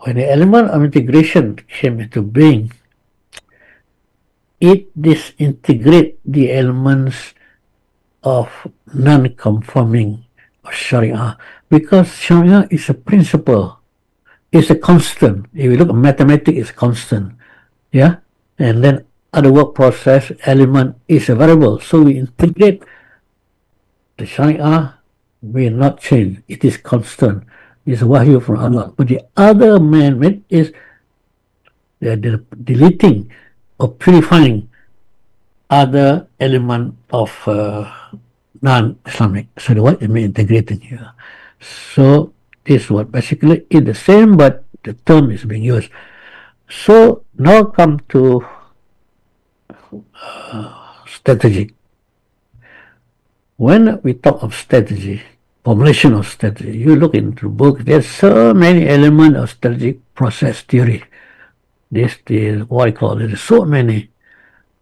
[SPEAKER 1] When the element of integration came into being, it disintegrates the elements of non-conforming Sharia, because Sharia is a principle, it's a constant. If you look at mathematics, it's constant, yeah. And then other work process element is a variable, so we integrate the Sharia will not change. It is constant. It's wahyu from Allah. But the other man-made is the deleting or purifying other element of non-Islamic. So the what it means integrating here. So this what basically is the same, but the term is being used. So now come to strategy. When we talk of strategy, formulation of strategy, you look into the book, there's so many elements of strategic process theory. This is what I call it, so many.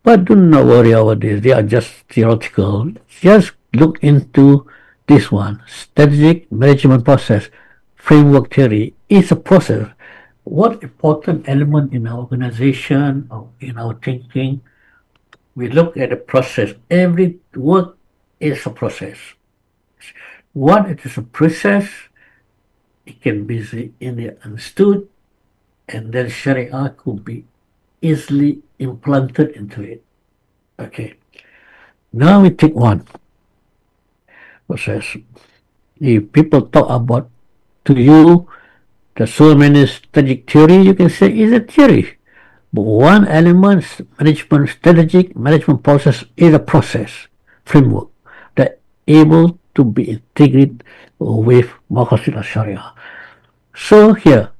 [SPEAKER 1] But do not worry about this, they are just theoretical. Just look into this one. Strategic management process, framework theory is a process. What important element in our organization or in our thinking, we look at the process. Every work is a process. What it is a process, it can be easily understood, and then Sharia could be easily implanted into it. Okay. Now we take one process. If people talk about to you the so many strategic theory, you can say it's a theory. But one element, management, strategic management process is a process, framework that able to be integrated with Maqasid Al-Shariah. So here,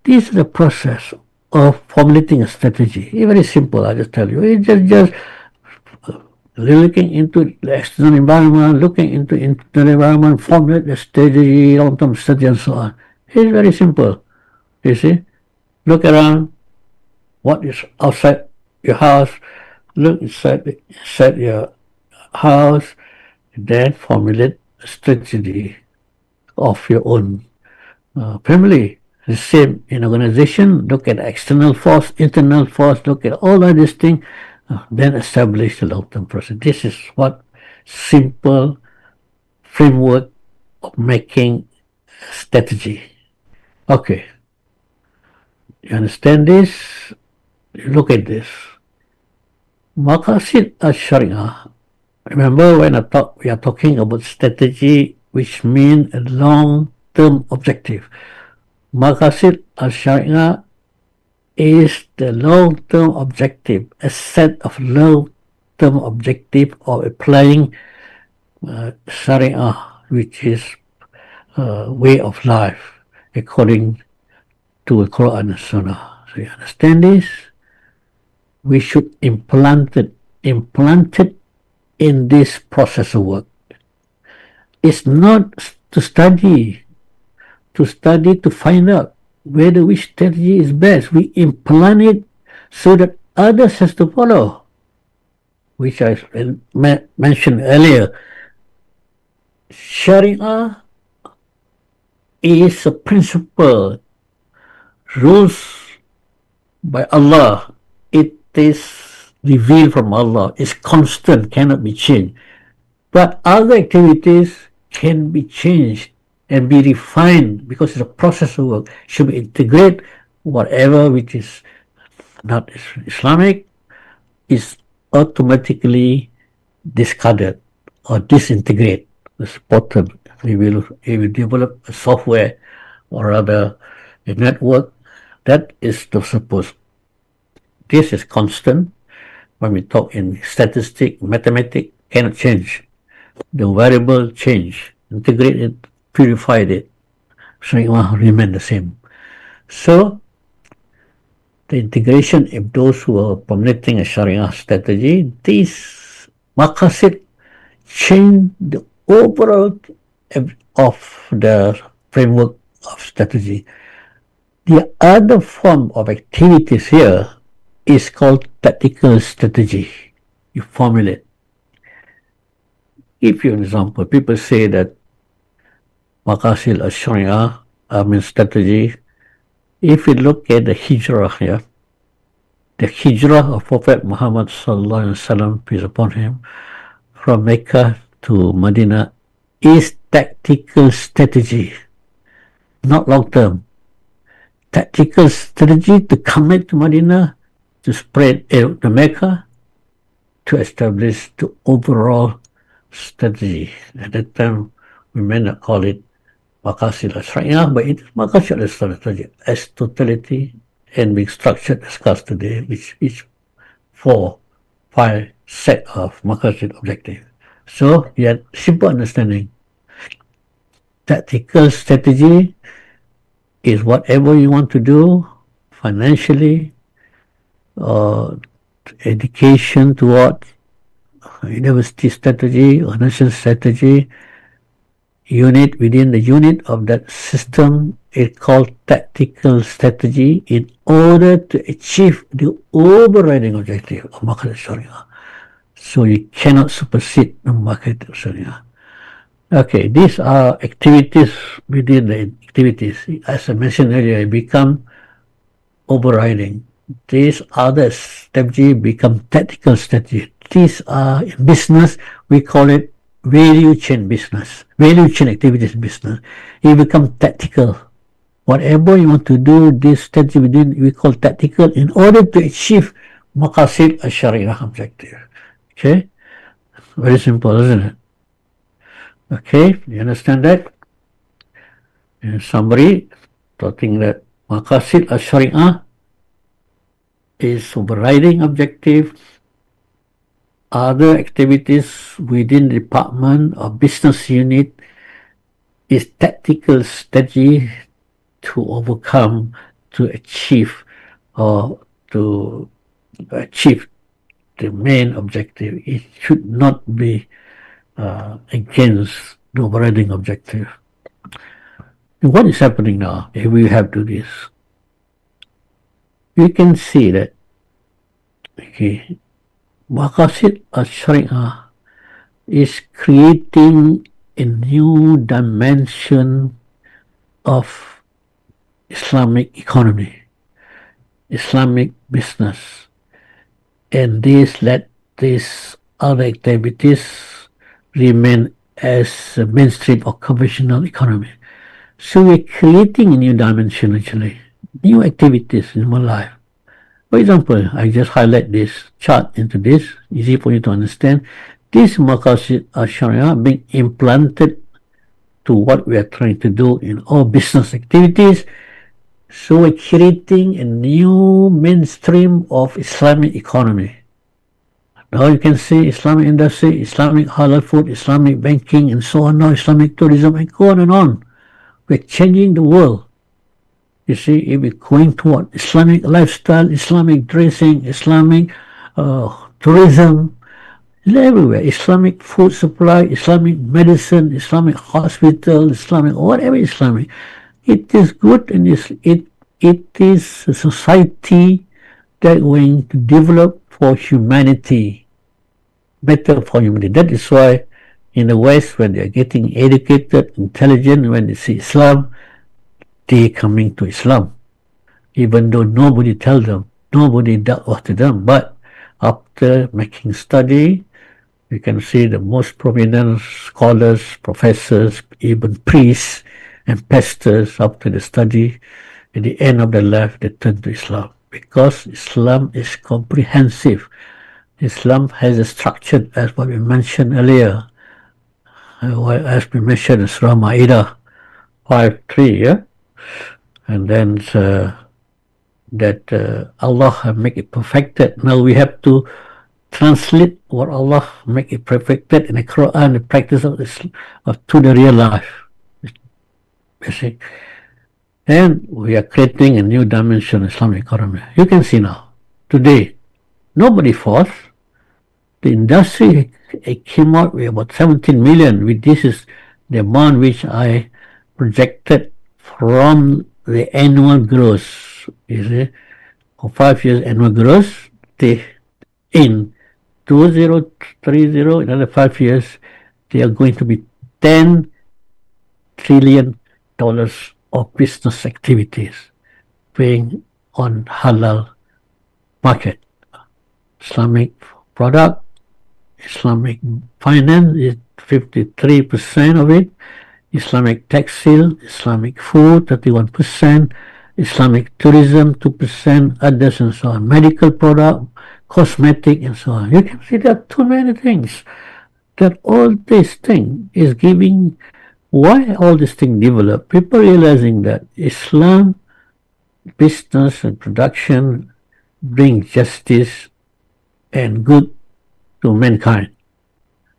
[SPEAKER 1] this is the process of formulating a strategy. It's very simple, I just tell you. It's just looking into the external environment, looking into internal environment, formulate the strategy, long-term strategy, and so on. It's very simple. You see, look around, what is outside your house, look inside your house, then formulate a strategy of your own family. The same in organization, look at external force, internal force, look at all of these things, then establish the long-term process. This is what simple framework of making strategy. Okay. You understand this? Look at this. Maqasid Al-Shariah. Remember when we are talking about strategy, which means a long-term objective. Maqasid Al-Shariah is the long-term objective, a set of long-term objective of applying Sharia, which is way of life according to the Quran and Sunnah. So you understand this? We should implant it in this process of work. It's not to study to find out whether which strategy is best. We implant it so that others has to follow, which I mentioned earlier. Sharia is a principle, rules by Allah. It is revealed from Allah. It's constant, cannot be changed. But other activities can be changed and be refined because it's a process of work. Should be integrate whatever which is not Islamic is automatically discarded or disintegrate. It's important. We will develop a software or rather a network that is the suppose. This is constant. When we talk in statistics, mathematics cannot change. The variable change, integrate it, purified it, Sharia remain the same. So the integration of those who are formulating a Sharia strategy, these Maqasid change the overall of the framework of strategy. The other form of activities here is called tactical strategy. You formulate. If you example, people say that Maqasid Al-Shariah strategy. If we look at the hijrah here, the hijrah of Prophet Muhammad sallallahu alaihi wasallam, peace upon him, from Mecca to Medina is tactical strategy, not long term. Tactical strategy to come back to Medina, to spread to Mecca, to establish the overall strategy. At that time, we may not call it Maqasid Al-Shariah, but it is Maqasid Al-Strategy as totality and being structured discussed today, which each 4, 5 set of Maqasid objectives. So, yet simple understanding. Tactical strategy is whatever you want to do financially, education toward university strategy or national strategy, unit within the unit of that system is called tactical strategy in order to achieve the overriding objective of Maqasid Sharia. So you cannot supersede the Maqasid Sharia. Okay, these are activities within the activities. As I mentioned earlier, become overriding. These other strategy become tactical strategy. These are in business, we call it value chain business, value chain activities business. It becomes tactical. Whatever you want to do, this strategy within we call tactical in order to achieve Maqasid Al-Shariah objective. Okay? Very simple, isn't it? Okay, you understand that? In summary, talking that Maqasid Al-Shariah is overriding objective. Other activities within the department or business unit is tactical strategy to overcome, to achieve, or to achieve the main objective. It should not be against the overriding objective. And what is happening now if we have to do this? We can see that, okay, Maqasid Al-Shariah is creating a new dimension of Islamic economy, Islamic business, and this let these other activities remain as a mainstream or conventional economy. So we're creating a new dimension actually, new activities in my life. For example, I just highlight this chart into this, easy for you to understand. This Maqasid Al-Shariah being implanted to what we are trying to do in all business activities. So we're creating a new mainstream of Islamic economy. Now you can see Islamic industry, Islamic halal food, Islamic banking, and so on now, Islamic tourism, and go on and on. We're changing the world. You see, if we're going toward Islamic lifestyle, Islamic dressing, Islamic tourism, everywhere. Islamic food supply, Islamic medicine, Islamic hospital, Islamic, whatever Islamic. It is good and it is a society that going to develop for humanity, better for humanity. That is why in the West, when they are getting educated, intelligent, when they see Islam, they coming to Islam, even though nobody tell them, nobody da'wah to them. But after making study, you can see the most prominent scholars, professors, even priests and pastors, after the study, at the end of their life, they turn to Islam. Because Islam is comprehensive. Islam has a structure, as what we mentioned earlier, as we mentioned in Surah Ma'idah 5:3, yeah? And then that Allah make it perfected. Now we have to translate what Allah make it perfected in the Quran, the practice of to the real life. Basic. And we are creating a new dimension of Islamic economy. You can see now, today, nobody forced. The industry came out with about 17 million. This is the amount which I projected from the annual growth. You see, for 5 years annual growth, in 2030, another 5 years, they are going to be $10 trillion of business activities being on halal market. Islamic product, Islamic finance is 53% of it, Islamic textile, Islamic food 31%, Islamic tourism 2%, others and so on, medical product, cosmetic and so on. You can see there are too many things. That all this thing is giving, why all this thing developed? People realizing that Islam, business and production bring justice and good to mankind.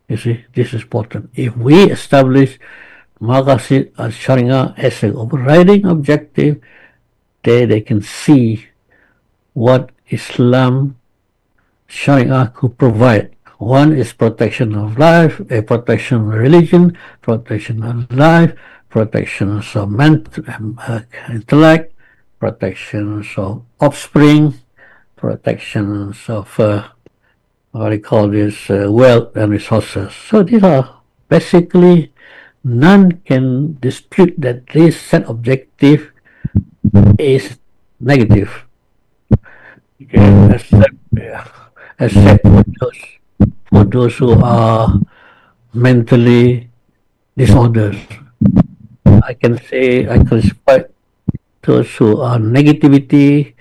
[SPEAKER 1] You see, this is important. If we establish Maqasid Al-Shariah as an overriding objective, then they can see what Islam Sharia could provide. One is protection of life, a protection of religion, protection of life, protection of mental, intellect, protection of offspring, protection of what do you call this, wealth and resources. So these are basically, none can dispute that this set objective is negative. Okay, except for those who are mentally disordered. I can say, I classify those who are negativity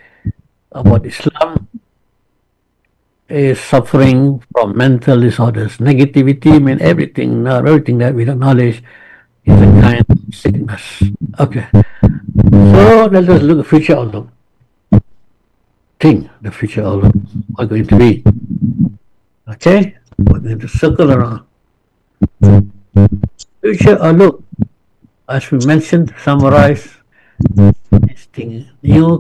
[SPEAKER 1] about Islam is suffering from mental disorders. Negativity means everything that without knowledge is a kind of sickness. Okay. So let us look at future outlook. Think the future outlook. What going to be? Okay? We're going to circle around. Future outlook, as we mentioned, summarize this thing,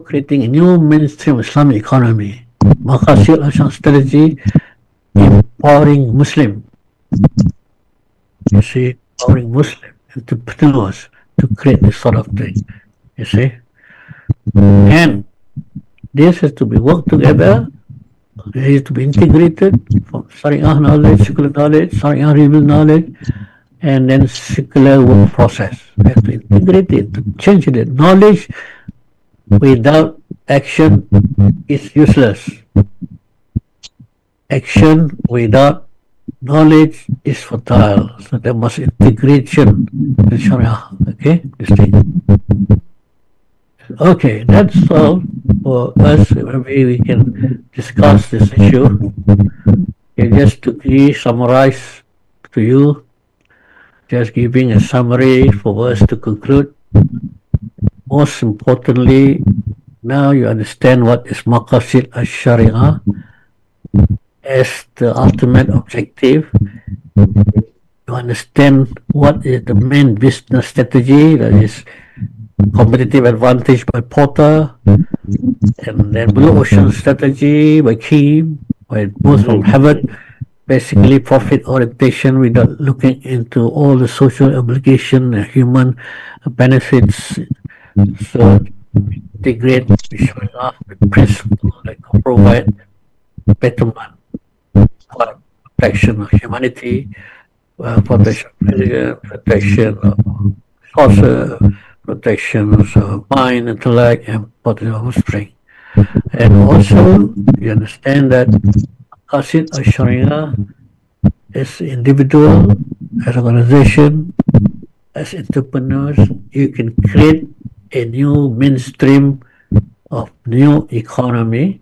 [SPEAKER 1] creating a new mainstream Islamic economy. Maqasid Al-Shariah strategy, empowering Muslim. You see, empowering Muslim entrepreneurs to create this sort of thing. You see? And this has to be worked together. It has to be integrated from Shariah knowledge, secular knowledge, Shariah revealed knowledge, and then secular work process. We have to integrate it, to change it. Knowledge without action is useless. Action without knowledge is futile. So there must integration in Sharia. Okay, this thing. Okay, that's all for us. Maybe we can discuss this issue. Okay, just to summarize to you, just giving a summary for us to conclude. Most importantly, now you understand what is Maqasid Al-Shariah as the ultimate objective. You understand what is the main business strategy, that is competitive advantage by Porter, and then blue ocean strategy by Keane, by both from Harvard, basically profit orientation without looking into all the social obligation and human benefits. So integrate showing off with principles that can provide betterment, protection of humanity, protection of religion, protection of resources, protection of mind, intellect, and protection of offspring. And also, you understand that Maqasid Al-Shariah as individual, as organization, as entrepreneurs, you can create a new mainstream of new economy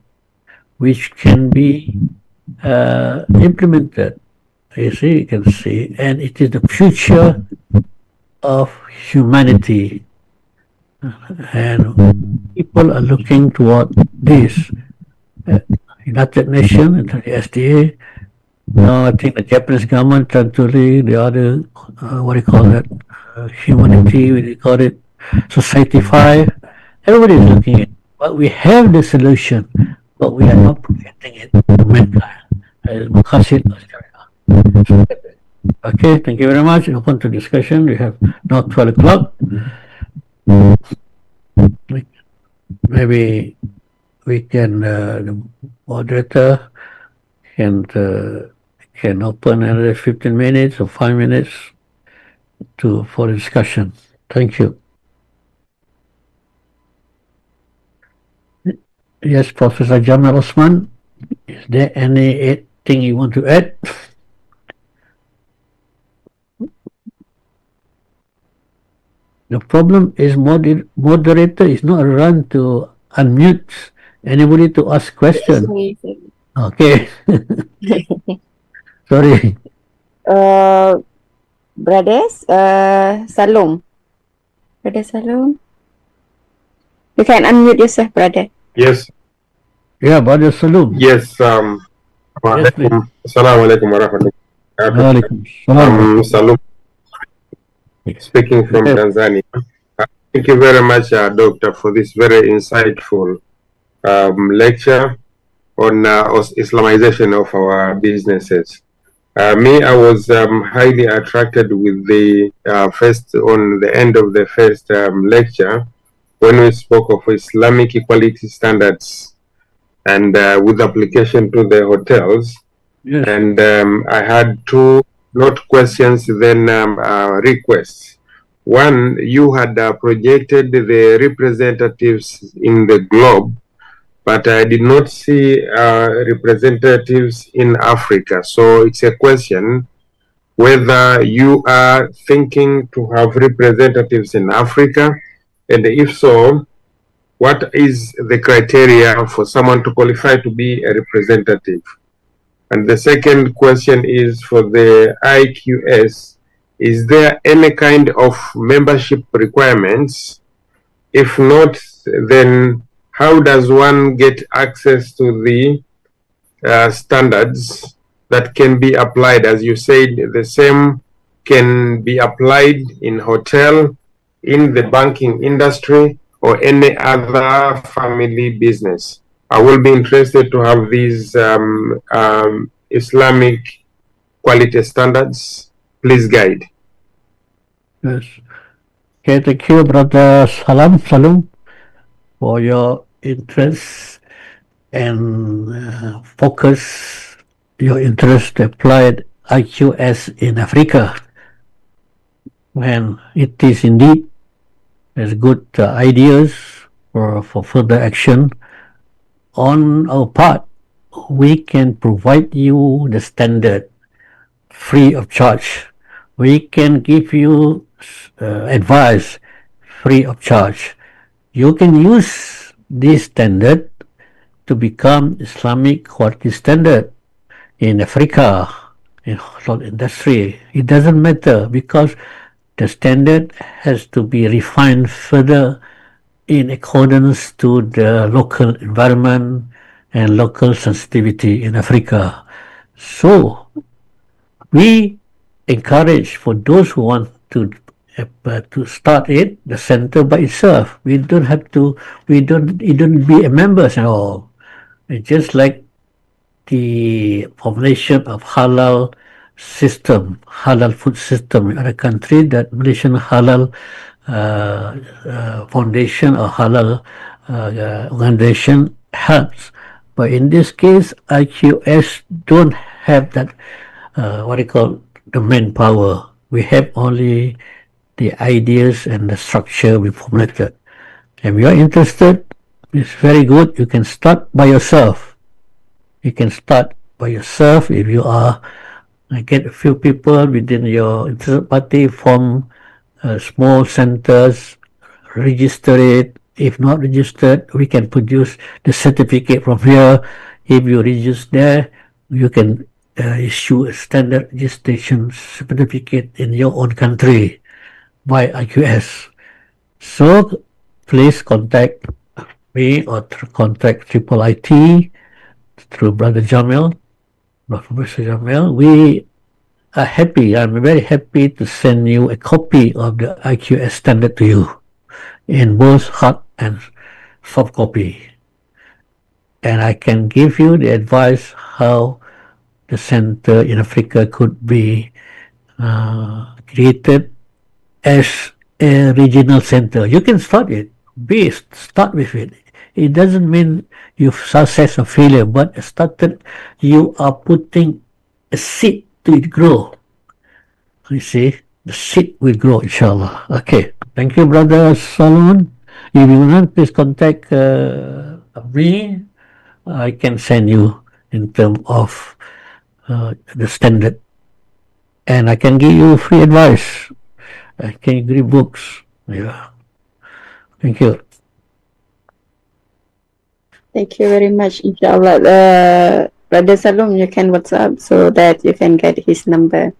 [SPEAKER 1] which can be implemented. You see, you can see, and it is the future of humanity. And people are looking toward this. United Nations and the SDA. Now I think the Japanese government trying to lead the other, what do you call that? Humanity, what do you call it? Society 5. Everybody is looking at it. But we have the solution, but we are not presenting it to mankind. Maqasid Al-Shariah. Okay, thank you very much. Open to discussion. We have now 12 o'clock. Maybe we can, the moderator can open another 15 minutes or 5 minutes for discussion. Thank you. Yes, Professor Jamal Osman, is there anything you want to add? The problem is moderator is not around to unmute anybody to ask question.
[SPEAKER 5] Sorry.
[SPEAKER 1] Okay, sorry.
[SPEAKER 5] Brothers, Salom. Brother Salom. You can unmute yourself, brother.
[SPEAKER 7] Yes,
[SPEAKER 1] Yeah, Brother Salum.
[SPEAKER 7] yes.
[SPEAKER 1] Yes, please.
[SPEAKER 7] Assalamu alaikum warahmatullahi.
[SPEAKER 1] Walaikum salam.
[SPEAKER 7] Salum speaking from
[SPEAKER 1] Yeah.
[SPEAKER 7] Tanzania. Thank you very much, Doctor, for this very insightful lecture on Islamization of our businesses. I was highly attracted with the first, on the end of the first lecture, when we spoke of Islamic equality standards and with application to the hotels.
[SPEAKER 1] Yes.
[SPEAKER 7] And I had two, not questions, then requests. One, you had projected the representatives in the globe, but I did not see representatives in Africa. So it's a question whether you are thinking to have representatives in Africa, and if so, what is the criteria for someone to qualify to be a representative? And the second question is for the IQS, is there any kind of membership requirements? If not, then how does one get access to the standards that can be applied? As you said, the same can be applied in hotel, in the banking industry, or any other family business. I will be interested to have these Islamic quality standards. Please guide.
[SPEAKER 1] Yes. Okay, thank you, Brother Salum, for your interest and focus your interest applied IQS in Africa. And it is indeed there's good ideas for further action. On our part, we can provide you the standard free of charge. We can give you advice free of charge. You can use this standard to become Islamic quality standard in Africa, in hotel industry. It doesn't matter because the standard has to be refined further in accordance to the local environment and local sensitivity in Africa. So we encourage for those who want to start it, the center by itself. We don't have to. You don't be a members at all. It's just like the formulation of halal system, halal food system in other country, that Malaysian halal foundation or halal organization helps. But in this case, IQS don't have that what you call the manpower. We have only the ideas and the structure we formulated. If you are interested, it's very good. You can start by yourself. You can start by yourself if you are get a few people within your interested party, form small centers, register it. If not registered, we can produce the certificate from here. If you register there, you can issue a standard registration certificate in your own country by IQS. So please contact me or contact IIIT through Brother Jamil, Professor Jamil. We are happy. I'm very happy to send you a copy of the IQS standard to you in both hard and soft copy. And I can give you the advice how the center in Africa could be created as a regional center. You can start it. Start with it. It doesn't mean you've success or failure, but started, you are putting a seed to it grow. You see, the seed will grow, inshallah. Okay. Thank you, Brother Solomon. If you want, please contact me, I can send you in terms of the standard, and I can give you free advice. I can give books. Yeah. Thank you.
[SPEAKER 5] Thank you very much, inshallah. Brother Salom, you can WhatsApp so that you can get his number.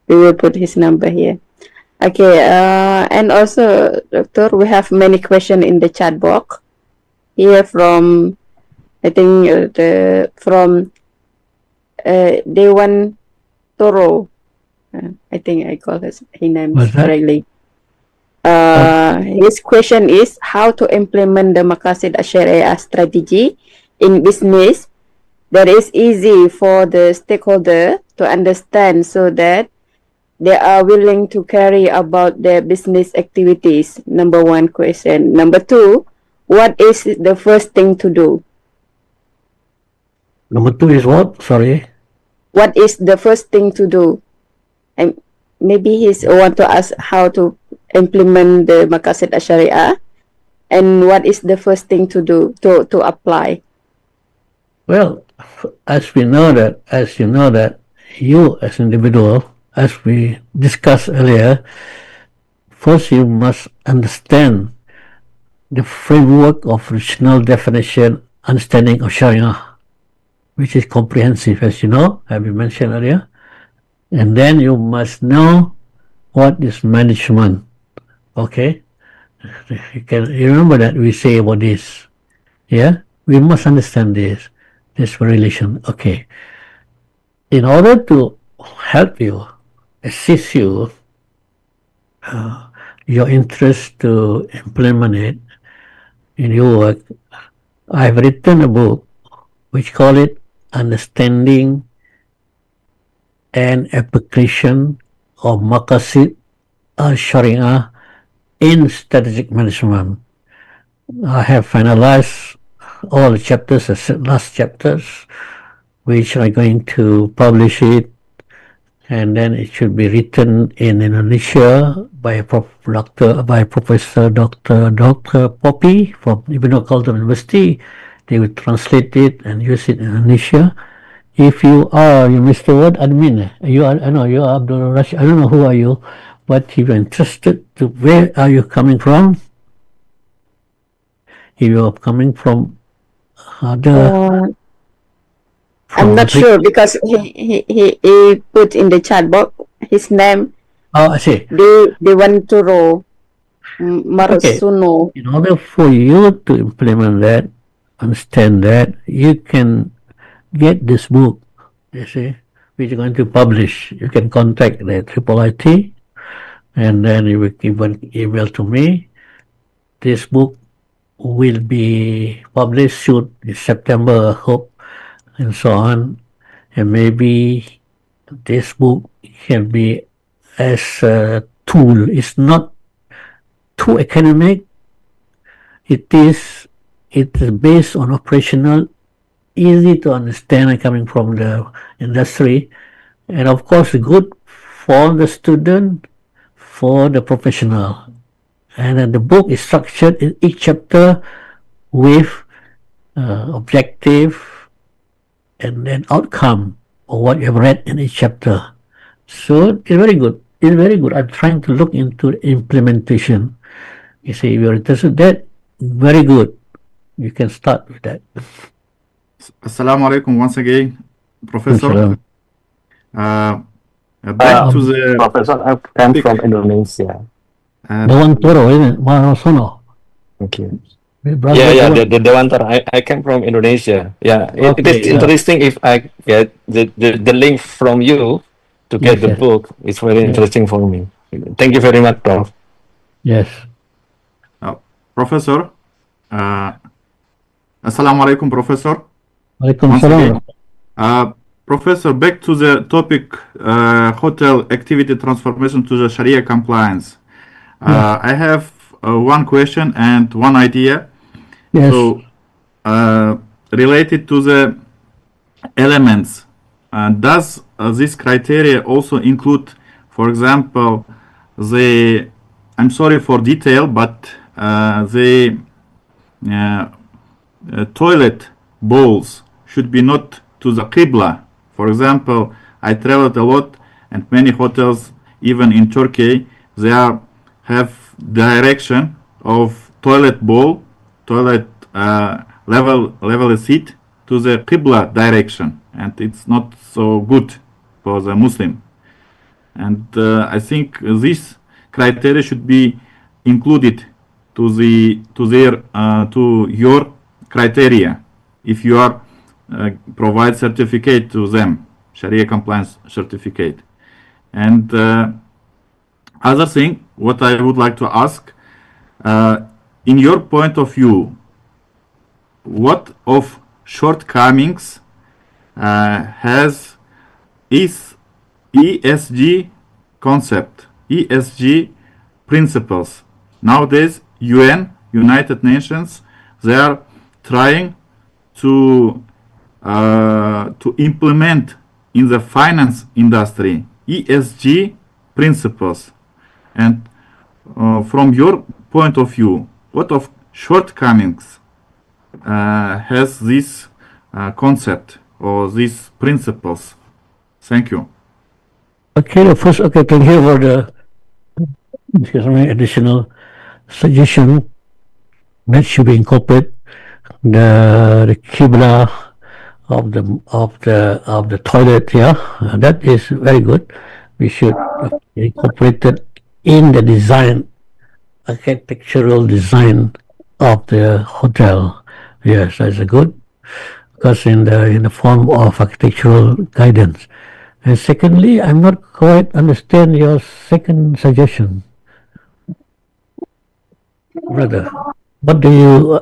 [SPEAKER 5] We will put his number here. Okay, and also, Doctor, we have many questions in the chat box here from, I think, from Dewan Toro. I think I call his name correctly. His question is how to implement the Maqasid Al-Shariah strategy in business that is easy for the stakeholder to understand so that they are willing to carry about their business activities. Number one question. Number two, what is the first thing to do?
[SPEAKER 1] Number two is what? Sorry.
[SPEAKER 5] What is the first thing to do? And maybe he's want to ask how to implement the Maqasid Al-Shariah, and what is the first thing to do to apply?
[SPEAKER 1] Well, as we know that, as you know that, you as an individual, as we discussed earlier, first you must understand the framework of regional definition, understanding of Sharia, which is comprehensive, as you know, have been mentioned earlier. And then you must know what is management. Okay? You remember that we say about this. Yeah? We must understand this relation. Okay. In order to help you, assist you, your interest to implement it in your work, I've written a book which call it Understanding and Application of Maqasid Al-Shariah in Strategic Management. I have finalized all the chapters, the last chapters, which I'm going to publish it, and then it should be written in Indonesia by Professor Dr. Poppy from Ibn Khaldun University. They will translate it and use it in Indonesia. If you are, Mr. Word admin, you are, I know you are Abdul Rashid, I don't know who are you, but if you're interested to, where are you coming from? If you are coming from other...
[SPEAKER 5] I'm not sure because he put in the chat box his name.
[SPEAKER 1] Oh, I see.
[SPEAKER 5] Dewan Toro Marsuno.
[SPEAKER 1] Okay. In order for you to implement that, understand that, you can get this book, you see, which you're going to publish. You can contact the IIIT, and then you will give an email to me. This book will be published soon in September, I hope, and so on. And maybe this book can be as a tool. It's not too academic. It is based on operational, easy to understand, coming from the industry, and of course good for the student, for the professional. And then the book is structured in each chapter with objective and then outcome of what you have read in each chapter. So it's very good. It's very good. I'm trying to look into implementation. You see, if you're interested in that, very good. You can start with that.
[SPEAKER 3] Assalamu alaikum once again, Professor. Back to the
[SPEAKER 8] Professor, I come from Indonesia.
[SPEAKER 1] Dewan Toro, isn't it? Marasono.
[SPEAKER 8] Thank you.
[SPEAKER 1] Yeah,
[SPEAKER 8] the Dewan Toro. I come from Indonesia. Yeah, it is interesting if I get the link from you to get the book. It's very interesting for me. Thank you very much, Prof.
[SPEAKER 1] Yes.
[SPEAKER 3] Professor, Assalamu alaikum, Professor.
[SPEAKER 1] Alaikum salam.
[SPEAKER 3] Professor, back to the topic, hotel activity transformation to the Sharia compliance. I have one question and one idea.
[SPEAKER 1] Yes.
[SPEAKER 3] So, related to the elements, does this criteria also include, for example, I'm sorry for detail, but the toilet bowls should be not to the Qibla. For example, I traveled a lot, and many hotels, even in Turkey, they have direction of toilet bowl, toilet level seat to the Qibla direction, and it's not so good for the Muslim. And I think this criteria should be included to your criteria if you are provide certificate to them, Sharia compliance certificate. And other thing, what I would like to ask, in your point of view, what of shortcomings has ESG concept, ESG principles? Nowadays, United Nations, they are trying to implement in the finance industry ESG principles. And from your point of view, what of shortcomings has this concept or these principles? Thank you.
[SPEAKER 1] Okay, first, okay, thank you for the additional suggestion that should be incorporated the Qibla of the toilet. Yeah, that is very good. We should incorporate it in the design, architectural design of the hotel. Yes, that's a good, because in the form of architectural guidance. And secondly, I'm not quite understand your second suggestion, brother. What do you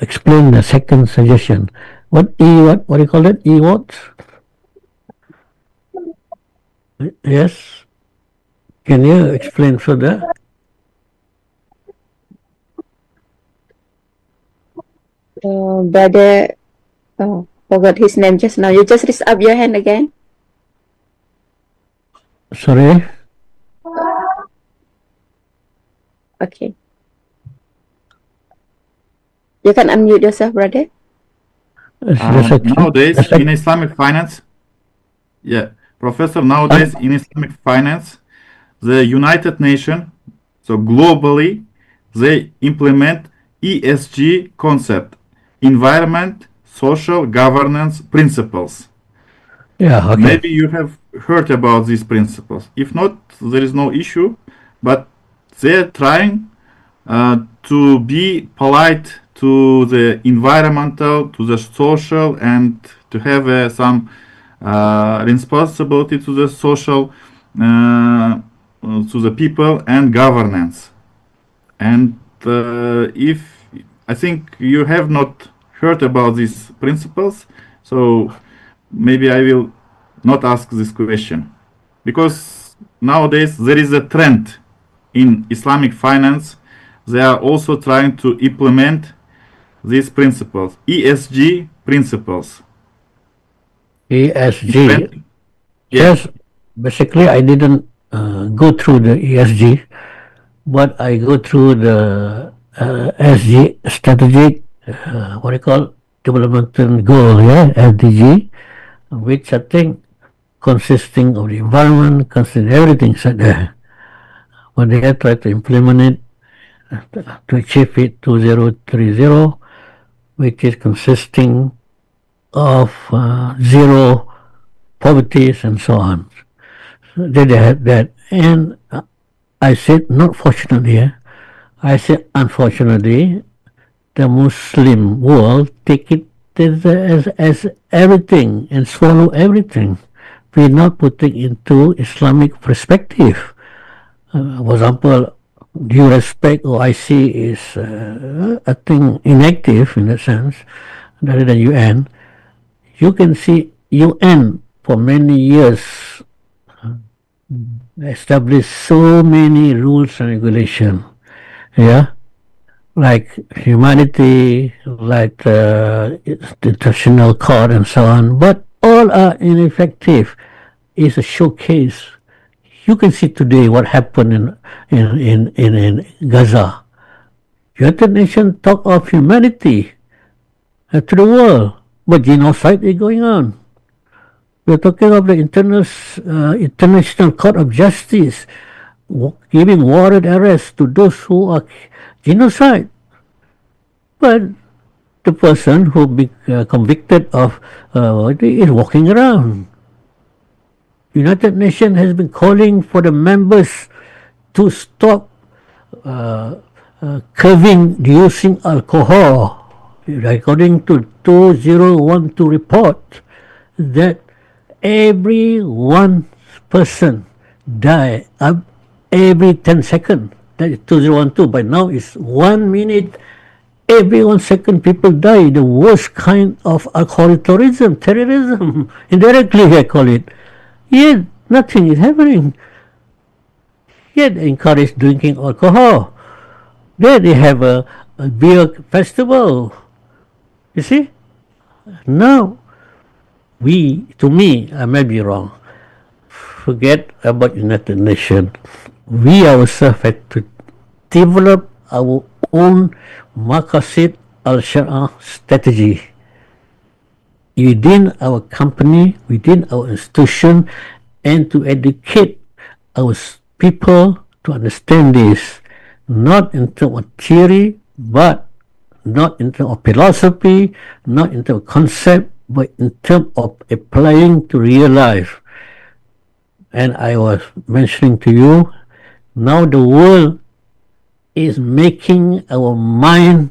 [SPEAKER 1] explain the second suggestion? What do you call it? What? Yes. Can you explain further?
[SPEAKER 5] Brother, forgot his name just now. You just raise up your hand again.
[SPEAKER 1] Sorry.
[SPEAKER 5] Okay. You can unmute yourself, brother.
[SPEAKER 3] Nowadays, in Islamic finance, Professor, nowadays in Islamic finance, the United Nations, so globally, they implement ESG concept, environment, social governance principles.
[SPEAKER 1] Yeah, okay.
[SPEAKER 3] Maybe you have heard about these principles. If not, there is no issue, but they're trying to be polite to the environmental, to the social, and to have some responsibility to the social, to the people and governance. And if I think you have not heard about these principles, so maybe I will not ask this question, because nowadays there is a trend in Islamic finance. They are also trying to implement these principles, ESG principles.
[SPEAKER 1] ESG. Yes. Basically, I didn't go through the ESG, but I go through the SG, strategic, what do you call, development goal, yeah, SDG, which I think consisting of the environment, consisting everything set there. When they have tried to implement it to achieve it 2030, which is consisting of zero poverty and so on. So they have that, and I said not fortunately, I said unfortunately, the Muslim world take it as everything and swallow everything. We're not putting into Islamic perspective. For example, due respect or IC is a thing inactive in a sense, rather than UN. You can see UN for many years established so many rules and regulations. Yeah, like humanity, like the international court and so on, but all are ineffective. It's a showcase. You can see today what happened in Gaza. United Nations talk of humanity to the world, but genocide is going on. We're talking of the International Court of Justice giving warrant arrest to those who are genocide. But the person who be convicted of is walking around. United Nations has been calling for the members to stop curbing the using alcohol. According to 2012 report, that every one person die every 10 seconds. That is 2012. By now it's 1 minute every 1 second people die. The worst kind of alcoholism, terrorism, indirectly I call it. Yet nothing is happening. Yet they encourage drinking alcohol. Then they have a beer festival. You see? Now, to me, I may be wrong. Forget about United Nations. We ourselves have to develop our own Maqasid Al-Shariah strategy within our company, within our institution, and to educate our people to understand this, not in terms of theory, but not in terms of philosophy, not in terms of concept, but in terms of applying to real life. And I was mentioning to you, now the world is making our mind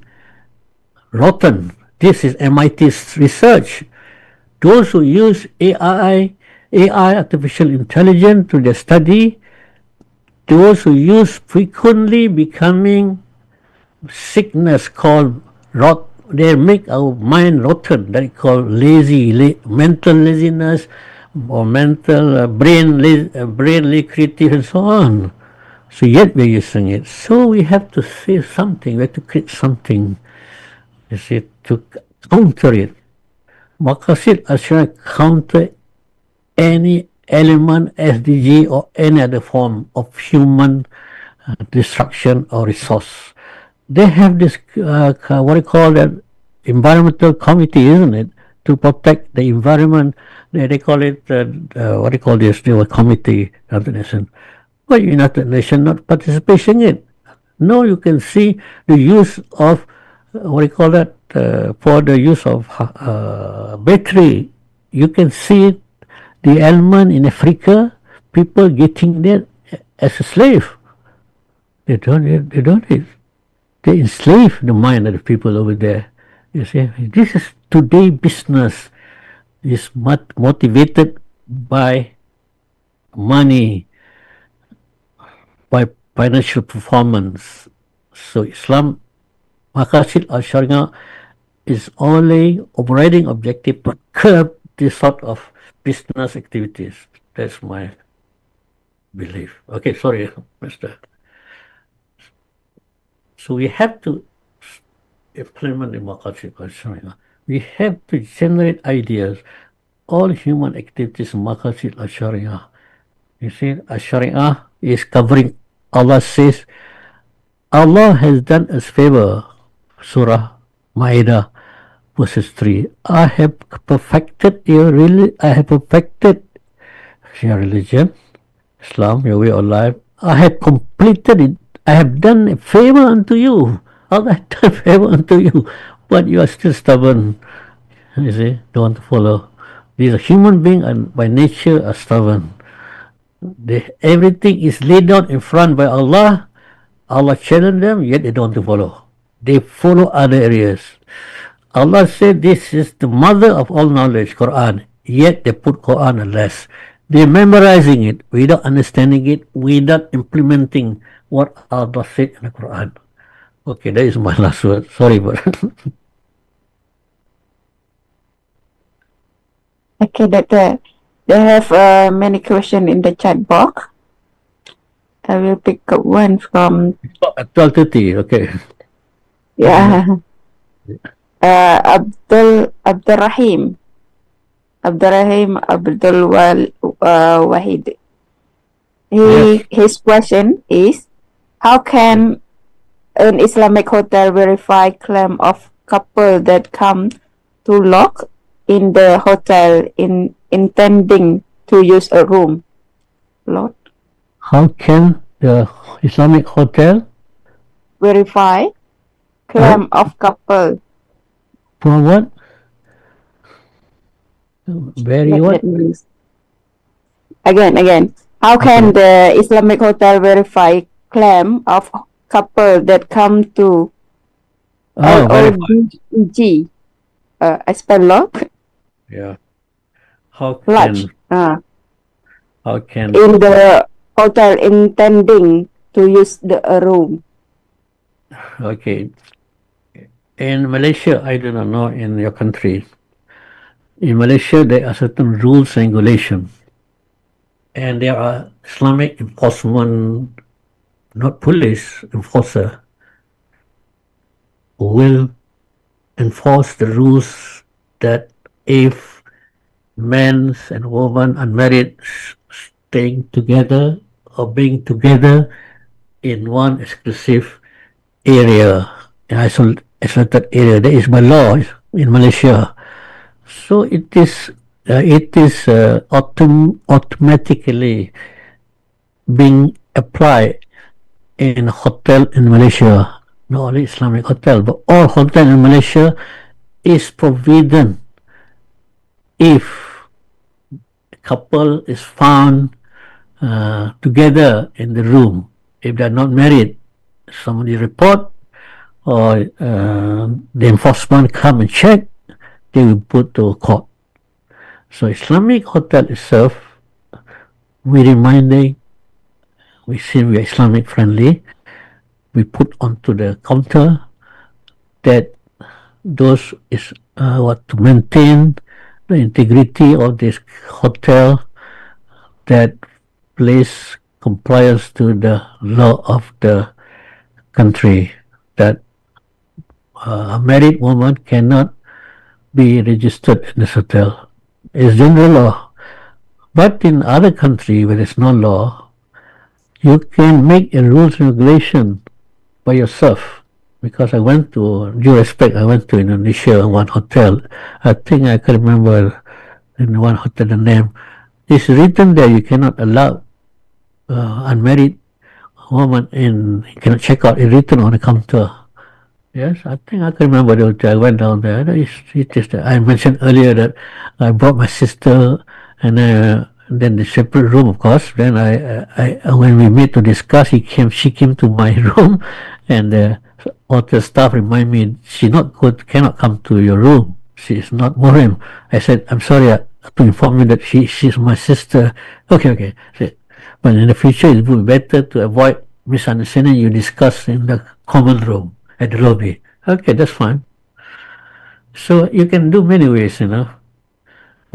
[SPEAKER 1] rotten. This is MIT's research. Those who use AI, artificial intelligence, to their study, those who use frequently becoming sickness called they make our mind rotten. That is called mental laziness, or mental brain creative, and so on. So yet we're using it. So we have to say something. We have to create something. You see, to counter it. Maqasid Al-Shariah counter any element, SDG, or any other form of human destruction or resource. They have this, what you call that, environmental committee, isn't it, to protect the environment. They call it, what do you call this, the committee, United Nations. But United Nations not participating in it. Now you can see the use of, what do you call that, for the use of battery. You can see the element in Africa, people getting that as a slave. They don't it. They enslave the mind of the people over there. You see, this is today business. Is motivated by money, by financial performance. So Islam, Maqasid Al-Shariah, is only operating objective to curb this sort of business activities. That's my belief. Okay, sorry, Mr. So we have to implement the Maqasid Al-Shariah. We have to generate ideas. All human activities, Maqasid Al-Shariah. You see, Al-Shariah is covering. Allah says, Allah has done us favor. Surah Ma'idah, verses 3. I have perfected your religion, Islam, your way of life. I have completed it. I have done a favor unto you. Allah has done a favor unto you. But you are still stubborn. You see, don't want to follow. These human beings and by nature are stubborn. Everything is laid out in front by Allah. Allah challenged them, yet they don't want to follow. They follow other areas. Allah said this is the mother of all knowledge, Quran. Yet they put Quran less. They're memorizing it without understanding it, without implementing what Allah said in the Quran. Okay, that is my last word. Sorry, but
[SPEAKER 5] okay, Doctor. They have many questions in the chat box. I will pick up one from
[SPEAKER 1] 12:30. Okay.
[SPEAKER 5] Yeah. Abdurrahim Abdul Wahid. His question is, how can an Islamic hotel verify claim of couple that come to lock in the hotel intending to use a room? Lord,
[SPEAKER 1] How can the Islamic hotel
[SPEAKER 5] verify claim of couple.
[SPEAKER 1] for what? Very
[SPEAKER 5] Let
[SPEAKER 1] what?
[SPEAKER 5] me use. Again. How can the Islamic hotel verify claim of couple that come to LODG? I spell lock.
[SPEAKER 1] Yeah. How
[SPEAKER 5] Lodge.
[SPEAKER 1] can how can
[SPEAKER 5] In the hotel intending to use the room.
[SPEAKER 1] okay. In Malaysia, I do not know in your country. In Malaysia, there are certain rules and regulations, and there are Islamic enforcement, not police enforcer, who will enforce the rules that if men and women unmarried staying together or being together in one exclusive area, an isolated area, that is by law in Malaysia. So it is automatically being applied in hotel in Malaysia, not only Islamic hotel, but all hotel in Malaysia is forbidden if a couple is found together in the room. If they are not married, somebody report or the enforcement come and check, they will put to court. So Islamic hotel itself, we reminding, we say we are Islamic friendly, we put onto the counter that those is what to maintain the integrity of this hotel, that place compliance to the law of the country, that a married woman cannot be registered in this hotel. It's general law. But in other country where there's no law, you can make a rules and regulation by yourself. Because I went to, due respect, I went to Indonesia, one hotel. I think I can remember in one hotel the name. It's written there you cannot allow unmarried woman in, you cannot check out. It's written on the counter. Yes, I think I can remember the hotel. I went down there. It is I mentioned earlier that I brought my sister, and then the separate room, of course. Then I when we met to discuss, she came to my room, and the hotel staff remind me she cannot come to your room. She is not Muslim. I said, I'm sorry to inform you that she's my sister. Okay. But in the future, it would be better to avoid misunderstanding. You discuss in the common room at the lobby. Okay, that's fine. So you can do many ways, For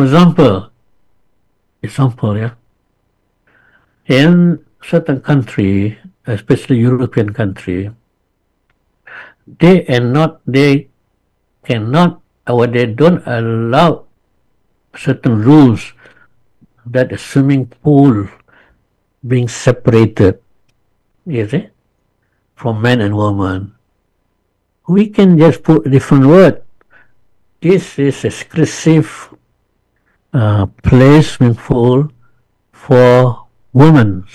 [SPEAKER 1] example, yeah. In certain country, especially European country, they cannot, or they don't allow certain rules that a swimming pool being separated, you see, from man and woman. We can just put a different word. This is exclusive place, swimming pool for women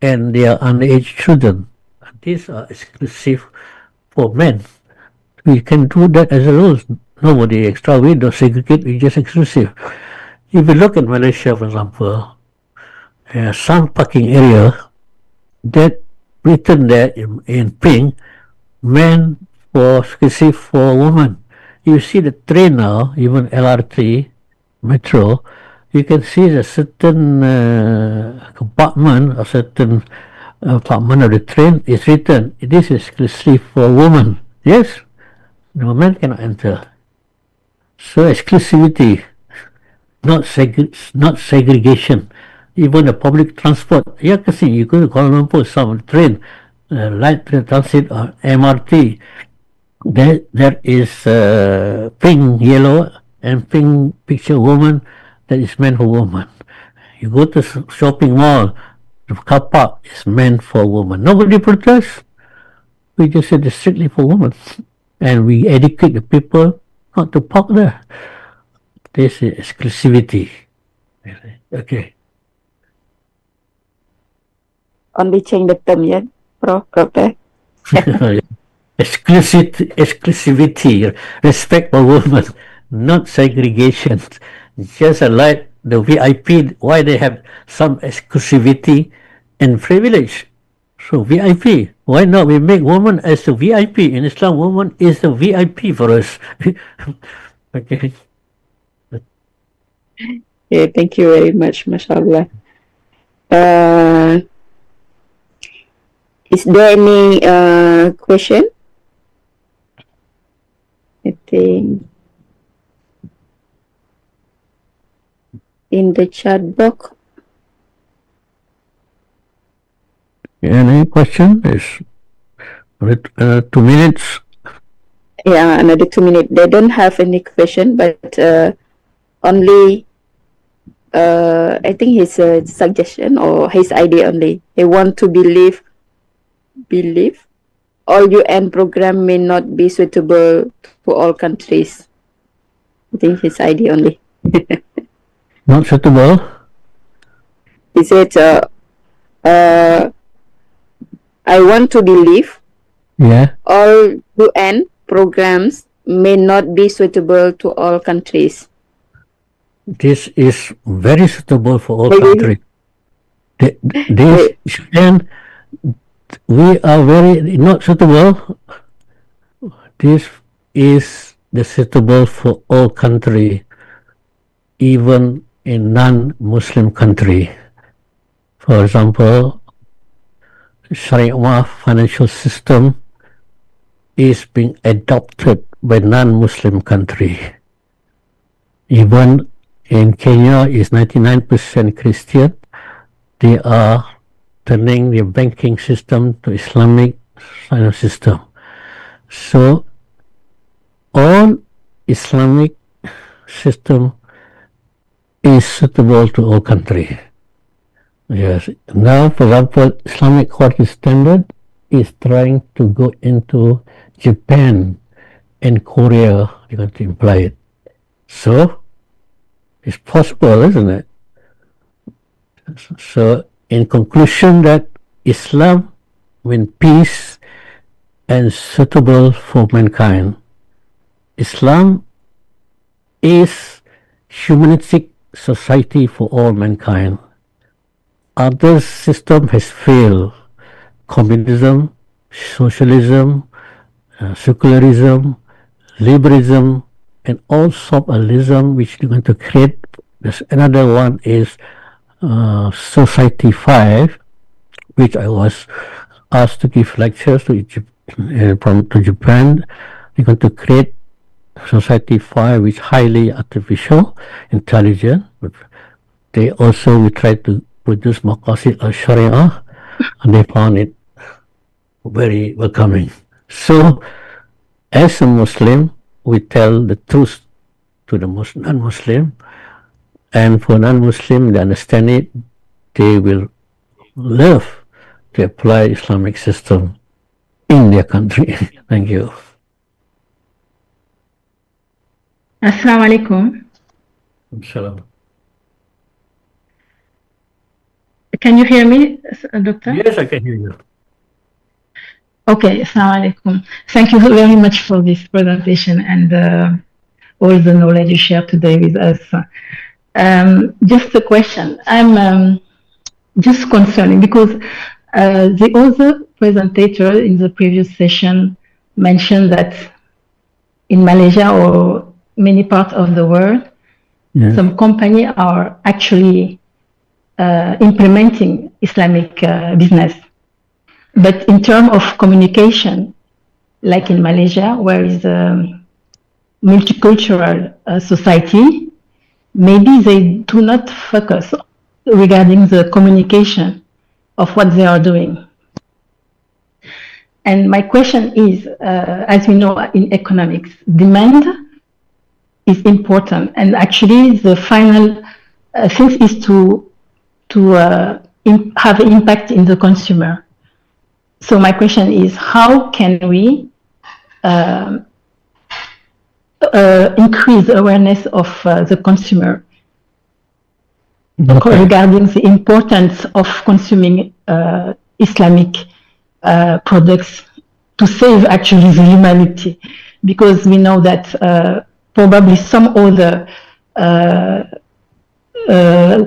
[SPEAKER 1] and their underage children. These are exclusive for men. We can do that as a rule. Nobody extra, we don't segregate, we just exclusive. If you look at Malaysia, for example, some parking area that written there in pink, men for exclusive for women. You see the train now, even LRT, metro, you can see the certain compartment or certain compartment of the train is written, this is exclusive for women. Yes, the men cannot enter. So exclusivity, not segregation. Even the public transport. You can see, you go to Kuala Lumpur, some train, light train transit or MRT. There is pink, yellow, and pink picture woman. That is meant for woman. You go to shopping mall, the car park is meant for woman. Nobody protests. We just said it's strictly for women. And we educate the people not to park there. This is exclusivity. Okay.
[SPEAKER 5] Only change the term, yeah, Prof.
[SPEAKER 1] Exclusivity, respect for women, not segregation. Just like the VIP, why they have some exclusivity and privilege. So VIP, why not we make woman as a VIP? In Islam, woman is a VIP for us. Okay.
[SPEAKER 5] Yeah, thank you very much, mashallah. Is there any question? I think in the chat box.
[SPEAKER 1] Any question? Is 2 minutes?
[SPEAKER 5] Yeah, another 2 minutes. They don't have any question, but only I think his suggestion or his idea only. They want to believe all UN program may not be suitable to all countries. I think his idea only.
[SPEAKER 1] Not suitable?
[SPEAKER 5] He said, I want to believe all UN programs may not be suitable to all countries.
[SPEAKER 1] This is very suitable for all countries. And we are very not suitable. This is the suitable for all country, even in non-Muslim country. For example, Shariah financial system is being adopted by non-Muslim country. Even in Kenya is 99% Christian. They are turning their banking system to Islamic system. So all Islamic system is suitable to all country. Yes. Now, for example, Islamic quality standard is trying to go into Japan and Korea. They're going to imply it. So it's possible, isn't it? So in conclusion, that Islam means peace and suitable for mankind. Islam is humanistic society for all mankind. Other system has failed. Communism, socialism, secularism, liberalism, and all sorts of ism which they're going to create. There's another one is Society 5, which I was asked to give lectures to Japan. They're going to create Society 5, which is highly artificial intelligent. They also will try to produce Maqasid Al-Shariah, and they found it very welcoming. So, as a Muslim, we tell the truth to the non-Muslim, and for non-Muslim, they understand it, they will love to apply Islamic system in their country. Thank you.
[SPEAKER 2] Assalamu alaikum.
[SPEAKER 1] Salam.
[SPEAKER 2] Can you hear me, Doctor?
[SPEAKER 1] Yes, I can hear you.
[SPEAKER 2] Okay, assalamu alaikum. Thank you very much for this presentation and all the knowledge you shared today with us. Just a question. I'm just concerning because the other presenter in the previous session mentioned that in Malaysia or many parts of the world, some companies are actually implementing Islamic business. But in terms of communication, like in Malaysia, where is a multicultural society, maybe they do not focus regarding the communication of what they are doing. And my question is, as we know in economics, demand is important, and actually the final thing is to have an impact in the consumer. So my question is, how can we increase awareness of the consumer regarding the importance of consuming Islamic products to save actually the humanity, because we know that probably some other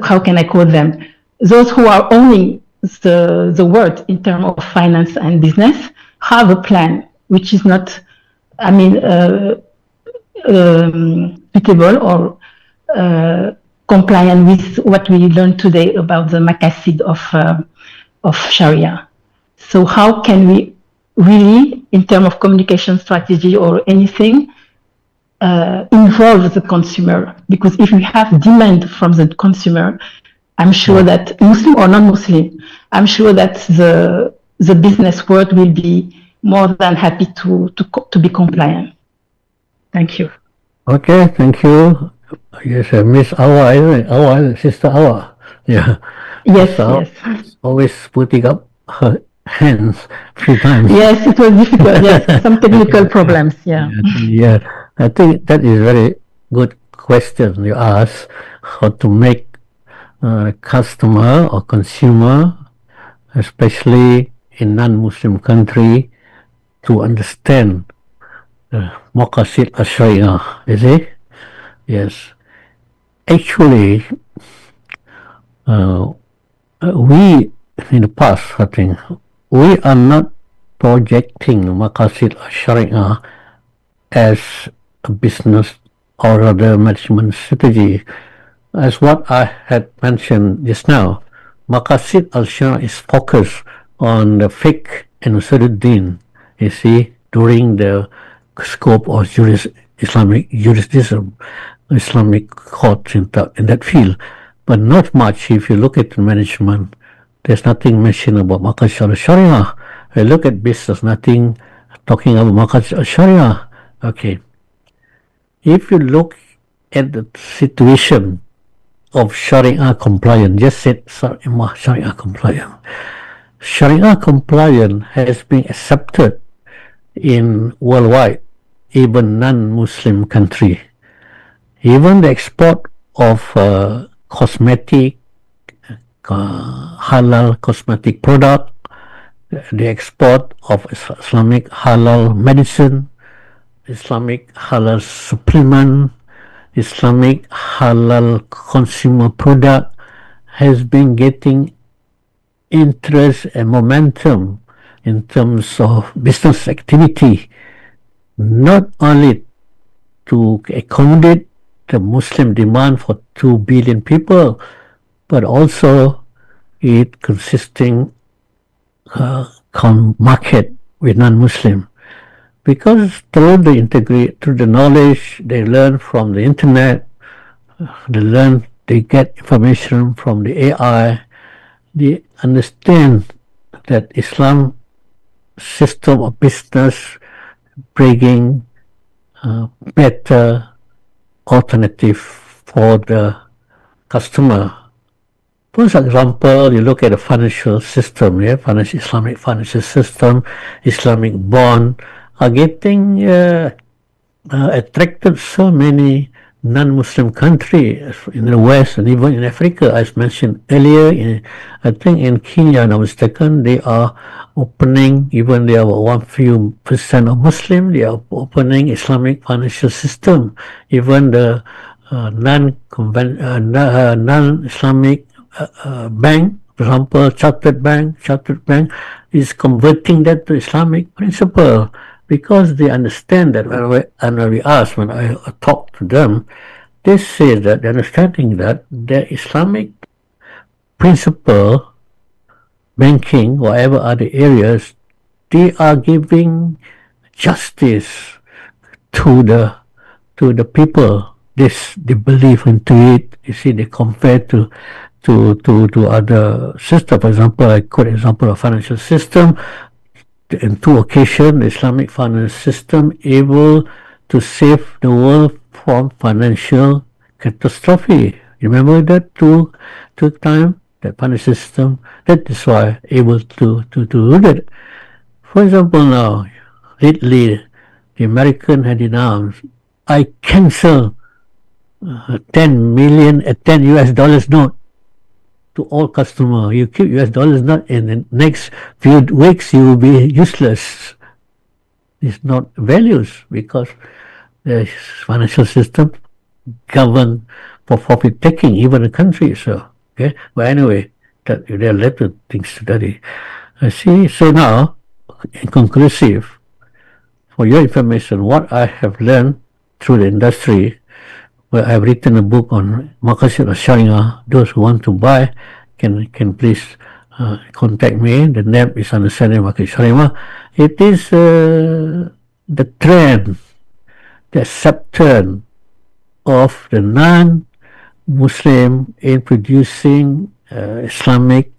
[SPEAKER 2] how can I call them, those who are owning the world in terms of finance and business have a plan which is not, I mean, suitable or compliant with what we learned today about the Maqasid of Sharia. So how can we really, in terms of communication strategy or anything, involve the consumer? Because if we have demand from the consumer, I'm sure that Muslim or non-Muslim, I'm sure that the business world will be more than happy to be compliant. Thank you.
[SPEAKER 1] Okay, thank you. Yes, Miss Awa, isn't it? Awa, Sister Awa. Yeah.
[SPEAKER 2] Yes,
[SPEAKER 1] So,
[SPEAKER 2] yes.
[SPEAKER 1] always putting up her hands 3 times.
[SPEAKER 2] Yes, it was difficult. Yes, some technical problems. Yeah.
[SPEAKER 1] Yeah, I think that is very good question you ask. How to make customer or consumer, especially in non-Muslim country, to understand Maqasid Al-Shariah, is it? Yes. Actually, we, in the past, I think, we are not projecting Maqasid Al-Shariah as a business or other management strategy. As what I had mentioned just now, Maqasid Al-Shariah is focused on the fiqh and usul-ud-din, you see, during the scope of Islamic jurisdiction, Islamic courts in that field, but not much. If you look at the management, there's nothing mentioned about Maqasid Al-Shariah. I look at business, nothing talking about Maqasid Al-Shariah. Okay. If you look at the situation of Sharia compliant, just said Sharia compliant. Sharia compliant has been accepted in worldwide, even non-Muslim country. Even the export of cosmetic, halal cosmetic product, the export of Islamic halal medicine, Islamic halal supplement, Islamic halal consumer product has been getting interest and momentum in terms of business activity, not only to accommodate the Muslim demand for 2 billion people, but also it consisting market with non-Muslim. Because through the knowledge they learn from the internet, they get information from the AI, they understand that Islam system of business bringing better alternative for the customer. For example, you look at the financial system, Islamic financial system, Islamic bond are getting attracted so many non-Muslim countries in the West and even in Africa. As mentioned earlier, I think in Kenya, no mistaken, they are opening, even they are 1% of Muslim, they are opening Islamic financial system. Even the non-Islamic bank, for example, chartered bank is converting that to Islamic principle, because they understand that when I talk to them, they say that they're understanding that the Islamic principle, banking, whatever other areas, they are giving justice to the people. They believe into it. You see, they compare to other systems. For example, I quote example of financial system. In 2 occasions, the Islamic financial system able to save the world from financial catastrophe. Remember that two times, that financial system, that is why able to do that. For example, now, lately, the American had announced, I cancel 10 million, 10 US dollars note to all customer. You keep US dollars note, in the next few weeks you will be useless. It's not values, because the financial system govern for profit taking, even a country. So, okay. But anyway, there are a lot of things to study. See, so now, in conclusive, for your information, what I have learned through the industry, where I've written a book on Maqasid Al-Shariah. Those who want to buy can please contact me. The name is Understanding Maqasid Shariah. It is the trend, the acceptance of the non-Muslim in producing Islamic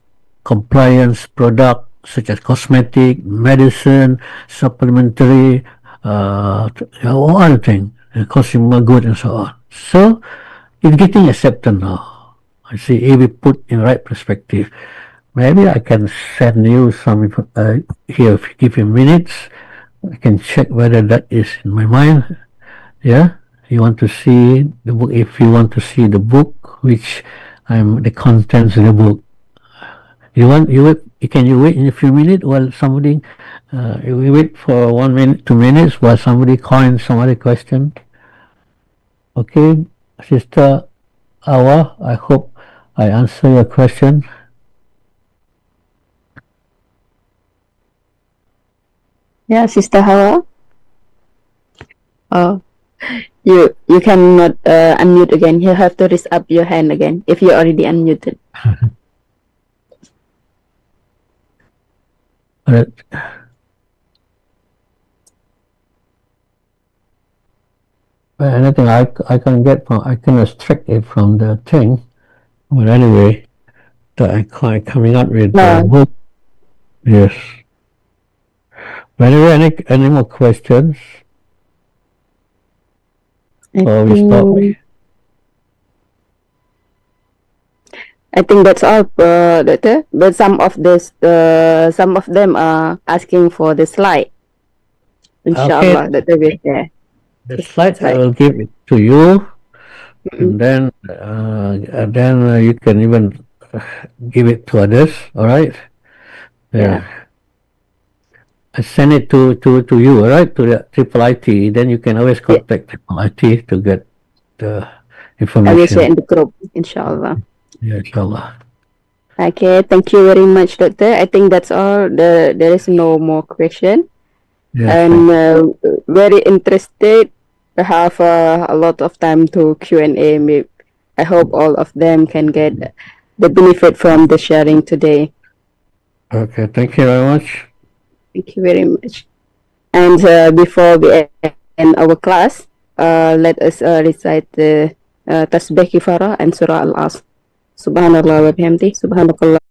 [SPEAKER 1] compliance product such as cosmetic, medicine, supplementary, all other things, consumer goods and so on. So it's getting accepted now. I see, if we put in right perspective. Maybe I can send you some here. If you give me minutes, I can check whether that is in my mind. Yeah, you want to see the book? If you want to see the book, which the contents of the book. Can you wait in a few minutes while somebody? We wait for 1 minute, 2 minutes while somebody coins some other question. Okay, Sister Awa, I hope I answer your question.
[SPEAKER 5] Yeah, Sister Hawa. Oh, you cannot unmute again. You have to raise up your hand again if you already unmuted.
[SPEAKER 1] Anything I can get from, I can extract it from the thing. But anyway, I'm coming out with the book. Yes. But anyway, any more questions?
[SPEAKER 5] I think that's all, Doctor. But some of them are asking for the slide. Inshallah,
[SPEAKER 1] Okay.
[SPEAKER 5] that they will share.
[SPEAKER 1] The slides I will give it to you, and then you can even give it to others. All right? Yeah. I send it to you. All right? To the IIIT. Then you can always contact IIIT to get the information.
[SPEAKER 5] I will share in the group, inshallah.
[SPEAKER 1] Yeah, inshallah.
[SPEAKER 5] Okay, thank you very much, Doctor. I think that's all. There is no more question.
[SPEAKER 1] Yes,
[SPEAKER 5] and very interested. I have a lot of time to Q&A. I hope all of them can get the benefit from the sharing today.
[SPEAKER 1] Okay, thank you very much.
[SPEAKER 5] Thank you very much. And before we end our class, let us recite the Tasbih Kifara and Surah Al-Asr. Subhanallah wa bihamdi, subhanakallah.